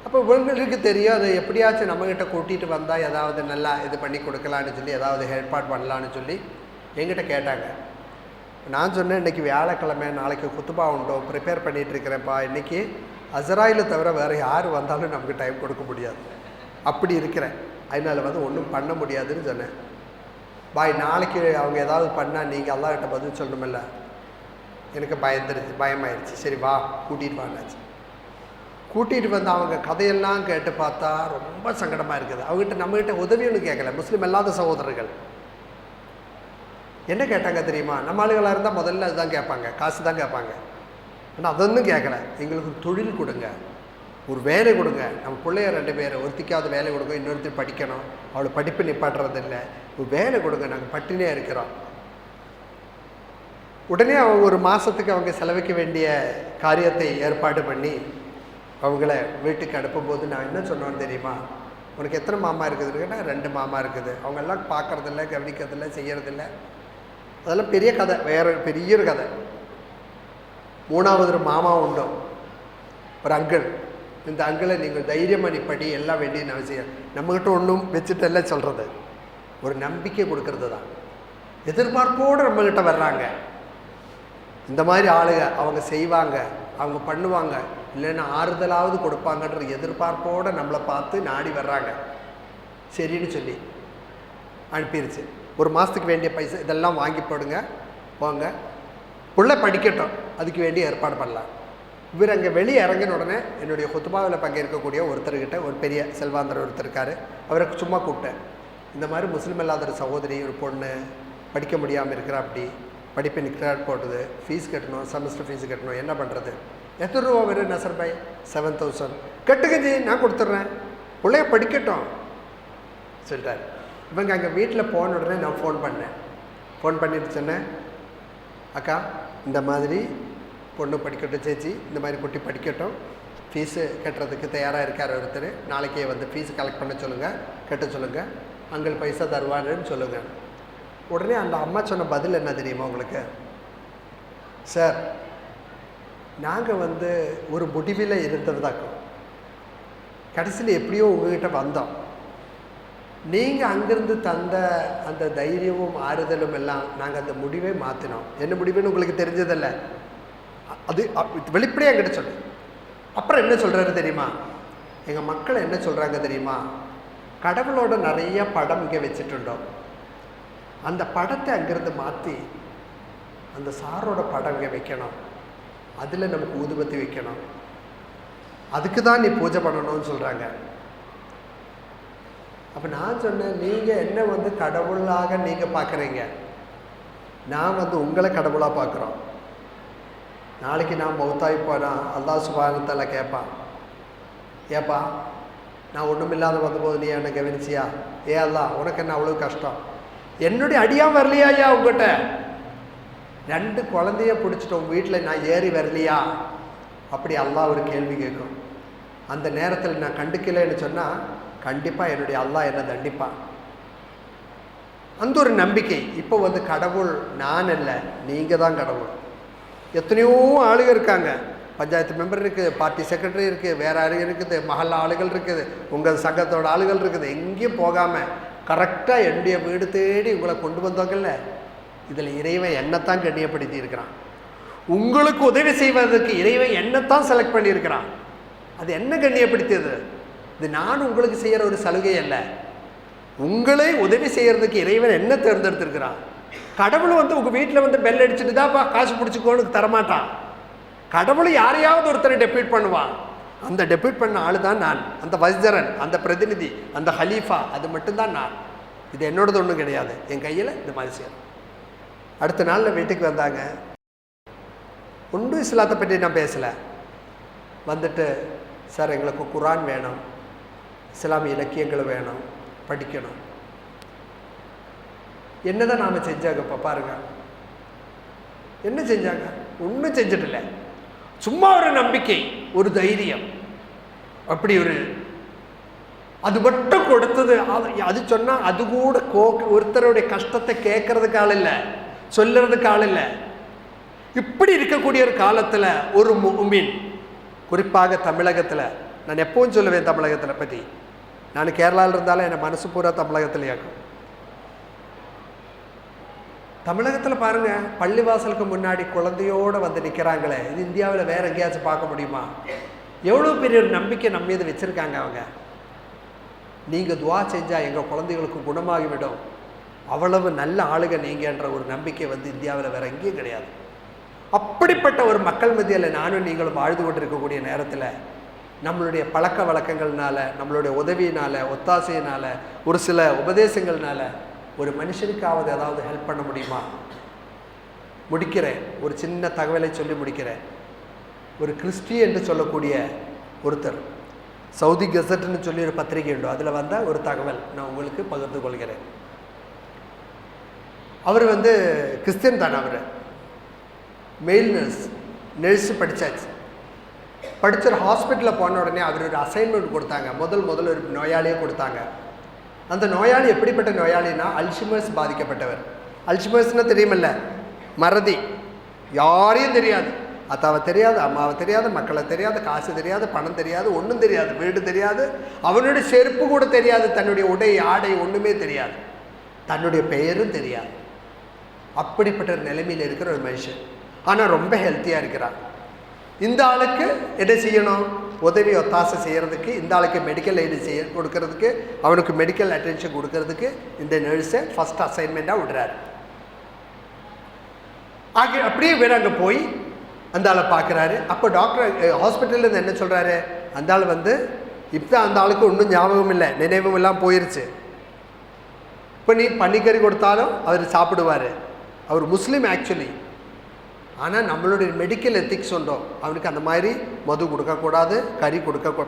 அப்போ இவங்களுக்கு தெரியும் அதை எப்படியாச்சும் நம்மக்கிட்ட கூட்டிகிட்டு வந்தால் ஏதாவது நல்லா இது பண்ணி கொடுக்கலான்னு சொல்லி ஏதாவது ஏற்பாடு பண்ணலான்னு சொல்லி என்கிட்ட கேட்டாங்க. நான் சொன்னேன், இன்றைக்கி வியாழக்கிழமை, நாளைக்கு குத்துபா உண்டோ, ப்ரிப்பேர் பண்ணிகிட்ருக்கிறேன்ப்பா. இன்றைக்கி அசராயில் தவிர வேறு யார் வந்தாலும் நமக்கு டைம் கொடுக்க முடியாது, அப்படி இருக்கிறேன். அதனால் ஒன்றும் பண்ண முடியாதுன்னு சொன்னேன். பாய், நாளைக்கு அவங்க ஏதாவது பண்ணால் நீங்கள் அல்லாஹ்கிட்ட பதில் சொல்லணுமில்ல. எனக்கு பயமாயிருச்சு. சரி வா, கூட்டிகிட்டு வாங்கச்சு. கூட்டிகிட்டு வந்து அவங்க கதையெல்லாம் கேட்டு பார்த்தா ரொம்ப சங்கடமாக இருக்குது. அவங்ககிட்ட நம்மகிட்ட உதவின்னு கேட்கல, முஸ்லீம் அல்லாத சகோதரர்கள். என்ன கேட்டாங்க தெரியுமா? நம்ம ஆளுகளாக இருந்தால் முதல்ல அதுதான் கேட்பாங்க, காசு தான் கேட்பாங்க. ஆனால் அதொன்னும் கேட்கல. எங்களுக்கு தொழில் கொடுங்க, ஒரு வேலை கொடுங்க. நம்ம பிள்ளைய 2 பேர், ஒருத்திக்காவது வேலை கொடுங்க, இன்னொருத்தர் படிக்கணும், அவளை படிப்பு நிப்பாட்டுறதில்லை, ஒரு வேலை கொடுங்க, நாங்கள் பட்டினியாக இருக்கிறோம். உடனே அவங்க ஒரு மாதத்துக்கு அவங்க செலவிக்க வேண்டிய காரியத்தை ஏற்பாடு பண்ணி அவங்கள வீட்டுக்கு அனுப்பும்போது நான் என்ன சொன்னோன்னு தெரியுமா? உனக்கு எத்தனை மாமா இருக்குதுன்னு கேட்டால் 2 மாமா இருக்குது. அவங்கெல்லாம் பார்க்குறதில்ல, கவனிக்கிறதில்ல, செய்கிறதில்ல. அதெல்லாம் பெரிய கதை, வேறு பெரிய ஒரு கதை. 3வது ஒரு மாமா உண்டோ, ஒரு அங்கிள். இந்த அங்கிளை நீங்கள் தைரியம் அடிப்படி எல்லாம் வேண்டிய அவசியம். நம்மகிட்ட ஒன்றும் வச்சுட்டெல்லாம் சொல்கிறது, ஒரு நம்பிக்கை கொடுக்கறது தான். எதிர்பார்ப்போடு நம்மக்கிட்ட வர்றாங்க. இந்த மாதிரி ஆளுங்க அவங்க செய்வாங்க, அவங்க பண்ணுவாங்க, இல்லைன்னா ஆறுதலாவது கொடுப்பாங்கன்ற எதிர்பார்ப்போடு நம்மளை பார்த்து நாடி வர்றாங்க. சரின்னு சொல்லி அனுப்பிடுச்சு. ஒரு மாதத்துக்கு வேண்டிய பைசா இதெல்லாம் வாங்கி போடுங்க, போங்க, பிள்ளை படிக்கட்டும், அதுக்கு வேண்டிய ஏற்பாடு பண்ணலாம். இவர் அங்கே வெளியே இறங்கின உடனே என்னுடைய குத்துபாவில் பங்கேற்கக்கூடிய ஒருத்தர்கிட்ட, ஒரு பெரிய செல்வாந்தர் ஒருத்தர் இருக்கார், அவரை சும்மா கூப்பிட்டேன். இந்த மாதிரி முஸ்லீம் இல்லாத ஒரு சகோதரி, ஒரு பொண்ணு படிக்க முடியாமல் இருக்கிறா, அப்படி படிப்பு நிற்கிறாட் போட்டுது, ஃபீஸ் கட்டணும், செமஸ்டர் ஃபீஸ் கட்டணும், என்ன பண்ணுறது? எத்தனை ரூபா வரும் நசர் பாய்? 7000. கட்டுங்க ஜி, நான் கொடுத்துட்றேன், பிள்ளைய படிக்கட்டும் சொல்லிட்டார். இவங்க அங்கே வீட்டில் போன உடனே நான் ஃபோன் பண்ணிட்டு சொன்னேன், அக்கா இந்த மாதிரி பொண்ணு படிக்கட்டும், சேச்சி இந்த மாதிரி குட்டி படிக்கட்டும், ஃபீஸு கட்டுறதுக்கு தயாராக இருக்கார் ஒருத்தர், நாளைக்கே வந்து ஃபீஸ் கலெக்ட் பண்ண சொல்லுங்கள், கட்ட சொல்லுங்கள், அங்கே பைசா தருவாருன்னு சொல்லுங்கள். உடனே அந்த அம்மா சொன்ன பதில் என்ன தெரியுமா உங்களுக்கு? சார், நாங்கள் வந்து ஒரு முடிவில் இருந்ததாக்கும், கடைசியில் எப்படியோ உங்ககிட்ட வந்தோம், நீங்கள் அங்கேருந்து தந்த அந்த தைரியமும் ஆறுதலும் எல்லாம் நாங்கள் அந்த முடிவை மாற்றினோம். என்ன முடிவுன்னு உங்களுக்கு தெரிஞ்சதில்லை, அது வெளிப்படையாக என்கிட்ட சொல்லு. அப்புறம் என்ன சொல்கிறாரு தெரியுமா? எங்கள் மக்கள் என்ன சொல்கிறாங்க தெரியுமா? கடவுளோட நிறைய படம் இங்கே வச்சுட்டுண்டோம், அந்த படத்தை அங்கேருந்து மாற்றி அந்த சாரோட படம் இங்கே வைக்கணும், அதில் நமக்கு ஊதுபத்தி வைக்கணும், அதுக்கு தான் நீ பூஜை பண்ணணும்னு சொல்கிறாங்க. அப்போ நான் சொன்னேன், நீங்கள் என்ன வந்து கடவுளாக நீங்கள் பார்க்குறீங்க, நான் வந்து உங்களை கடவுளாக பார்க்குறோம். நாளைக்கு நான் மௌத்தாய் போனால் அல்லாஹ் சுப்ஹானஹு வ தஆலா கேட்பான், ஏப்பா நான் ஒன்றும் இல்லாத வந்தபோது நீ என்னை கவனிச்சியா? அல்லாஹ் உனக்கு என்ன அவ்வளோ கஷ்டம், என்னுடைய அடியாக வரலையா? ஐயா உங்ககிட்ட 2 குழந்தைய பிடிச்சிட்டோம் வீட்டில், நான் ஏறி வரலையா? அப்படி அல்லாஹ் ஒரு கேள்வி கேட்கும். அந்த நேரத்தில் நான் கண்டுக்கலைன்னு சொன்னால் கண்டிப்பாக என்னுடைய அல்லாஹ் என்னை தண்டிப்பான். அந்த ஒரு நம்பிக்கை. இப்போ வந்து கடவுள் நான் இல்லை, நீங்கள் தான் கடவுள். எத்தனையோ ஆளுகள் இருக்காங்க, பஞ்சாயத்து மெம்பர் இருக்குது, பார்ட்டி செக்ரட்டரி இருக்குது, வேறு ஆளுகள் இருக்குது, மஹல்லா ஆளுகள் இருக்குது, உங்கள் சங்கத்தோட ஆளுகள் இருக்குது. எங்கேயும் போகாமல் கரெக்டாக என்னுடைய வீடு தேடி உங்களை கொண்டு வந்தவங்கல்ல, இதில் இறைவன் என்னத்தான் கண்ணியப்படுத்தி இருக்கிறான். உங்களுக்கு உதவி செய்வதற்கு இறைவன் என்னத்தான் செலக்ட் பண்ணியிருக்கிறான். அது என்ன கண்ணியப்படுத்தியது? இது நான் உங்களுக்கு செய்கிற ஒரு சலுகை அல்ல, உங்களே உதவி செய்கிறதுக்கு இறைவன் என்ன தேர்ந்தெடுத்திருக்கிறான். கடவுள் வந்து உங்கள் வீட்டில் வந்து பெல் அடிச்சுட்டு தான்ப்பா காசு பிடிச்சிக்கோன்னு தரமாட்டான். கடவுள் யாரையாவது ஒருத்தரை டெப்யூட் பண்ணுவான். அந்த டெப்யூட் பண்ண ஆள் தான் நான், அந்த வஸ்ஜரன், அந்த பிரதிநிதி, அந்த ஹலீஃபா, அது மட்டும்தான் நான். இது என்னோடது ஒன்றும் கிடையாது, என் கையில் இந்த மாதிரி செய்யணும். அடுத்த நாளில் வீட்டுக்கு வந்தாங்க. ஒன்றும் இஸ்லாத்தை பற்றி நான் பேசலை. வந்துட்டு, சார் எங்களுக்கு குர்ஆன் வேணும், இஸ்லாமிய இலக்கியங்கள் வேணும், படிக்கணும். என்னதான் நாம் செஞ்சாங்க இப்போ பாருங்க, என்ன செஞ்சாங்க? ஒன்றும் செஞ்சிடல, சும்மா ஒரு நம்பிக்கை, ஒரு தைரியம். அப்படி ஒரு அது மட்டும் கொடுத்தது. அது சொன்னால் அது கூட ஒருத்தருடைய கஷ்டத்தை கேட்கறதுக்கு ஆள் இல்லை, சொல்லுறதுக்கு ஆள் இல்லை. இப்படி இருக்கக்கூடிய ஒரு காலத்தில் ஒரு முஃமின், குறிப்பாக தமிழகத்தில், நான் எப்பவும் சொல்லுவேன் தமிழகத்தில் பற்றி, நான் கேரளாவில் இருந்தாலும் என் மனசு பூரா தமிழகத்தில் இருக்கும். தமிழகத்தில் பாருங்கள், பள்ளிவாசலுக்கு முன்னாடி குழந்தையோடு வந்து நிற்கிறாங்களே, இது இந்தியாவில் வேறு எங்கேயாச்சும் பார்க்க முடியுமா? எவ்வளோ பெரிய ஒரு நம்பிக்கை நம்ம மீது வச்சுருக்காங்க அவங்க. நீங்கள் துவா செஞ்சால் எங்கள் குழந்தைகளுக்கு குணமாகிவிடும், அவ்வளவு நல்ல ஆளுக நீங்கன்ற ஒரு நம்பிக்கை வந்து இந்தியாவில் வேறு எங்கேயும் கிடையாது. அப்படிப்பட்ட ஒரு மக்கள் மத்தியில் நானும் நீங்களும் வாழ்ந்து கொண்டிருக்கக்கூடிய நேரத்தில் நம்மளுடைய பழக்க வழக்கங்கள்னால, நம்மளுடைய உதவியினால், ஒத்தாசையினால், ஒரு சில உபதேசங்கள்னால ஒரு மனுஷனுக்காவது ஏதாவது ஹெல்ப் பண்ண முடியுமா? முடிக்கிறேன், ஒரு சின்ன தகவலை சொல்லி முடிக்கிறேன். ஒரு கிறிஸ்டி என்று சொல்லக்கூடிய ஒருத்தர், சவுதி கெசட்னு சொல்லி ஒரு பத்திரிகை உண்டு, அதில் வந்த ஒரு தகவல் நான் உங்களுக்கு பகிர்ந்து கொள்கிறேன். அவர் வந்து கிறிஸ்டியன் தானே, அவர் மெயில் நர்ஸ் படித்தாச்சு. படித்த ஒரு ஹாஸ்பிட்டலில் போன உடனே அவர் ஒரு அசைன்மெண்ட் கொடுத்தாங்க. முதல் ஒரு நோயாளியை கொடுத்தாங்க. அந்த நோயாளி எப்படிப்பட்ட நோயாளினா அல்ஷிமர்ஸ் பாதிக்கப்பட்டவர். அல்ஷிமர்ஸ்னால் தெரியுமில்ல, மறதி, யாரையும் தெரியாது, அத்தாவை தெரியாது, அம்மாவை தெரியாது, மக்களை தெரியாது, காசு தெரியாது, பணம் தெரியாது, ஒன்றும் தெரியாது, வீடு தெரியாது, அவனுடைய செருப்பு கூட தெரியாது, தன்னுடைய உடை ஆடை ஒன்றுமே தெரியாது, தன்னுடைய பெயரும் தெரியாது. அப்படிப்பட்ட ஒரு நிலைமையில் இருக்கிற ஒரு மனுஷன், ஆனால் ரொம்ப ஹெல்த்தியாக இருக்கிறார். இந்த ஆளுக்கு என்ன செய்யணும்? உதவி ஒத்தாசை செய்கிறதுக்கு, இந்த ஆளுக்கு மெடிக்கல் எய்டு கொடுக்கறதுக்கு, அவனுக்கு மெடிக்கல் அட்டென்ஷன் கொடுக்கறதுக்கு இந்த நர்ஸை ஃபஸ்ட் அசைன்மெண்ட்டாக விடுறாரு. அப்படியே வேறு அங்கே போய் அந்த ஆளை பார்க்குறாரு. அப்போ டாக்டர் ஹாஸ்பிட்டல்லேருந்து என்ன சொல்கிறாரு? அந்த ஆள் வந்து இப்போ அந்த ஆளுக்கு ஒன்றும் ஞாபகம் இல்லை, நினைவும் எல்லாம் போயிடுச்சு. இப்போ நீ பன்னிக்கறி கொடுத்தாலும் அவர் சாப்பிடுவார். அவர் முஸ்லீம் ஆக்சுவலி, ஆனால் நம்மளுடைய மெடிக்கல் எத்திக்ஸ் உண்டோம், அவனுக்கு அந்த மாதிரி மது கொடுக்கக்கூடாது,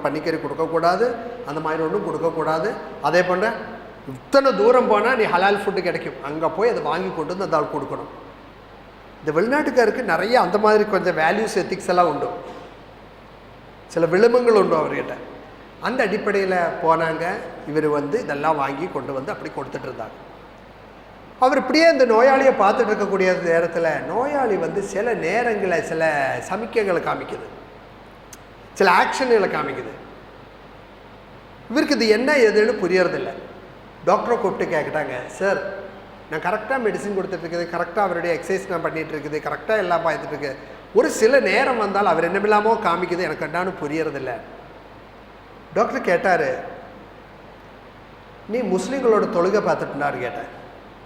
பன்னிக்கறி கொடுக்கக்கூடாது, அந்த மாதிரி ஒன்றும் கொடுக்கக்கூடாது. அதே போன்ற இத்தனை தூரம் போனால் நீ ஹலால் ஃபுட்டு கிடைக்கும், அங்கே போய் அதை வாங்கி கொண்டு வந்து அந்த ஆள் கொடுக்கணும். இந்த வெளிநாட்டுக்காருக்கு நிறைய அந்த மாதிரி கொஞ்சம் வேல்யூஸ் எத்திக்ஸ் எல்லாம் உண்டு, சில விளிம்புகள் உண்டு அவர்கிட்ட. அந்த அடிப்படையில் போனாங்க. இவர் வந்து இதெல்லாம் வாங்கி கொண்டு வந்து அப்படி கொடுத்துட்டு இருந்தாங்க. அவர் இப்படியே இந்த நோயாளியை பார்த்துட்டு இருக்கக்கூடிய நேரத்தில் நோயாளி வந்து சில நேரங்களில் சில சமிக்கைகளை காமிக்குது, சில ஆக்ஷன்களை காமிக்குது. இவருக்கு இது என்ன ஏதுன்னு புரியறதில்லை. டாக்டரை கூப்பிட்டு கேட்குறாங்க, சார் நான் கரெக்டாக மெடிசின் கொடுத்துட்ருக்குது, கரெக்டாக அவருடைய எக்ஸசைஸ் நான் பண்ணிகிட்டு இருக்குது, கரெக்டாக எல்லாம் பார்த்துட்ருக்கு, ஒரு சில நேரம் வந்தால் அவர் என்னமில்லாமோ காமிக்குது, எனக்கு என்னன்னு புரியறதில்லை. டாக்டர் கேட்டார், நீ முஸ்லீம்களோட தொழுகை பார்த்துட்டுனாரு கேட்டேன்.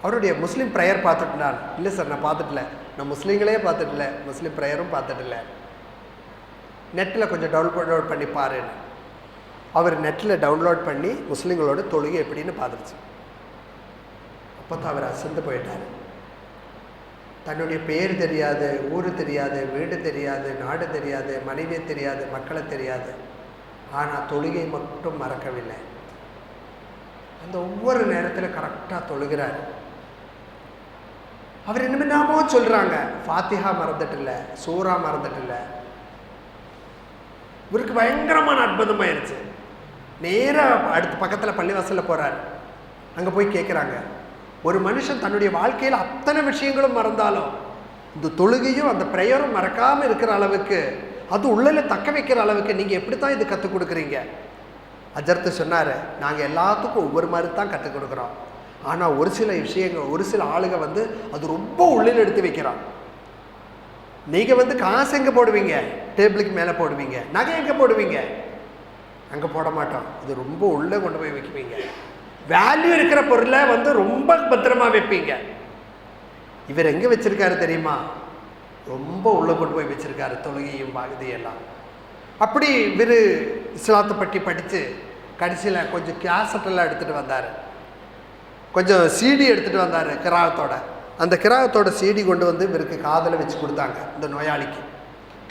அவருடைய முஸ்லீம் ப்ரேயர் பார்த்துட்டுனார். இல்லை சார் நான் பார்த்துட்டல, நான் முஸ்லீம்களே பார்த்துட்டல, முஸ்லீம் ப்ரேயரும் பார்த்துட்டல, நெட்டில் கொஞ்சம் டவுன்லோட் பண்ணி பாருன்னு. அவர் நெட்டில் டவுன்லோட் பண்ணி முஸ்லீம்களோட தொழுகை எப்படின்னு பார்த்துருச்சு. அப்போ தான் அவர் அசந்து போயிட்டார். தன்னுடைய பேர் தெரியாது, ஊர் தெரியாது, வீடு தெரியாது, நாடு தெரியாது, மனைவியை தெரியாது, மக்களை தெரியாது, ஆனால் தொழுகை மட்டும் மறக்கவில்லை. அந்த ஒவ்வொரு நேரத்தில் கரெக்டாக தொழுகிறார். அவர் என்னமோ சொல்கிறாங்க, ஃபாத்திஹா மறந்துட்டில்ல, சூரா மறந்துட்டில்ல. இவருக்கு பயங்கரமான அற்புதமாயிருச்சு. நேராக அடுத்த பக்கத்தில் பள்ளிவாசலில் போகிறார். அங்கே போய் கேட்குறாங்க, ஒரு மனுஷன் தன்னுடைய வாழ்க்கையில் அத்தனை விஷயங்களும் மறந்தாலும் இந்த தொழுகையும் அந்த ப்ரேயரும் மறக்காமல் இருக்கிற அளவுக்கு, அது உள்ளில் தக்க வைக்கிற அளவுக்கு நீங்கள் எப்படி தான் இது கற்றுக் கொடுக்குறீங்க? அஜர்த்து சொன்னார், நாங்கள் எல்லாத்துக்கும் ஒவ்வொரு மாதிரி தான் கற்றுக் கொடுக்குறோம், ஆனால் ஒரு சில விஷயங்கள், ஒரு சில ஆளுங்க வந்து அது ரொம்ப உள்ளில் எடுத்து வைக்கிறான். நீங்கள் வந்து காசு எங்கே போடுவீங்க? டேபிளுக்கு மேலே போடுவீங்க. நகை எங்கே போடுவீங்க? அங்கே போட மாட்டோம். இது ரொம்ப உள்ளே கொண்டு போய் வைக்குவீங்க. வேல்யூ இருக்கிற பொருளை வந்து ரொம்ப பத்திரமா வைப்பீங்க. இவர் எங்கே வச்சிருக்காரு தெரியுமா? ரொம்ப உள்ளே கொண்டு போய் வச்சிருக்காரு, தொழுகையும் பாகுதியெல்லாம். அப்படி இவர் இஸ்லாத்தை பற்றி படித்து கடைசியில் கொஞ்சம் கேசட்டெல்லாம் எடுத்துகிட்டு வந்தார், கொஞ்சம் சிடி எடுத்துகிட்டு வந்தார் கிராகத்தோட. அந்த கிராகத்தோட சிடி கொண்டு வந்து இவருக்கு காதில் வச்சு கொடுத்தாங்க. இந்த நோயாளிக்கு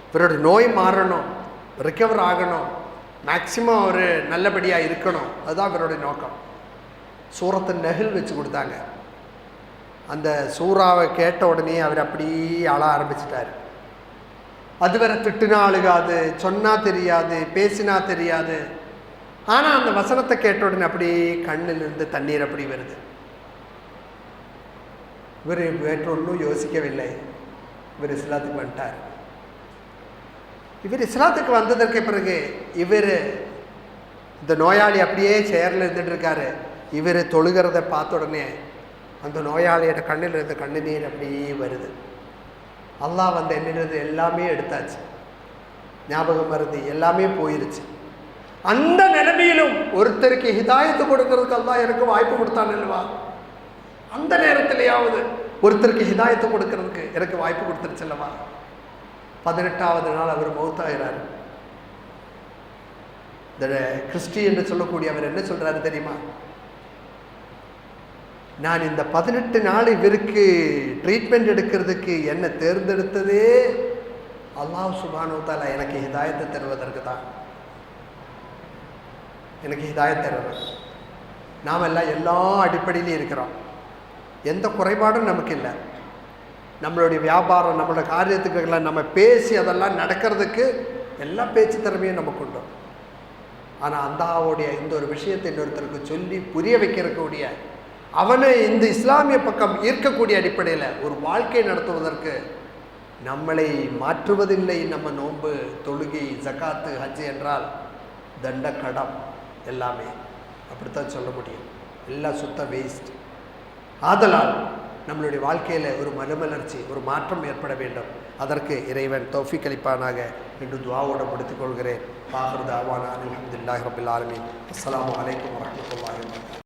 இவரோட நோய் மாறணும், ரிக்கவர் ஆகணும், மேக்சிமம் அவர் நல்லபடியாக இருக்கணும், அதுதான் இவருடைய நோக்கம். சூரத்து நெஹில் வச்சு கொடுத்தாங்க. அந்த சூறாவை கேட்ட உடனே அவர் அப்படியே அழ ஆரம்பிச்சிட்டார். அதுவரை திட்டுனா அழுகாது, சொன்னால் தெரியாது, பேசினா தெரியாது, ஆனால் அந்த வசனத்தை கேட்ட உடனே அப்படியே கண்ணிலிருந்து தண்ணீர் அப்படி வருது. இவர் வேற்று ஒன்றும் யோசிக்கவில்லை, இவர் இஸ்லாத்துக்கு வந்துட்டார். இவர் இஸ்லாத்துக்கு வந்ததற்கு பிறகு இவர் இந்த நோயாளி அப்படியே சேரில் இருந்துட்டு இருக்காரு. இவர் தொழுகிறத பார்த்த உடனே அந்த நோயாளியோட கண்ணில் இருந்த கண்ணீர் அப்படியே வருது. அல்லாஹ் வந்து என்னது எல்லாமே எடுத்தாச்சு, ஞாபகம் வருது, எல்லாமே போயிருச்சு. அந்த நிலைமையிலும் ஒருத்தருக்கு ஹிதாயத்து கொடுக்கறதுக்கு அல்லாஹ் எனக்கு வாய்ப்பு கொடுத்தான் அல்லவா, அந்த நேரத்திலேயாவது ஒருத்தருக்கு ஹிதாயத்து கொடுக்கறதுக்கு எனக்கு வாய்ப்பு கொடுத்துருச்சு அல்லவா. 18வது நாள் அவர் மௌத்தாகிறார். இந்த கிறிஸ்டி என்று சொல்லக்கூடிய அவர் என்ன சொல்றாரு தெரியுமா, நான் இந்த 18 நாள் இவருக்கு ட்ரீட்மெண்ட் எடுக்கிறதுக்கு என்ன தேர்ந்தெடுத்ததே அல்லாஹ் சுப்ஹானஹு வ தஆலா எனக்கு ஹிதாயத்தை தருவதற்கு தான், எனக்கு ஹிதாயத் தருவது. நாம் எல்லாம் எல்லா அடிப்படையிலையும் இருக்கிறோம், எந்த குறைபாடும் நமக்கு இல்லை. நம்மளுடைய வியாபாரம், நம்மளோட காரியத்துக்கெல்லாம் நம்ம பேசி அதெல்லாம் நடக்கிறதுக்கு எல்லா பேச்சு திறமையும் நமக்கு உண்டு. ஆனால் அல்லாஹ்வுடைய இந்த ஒரு விஷயத்தை இன்னொருத்தருக்கு சொல்லி புரிய வைக்கக்கூடிய, அவனை இந்த இஸ்லாமிய பக்கம் ஈர்க்கக்கூடிய அடிப்படையில் ஒரு வாழ்க்கை நடத்துவதற்கு நம்மளை மாற்றுவதில்லை. நம்ம நோன்பு, தொழுகை, ஜகாத்து, ஹஜ் என்றால் தண்ட கடம் எல்லாமே அப்படித்தான் சொல்ல முடியும். எல்லாம் சுத்த வேஸ்ட். ஆதலால் நம்மளுடைய வாழ்க்கையில் ஒரு மறுமலர்ச்சி, ஒரு மாற்றம் ஏற்பட வேண்டும். அதற்கு இறைவன் தௌஃபீக் அளிப்பானாக என்று துஆவோடு முடித்துக் கொள்கிறேன். ஆகிரு தஅவானா அல்ஹம்துலில்லாஹி ரப்பில் ஆலமீன். அஸ்ஸலாமு அலைக்கும் வரஹ்மத்துல்லாஹி வபரகாத்துஹு.